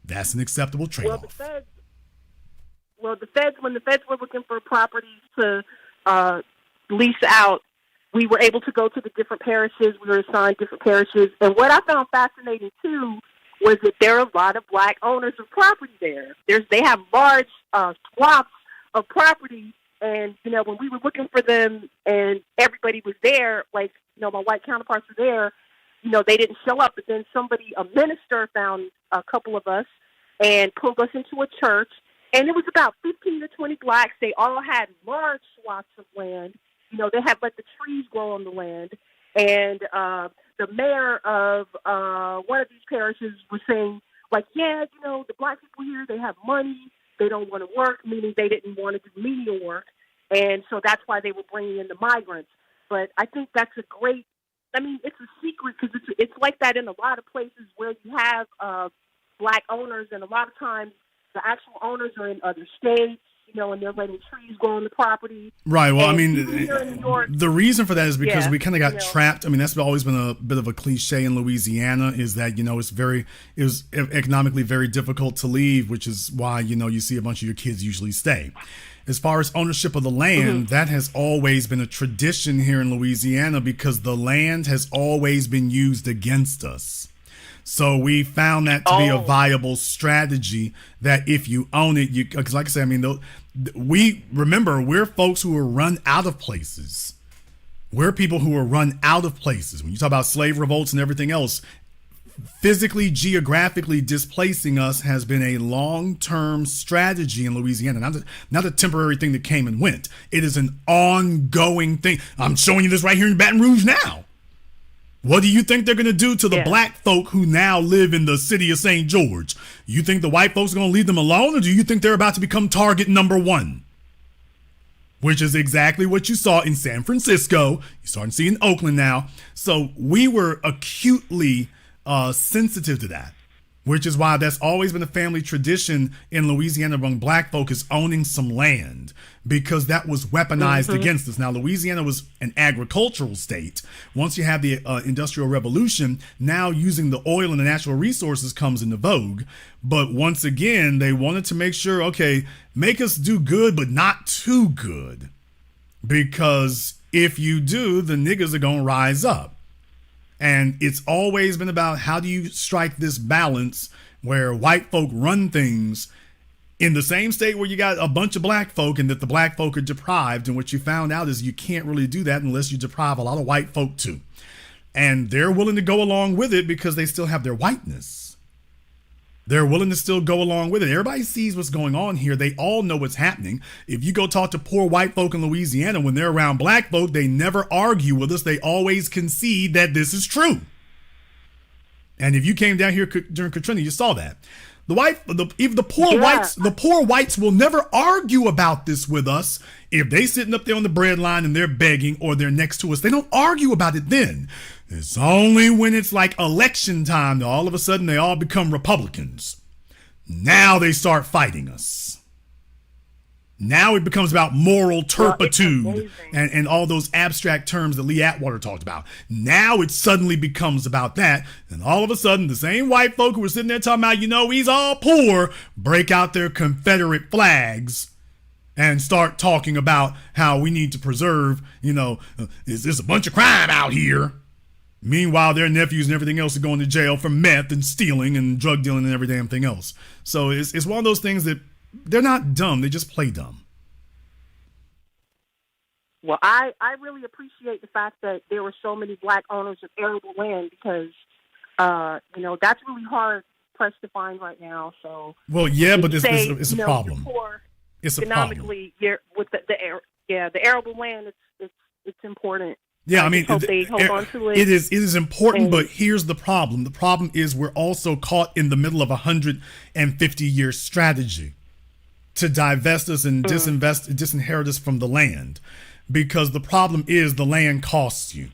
That's an acceptable trade-off. When the feds were looking for properties to lease out, we were able to go to the different parishes. We were assigned different parishes. And what I found fascinating, too, was that there are a lot of black owners of property there. They have large swaths of property. And, when we were looking for them and everybody was there, my white counterparts were there, they didn't show up. But then a minister found a couple of us and pulled us into a church. And it was about 15 to 20 blacks. They all had large swaths of land. They had let the trees grow on the land. And the mayor of one of these parishes was saying, the black people here, they have money. They don't want to work, meaning they didn't want to do menial work. And so that's why they were bringing in the migrants. But I think that's it's a secret because it's like that in a lot of places where you have black owners, and a lot of times the actual owners are in other states. and they're letting trees grow on the property. Right. Well, And I mean, even here in New York, the reason for that is because Yeah, we kind of got you know. trapped. I mean, that's always been a bit of a cliche in Louisiana, is that, it was economically very difficult to leave, which is why, you see a bunch of your kids usually stay. As far as ownership of the land, that has always been a tradition here in Louisiana because the land has always been used against us. So we found that to be a viable strategy, that if you own it, because like I said, I mean, we're folks who were run out of places. We're people who were run out of places. When you talk about slave revolts and everything else, physically, geographically displacing us has been a long-term strategy in Louisiana, not a temporary thing that came and went. It is an ongoing thing. I'm showing you this right here in Baton Rouge now. What do you think they're going to do to the black folk who now live in the city of St. George? You think the white folks are going to leave them alone, or do you think they're about to become target number one? Which is exactly what you saw in San Francisco. You're starting to see in Oakland now. So we were acutely sensitive to that, which is why that's always been a family tradition in Louisiana among black folk, is owning some land, because that was weaponized against us. Now, Louisiana was an agricultural state. Once you have the Industrial Revolution, now using the oil and the natural resources comes into vogue. But once again, they wanted to make sure, okay, make us do good, but not too good, because if you do, the niggas are going to rise up. And it's always been about, how do you strike this balance where white folk run things in the same state where you got a bunch of black folk, and that the black folk are deprived. And what you found out is you can't really do that unless you deprive a lot of white folk too. And they're willing to go along with it because they still have their whiteness. They're willing to still go along with it. Everybody sees what's going on here. They all know what's happening. If you go talk to poor white folk in Louisiana, when they're around black folk, they never argue with us. They always concede that this is true. And if you came down here during Katrina, you saw that. Even the poor whites will never argue about this with us. If they sitting up there on the bread line and they're begging, or they're next to us, they don't argue about it then. It's only when it's like election time that all of a sudden they all become Republicans. Now they start fighting us. Now it becomes about moral turpitude and all those abstract terms that Lee Atwater talked about. Now it suddenly becomes about that. And all of a sudden, the same white folk who were sitting there talking about, he's all poor, break out their Confederate flags and start talking about how we need to preserve, there's a bunch of crime out here. Meanwhile, their nephews and everything else are going to jail for meth and stealing and drug dealing and every damn thing else. So it's one of those things that they're not dumb. They just play dumb. Well, I really appreciate the fact that there were so many black owners of arable land, because, that's really hard pressed to find right now. So, well, yeah, but it's a problem. It's a problem. Economically, with the arable land, it's important. Yeah, I mean, hope they hold on to it. It is important, but here's the problem. The problem is we're also caught in the middle of a 150-year strategy to divest us and disinherit us from the land, because the problem is the land costs you.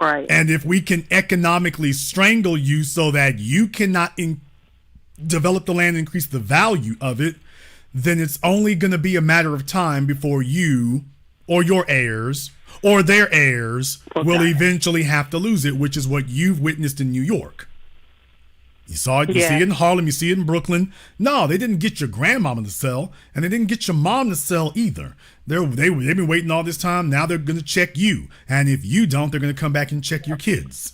Right. And if we can economically strangle you so that you cannot develop the land and increase the value of it, then it's only going to be a matter of time before you or your heirs or their heirs will eventually have to lose it, which is what you've witnessed in New York. You saw it, you see it in Harlem, you see it in Brooklyn. No, they didn't get your grandmama to sell, and they didn't get your mom to sell either. They've been waiting all this time. Now they're going to check you. And if you don't, they're going to come back and check your kids.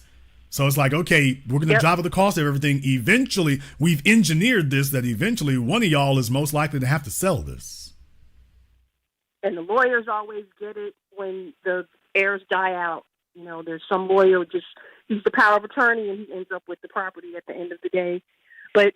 So it's like, okay, we're going to drive up the cost of everything. Eventually, we've engineered this that eventually one of y'all is most likely to have to sell this. And the lawyers always get it when the heirs die out. There's some lawyer he's the power of attorney, and he ends up with the property at the end of the day. But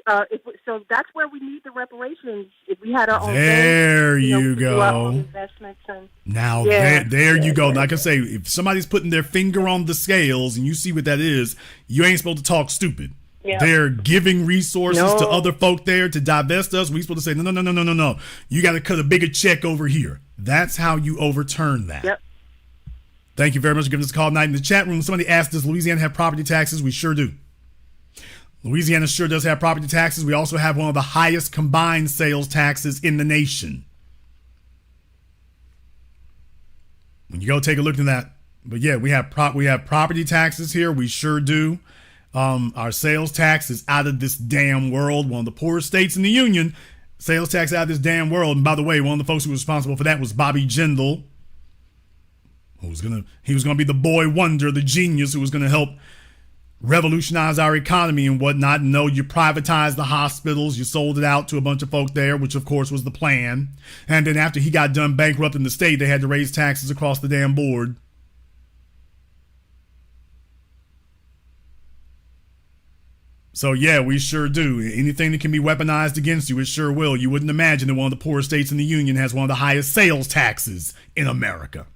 so that's where we need the reparations. If we had our own, there you go. Our own investments and, now there you go. Like I say, if somebody's putting their finger on the scales and you see what that is, you ain't supposed to talk stupid. Yep. They're giving resources to other folk there to divest us. We're supposed to say no. You got to cut a bigger check over here. That's how you overturn that. Yep. Thank you very much for giving us a call tonight in the chat room. Somebody asked, does Louisiana have property taxes? We sure do. Louisiana sure does have property taxes. We also have one of the highest combined sales taxes in the nation. When you go take a look at that. But yeah, we have property taxes here. We sure do. Our sales tax is out of this damn world. One of the poorest states in the union. Sales tax out of this damn world. And by the way, one of the folks who was responsible for that was Bobby Jindal. He was gonna be the boy wonder, the genius who was gonna help revolutionize our economy and whatnot. No, you privatized the hospitals, you sold it out to a bunch of folk there, which of course was the plan. And then after he got done bankrupting the state, they had to raise taxes across the damn board. So yeah, we sure do. Anything that can be weaponized against you, it sure will. You wouldn't imagine that one of the poorest states in the union has one of the highest sales taxes in America.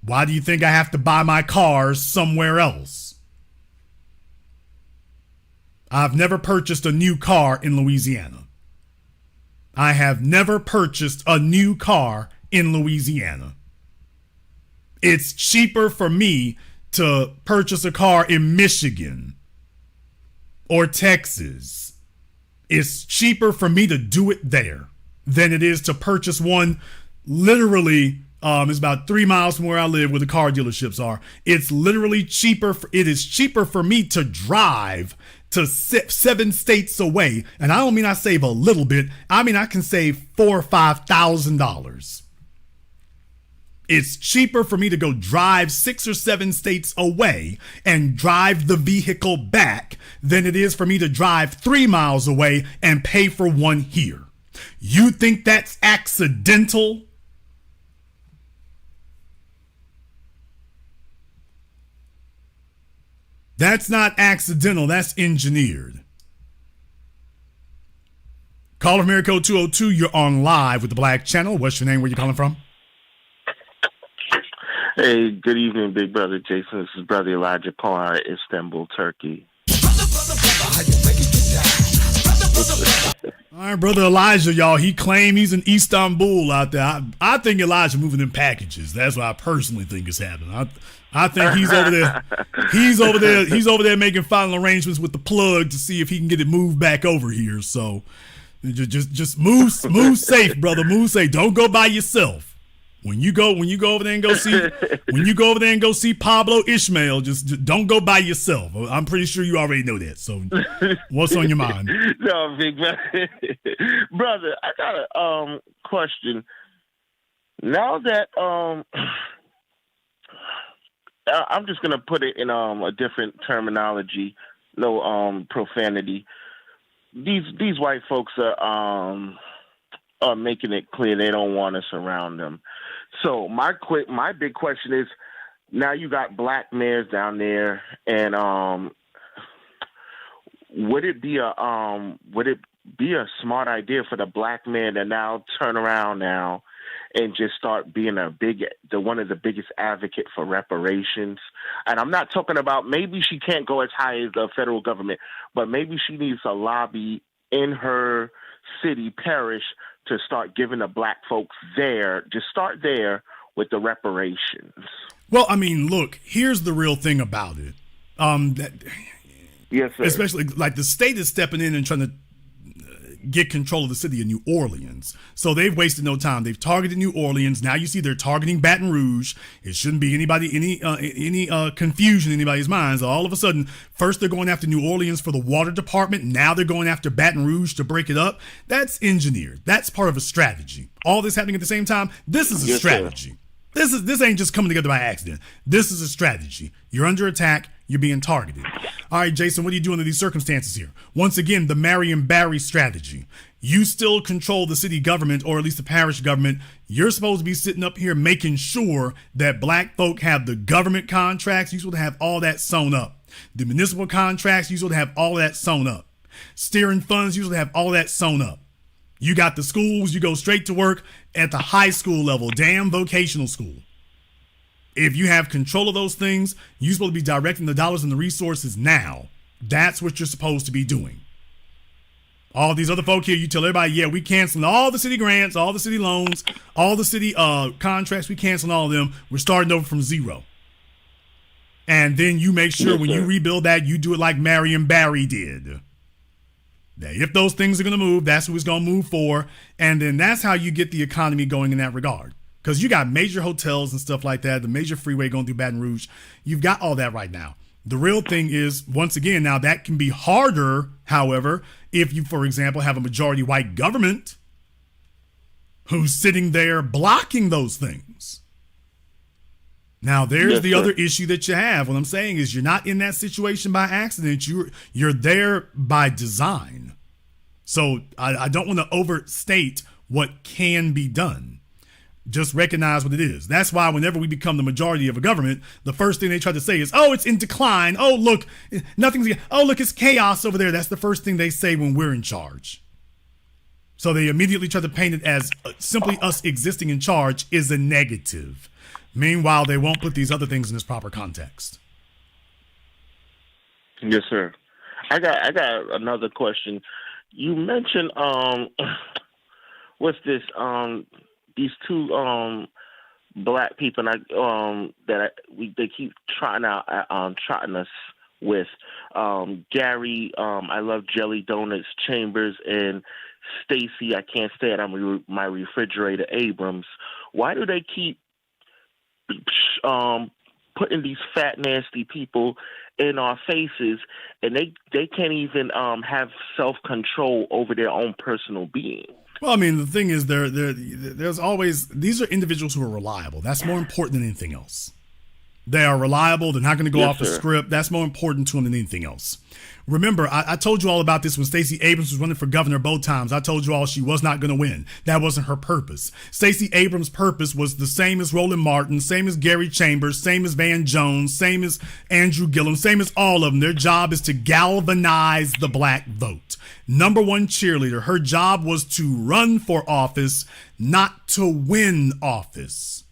Why do you think I have to buy my cars somewhere else? I've never purchased a new car in Louisiana. I have never purchased a new car in Louisiana. It's cheaper for me to purchase a car in Michigan or Texas. It's cheaper for me to do it there than it is to purchase one literally. It's about 3 miles from where I live, where the car dealerships are. It's literally cheaper. It is cheaper for me to drive to 7 states away. And I don't mean I save a little bit. I mean, I can save $4,000 or $5,000. It's cheaper for me to go drive 6 or 7 states away and drive the vehicle back than it is for me to drive 3 miles away and pay for one here. You think that's accidental? That's not accidental. That's engineered. Caller from Area Code 202, you're on live with the Black Channel. What's your name? Where you calling from? Hey, good evening, Big Brother Jason. This is Brother Elijah Parr, Istanbul, Turkey. All right, Brother Elijah, y'all. He claimed he's in Istanbul out there. I think Elijah moving in packages. That's what I personally think is happening. I think he's over there. He's over there making final arrangements with the plug to see if he can get it moved back over here. So just move safe, brother. Move safe. Don't go by yourself. When you go over there and go see Pablo Ishmael, just don't go by yourself. I'm pretty sure you already know that. So what's on your mind? No, Big Brother. Brother, I got a question. Now that I'm just gonna put it in a different terminology, no profanity. These white folks are making it clear they don't want us around them. So my big question is, now you got black mayors down there, and would it be a smart idea for the black mayor to now turn around now and just start being one of the biggest advocates for reparations? And I'm not talking about, maybe she can't go as high as the federal government, but maybe she needs a lobby in her city, parish, to start giving the black folks there, just start there with the reparations. Well, I mean, look, here's the real thing about it. Yes, sir. Especially like the state is stepping in and trying to get control of the city of New Orleans. So they've wasted no time. They've targeted New Orleans. Now you see they're targeting Baton Rouge. It shouldn't be any confusion in anybody's minds. All of a sudden, first they're going after New Orleans for the water department. Now they're going after Baton Rouge to break it up. That's engineered. That's part of a strategy. All this happening at the same time. This is a strategy. This ain't just coming together by accident. This is a strategy. You're under attack. You're being targeted. All right, Jason, what do you do under these circumstances here? Once again, the Marion Barry strategy. You still control the city government, or at least the parish government. You're supposed to be sitting up here making sure that black folk have the government contracts. You're supposed to have all that sewn up. The municipal contracts, you're supposed to have all that sewn up. Steering funds, you're supposed to have all that sewn up. You got the schools, you go straight to work at the high school level, damn vocational school. If you have control of those things, you're supposed to be directing the dollars and the resources now. That's what you're supposed to be doing. All these other folk here, you tell everybody, yeah, we canceling all the city grants, all the city loans, all the city contracts, we canceling all of them. We're starting over from zero. And then you make sure Yes, when sir. you rebuild that, you do it like Marion Barry did. That if those things are going to move, that's who it's going to move for. And then that's how you get the economy going in that regard. Because you got major hotels and stuff like that, the major freeway going through Baton Rouge. You've got all that right now. The real thing is, once again, now that can be harder, however, if you, for example, have a majority white government who's sitting there blocking those things. Now, there's Yes, the sir. other issue that you have. What I'm saying is you're not in that situation by accident. You're there by design. So I don't want to overstate what can be done. Just recognize what it is. That's why whenever we become the majority of a government, the first thing they try to say is, oh, it's in decline. Oh, look, it's chaos over there. That's the first thing they say when we're in charge. So they immediately try to paint it as simply us existing in charge is a negative. Meanwhile, they won't put these other things in its proper context. Yes, sir. I got another question. You mentioned what's this? These two black people they keep trotting us with Gary. I love Jelly Donuts Chambers and Stacy. I can't say it. I'm my refrigerator Abrams. Why do they keep putting these fat, nasty people in our faces, and they can't even have self-control over their own personal being? Well, I mean, the thing is, there's always, these are individuals who are reliable. That's more important than anything else. They are reliable. They're not going to go off the script. That's more important to them than anything else. Remember, I told you all about this when Stacey Abrams was running for governor both times. I told you all she was not going to win. That wasn't her purpose. Stacey Abrams' purpose was the same as Roland Martin, same as Gary Chambers, same as Van Jones, same as Andrew Gillum, same as all of them. Their job is to galvanize the black vote. Number one cheerleader. Her job was to run for office, not to win office.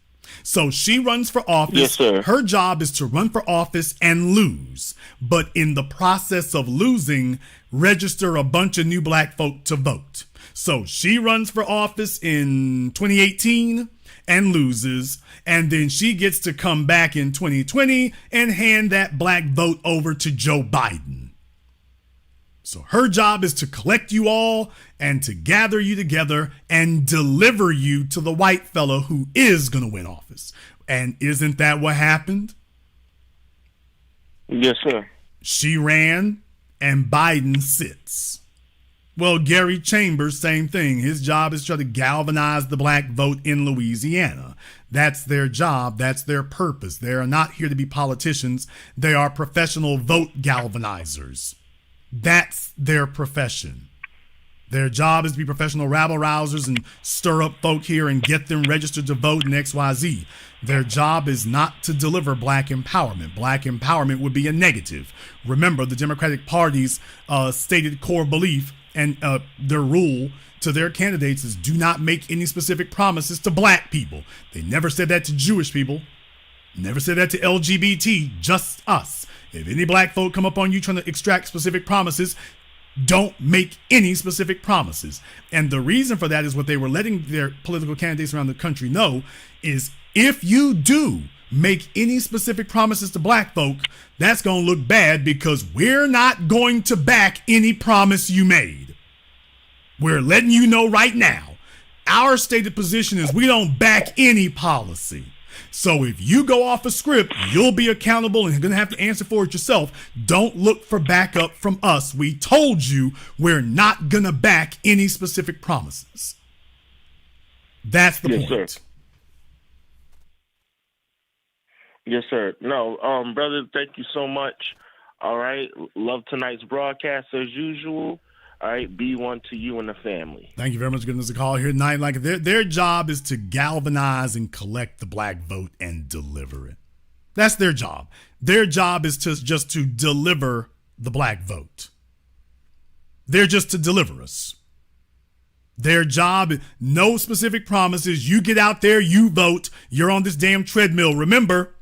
So she runs for office. Yes, sir. Her job is to run for office and lose. But in the process of losing, register a bunch of new black folk to vote. So she runs for office in 2018 and loses. And then she gets to come back in 2020 and hand that black vote over to Joe Biden. So her job is to collect you all and to gather you together and deliver you to the white fellow who is going to win office. And isn't that what happened? Yes, sir. She ran and Biden sits. Well, Gary Chambers, same thing. His job is to try to galvanize the black vote in Louisiana. That's their job. That's their purpose. They are not here to be politicians. They are professional vote galvanizers. That's their profession. Their job is to be professional rabble rousers and stir up folk here and get them registered to vote in XYZ. Their job is not to deliver black empowerment. Black empowerment would be a negative. Remember, the Democratic Party's stated core belief and their rule to their candidates is do not make any specific promises to black people. They never said that to Jewish people. Never said that to LGBT, just us. If any black folk come up on you trying to extract specific promises, don't make any specific promises. And the reason for that is what they were letting their political candidates around the country know is if you do make any specific promises to black folk, that's going to look bad because we're not going to back any promise you made. We're letting you know right now, our stated position is we don't back any policy. So if you go off a script, you'll be accountable and you're going to have to answer for it yourself. Don't look for backup from us. We told you we're not going to back any specific promises. That's the point. Sir. Yes, sir. No, brother, thank you so much. All right. Love tonight's broadcast as usual. All right, be one to you and the family. Thank you very much for giving us a call here tonight. Like their job is to galvanize and collect the black vote and deliver it. That's their job. Their job is just to deliver the black vote. They're just to deliver us. Their job, no specific promises. You get out there, you vote. You're on this damn treadmill. Remember,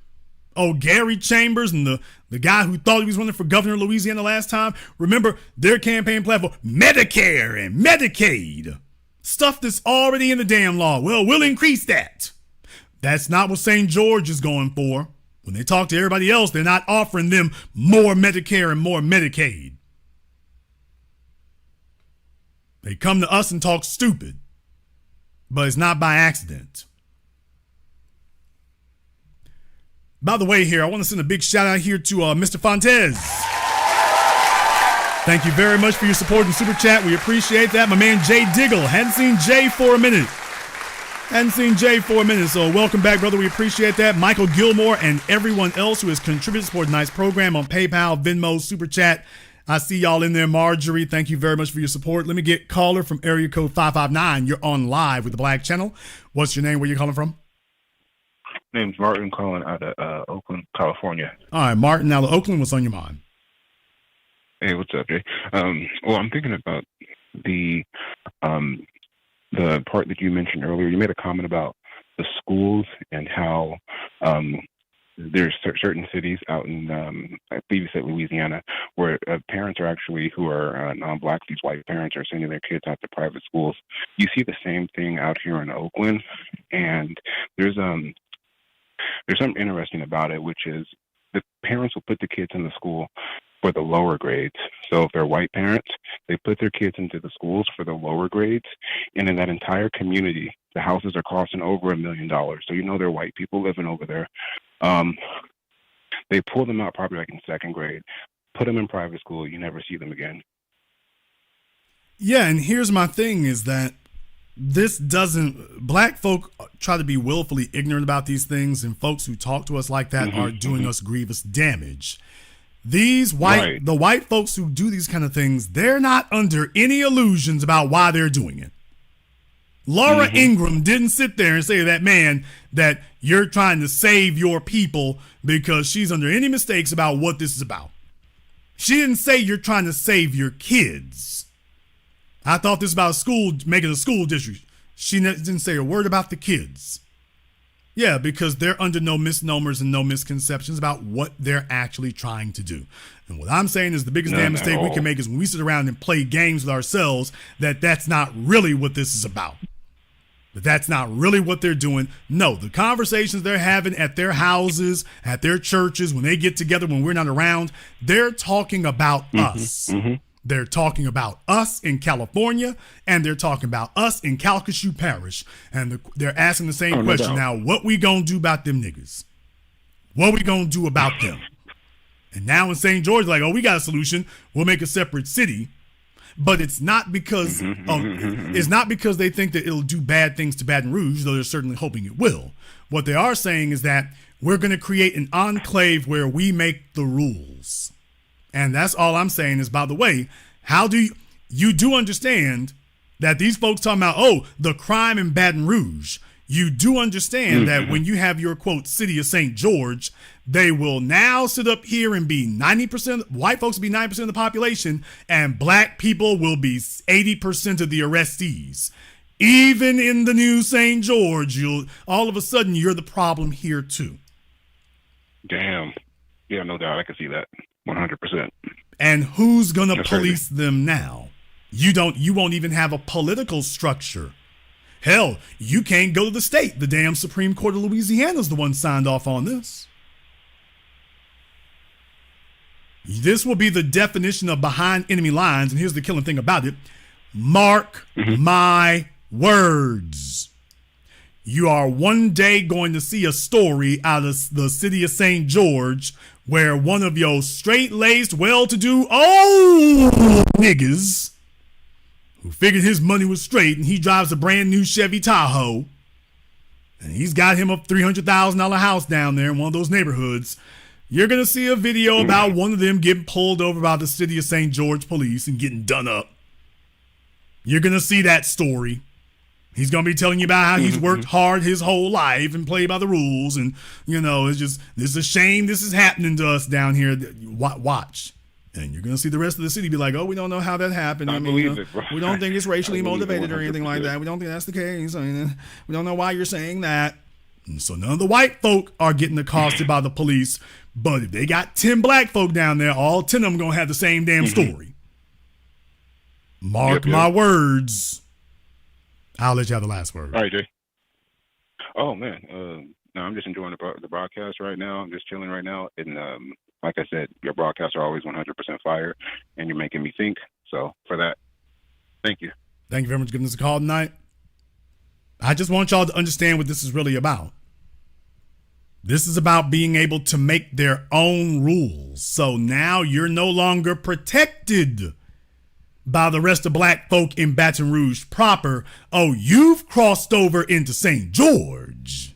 Gary Chambers and the guy who thought he was running for governor of Louisiana last time, remember their campaign platform, Medicare and Medicaid. Stuff that's already in the damn law. Well, we'll increase that. That's not what St. George is going for. When they talk to everybody else, they're not offering them more Medicare and more Medicaid. They come to us and talk stupid, but it's not by accident. By the way, here, I want to send a big shout out here to Mr. Fontes. Thank you very much for your support and super chat. We appreciate that. My man Jay Diggle. Hadn't seen Jay for a minute. So welcome back, brother. We appreciate that. Michael Gilmore and everyone else who has contributed to support tonight's program on PayPal, Venmo, super chat. I see y'all in there. Marjorie, thank you very much for your support. Let me get caller from area code 559. You're on live with the Black Channel. What's your name? Where you calling from? My name's Martin, calling out of Oakland, California. All right, Martin, out of Oakland. What's on your mind? Hey, what's up, Jay? Well, I'm thinking about the part that you mentioned earlier. You made a comment about the schools and how there's certain cities out in, I believe you said Louisiana, where parents are actually, who are non-black, these white parents are sending their kids out to private schools. You see the same thing out here in Oakland, and there's something interesting about it, which is the parents will put the kids in the school for the lower grades. So if they're white parents, they put their kids into the schools for the lower grades, and in that entire community, the houses are costing over $1 million. So you know there are white people living over there. They pull them out probably like in second grade, put them in private school, you never see them again. Yeah, and here's my thing is that black folk try to be willfully ignorant about these things, and folks who talk to us like that are doing us grievous damage. The white folks who do these kind of things, they're not under any illusions about why they're doing it. Laura Ingraham didn't sit there and say to that man that you're trying to save your people because she's under any mistakes about what this is about. She didn't say you're trying to save your kids. I thought this about making a school district. She didn't say a word about the kids. Yeah, because they're under no misnomers and no misconceptions about what they're actually trying to do. And what I'm saying is the biggest damn mistake we can make is when we sit around and play games with ourselves, that's not really what this is about. But that's not really what they're doing. No, the conversations they're having at their houses, at their churches, when they get together, when we're not around, they're talking about us. They're talking about us in California, and they're talking about us in Calcasieu Parish. And they're asking the same question. Now, what we gonna do about them niggas? What we gonna do about them? And now in St. George, like, oh, we got a solution. We'll make a separate city. But it's not because they think that it'll do bad things to Baton Rouge, though they're certainly hoping it will. What they are saying is that we're going to create an enclave where we make the rules. And that's all I'm saying is, by the way, how do you do understand that these folks talking about, oh, the crime in Baton Rouge, you do understand that when you have your, quote, city of St. George, they will now sit up here and be 90%, white folks will be 90% of the population, and black people will be 80% of the arrestees. Even in the new St. George, all of a sudden, you're the problem here, too. Damn. Yeah, no doubt. I can see that. 100%. And who's going to police them now? You won't even have a political structure. Hell, you can't go to the state. The damn Supreme Court of Louisiana is the one signed off on this. This will be the definition of behind enemy lines. And here's the killing thing about it. Mark my words. You are one day going to see a story out of the city of St. George where one of your straight-laced, well-to-do old niggas who figured his money was straight and he drives a brand new Chevy Tahoe and he's got him a $300,000 house down there in one of those neighborhoods. You're going to see a video about one of them getting pulled over by the city of St. George police and getting done up. You're going to see that story. He's going to be telling you about how he's worked hard his whole life and played by the rules. And, it's just, this is a shame this is happening to us down here. Watch. And you're going to see the rest of the city be like, oh, we don't know how that happened. We don't think it's racially motivated or anything like that. We don't think that's the case. We don't know why you're saying that. And so none of the white folk are getting accosted by the police. But if they got 10 black folk down there, all 10 of them going to have the same damn story. Mark my words. I'll let you have the last word. All right, Jay. Oh, man. No, I'm just enjoying the broadcast right now. I'm just chilling right now. And like I said, your broadcasts are always 100% fire, and you're making me think. So for that, thank you. Thank you very much for giving us a call tonight. I just want y'all to understand what this is really about. This is about being able to make their own rules. So now you're no longer protected by the rest of black folk in Baton Rouge proper. Oh, you've crossed over into St. George.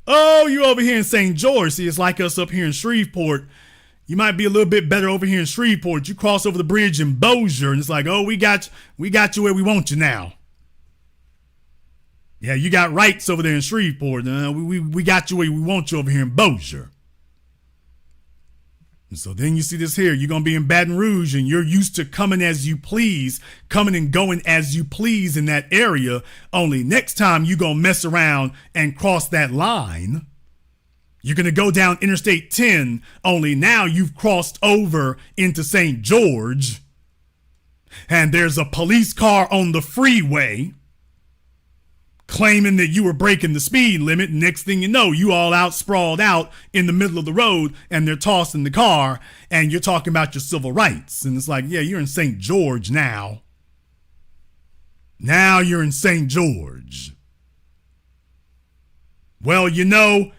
Oh, you over here in St. George. See, it's like us up here in Shreveport. You might be a little bit better over here in Shreveport. You cross over the bridge in Bossier, and it's like, oh, we got you where we want you now. Yeah, you got rights over there in Shreveport. We got you where we want you over here in Bossier. And so then you see this here. You're going to be in Baton Rouge, and you're used to coming as you please, coming and going as you please in that area. Only next time you're going to mess around and cross that line. You're going to go down Interstate 10, only now you've crossed over into St. George. And there's a police car on the freeway claiming that you were breaking the speed limit. Next thing you know, you all out sprawled out in the middle of the road, and they're tossing the car, and you're talking about your civil rights. And it's like, yeah, you're in St. George now. Now you're in St. George. Well, you know,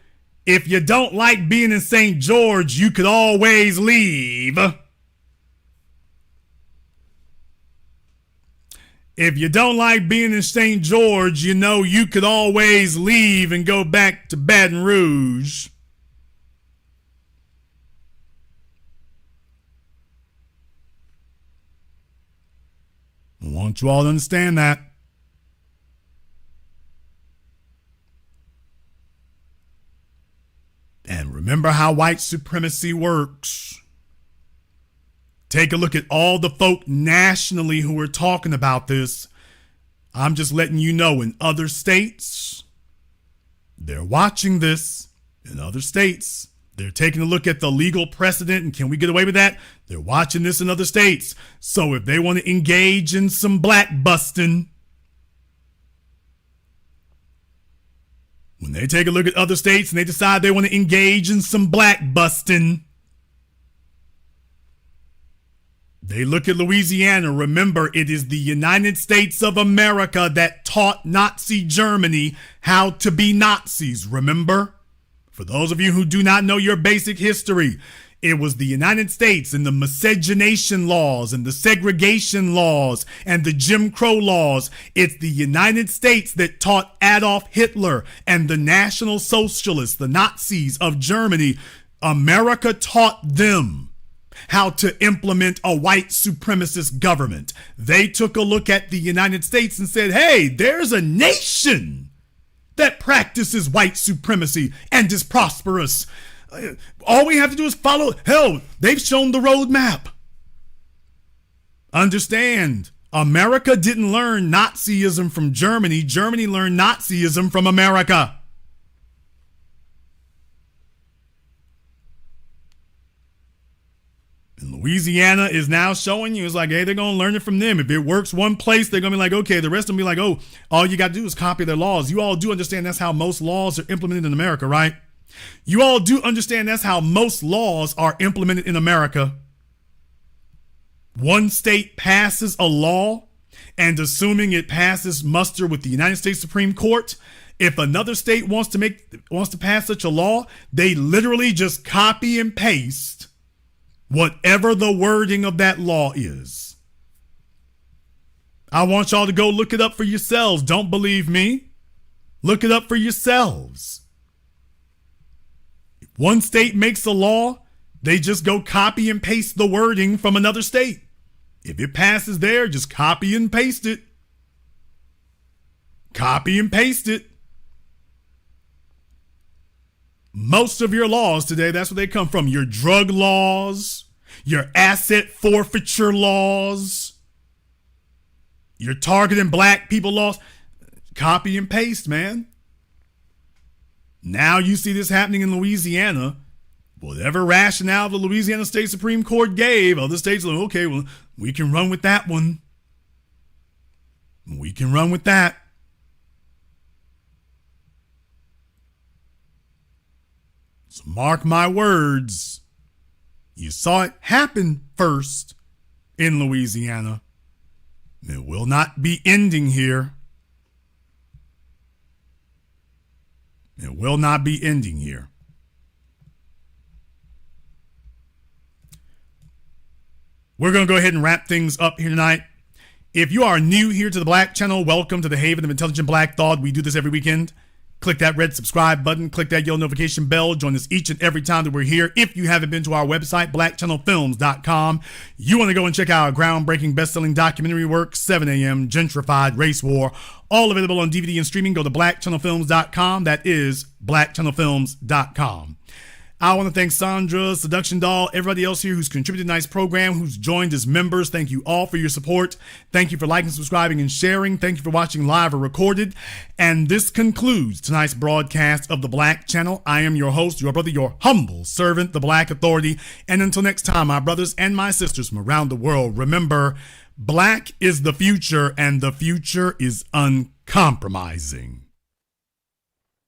if you don't like being in St. George, you could always leave. If you don't like being in St. George, you know you could always leave and go back to Baton Rouge. I want you all to understand that. And remember how white supremacy works. Take a look at all the folk nationally who are talking about this. I'm just letting you know, in other states, they're watching this. In other states, they're taking a look at the legal precedent, and can we get away with that? They're watching this in other states. So if they want to engage in some black busting, when they take a look at other states and they decide they want to engage in some black busting, they look at Louisiana. Remember, it is the United States of America that taught Nazi Germany how to be Nazis. Remember? For those of you who do not know your basic history, it was the United States and the miscegenation laws and the segregation laws and the Jim Crow laws. It's the United States that taught Adolf Hitler and the National Socialists, the Nazis of Germany. America taught them how to implement a white supremacist government. They took a look at the United States and said, hey, there's a nation that practices white supremacy and is prosperous. All we have to do is follow. Hell, they've shown the roadmap. Understand, America didn't learn Nazism from Germany. Germany learned Nazism from America. And Louisiana is now showing you, it's like, hey, they're going to learn it from them. If it works one place, they're going to be like, okay, the rest of them be like, oh, all you got to do is copy their laws. You all do understand that's how most laws are implemented in America, right? You all do understand that's how most laws are implemented in America. One state passes a law, and assuming it passes muster with the United States Supreme Court, if another state wants to pass such a law, they literally just copy and paste whatever the wording of that law is. I want y'all to go look it up for yourselves. Don't believe me? Look it up for yourselves. If one state makes a law, they just go copy and paste the wording from another state. If it passes there, just copy and paste it. Copy and paste it. Most of your laws today, that's where they come from. Your drug laws, your asset forfeiture laws, your targeting black people laws. Copy and paste, man. Now you see this happening in Louisiana. Whatever rationale the Louisiana State Supreme Court gave, other states are like, okay, well, we can run with that one. We can run with that. So mark my words. You saw it happen first in Louisiana. It will not be ending here. It will not be ending here. We're going to go ahead and wrap things up here tonight. If you are new here to the Black Channel, welcome to the Haven of Intelligent Black Thought. We do this every weekend. Click that red subscribe button. Click that yellow notification bell. Join us each and every time that we're here. If you haven't been to our website, blackchannelfilms.com, you want to go and check out our groundbreaking best-selling documentary work, 7 a.m. Gentrified Race War, all available on DVD and streaming. Go to blackchannelfilms.com. That is blackchannelfilms.com. I want to thank Sandra, Seduction Doll, everybody else here who's contributed to tonight's program, who's joined as members. Thank you all for your support. Thank you for liking, subscribing, and sharing. Thank you for watching live or recorded. And this concludes tonight's broadcast of the Black Channel. I am your host, your brother, your humble servant, the Black Authority. And until next time, my brothers and my sisters from around the world, remember, Black is the future, and the future is uncompromising.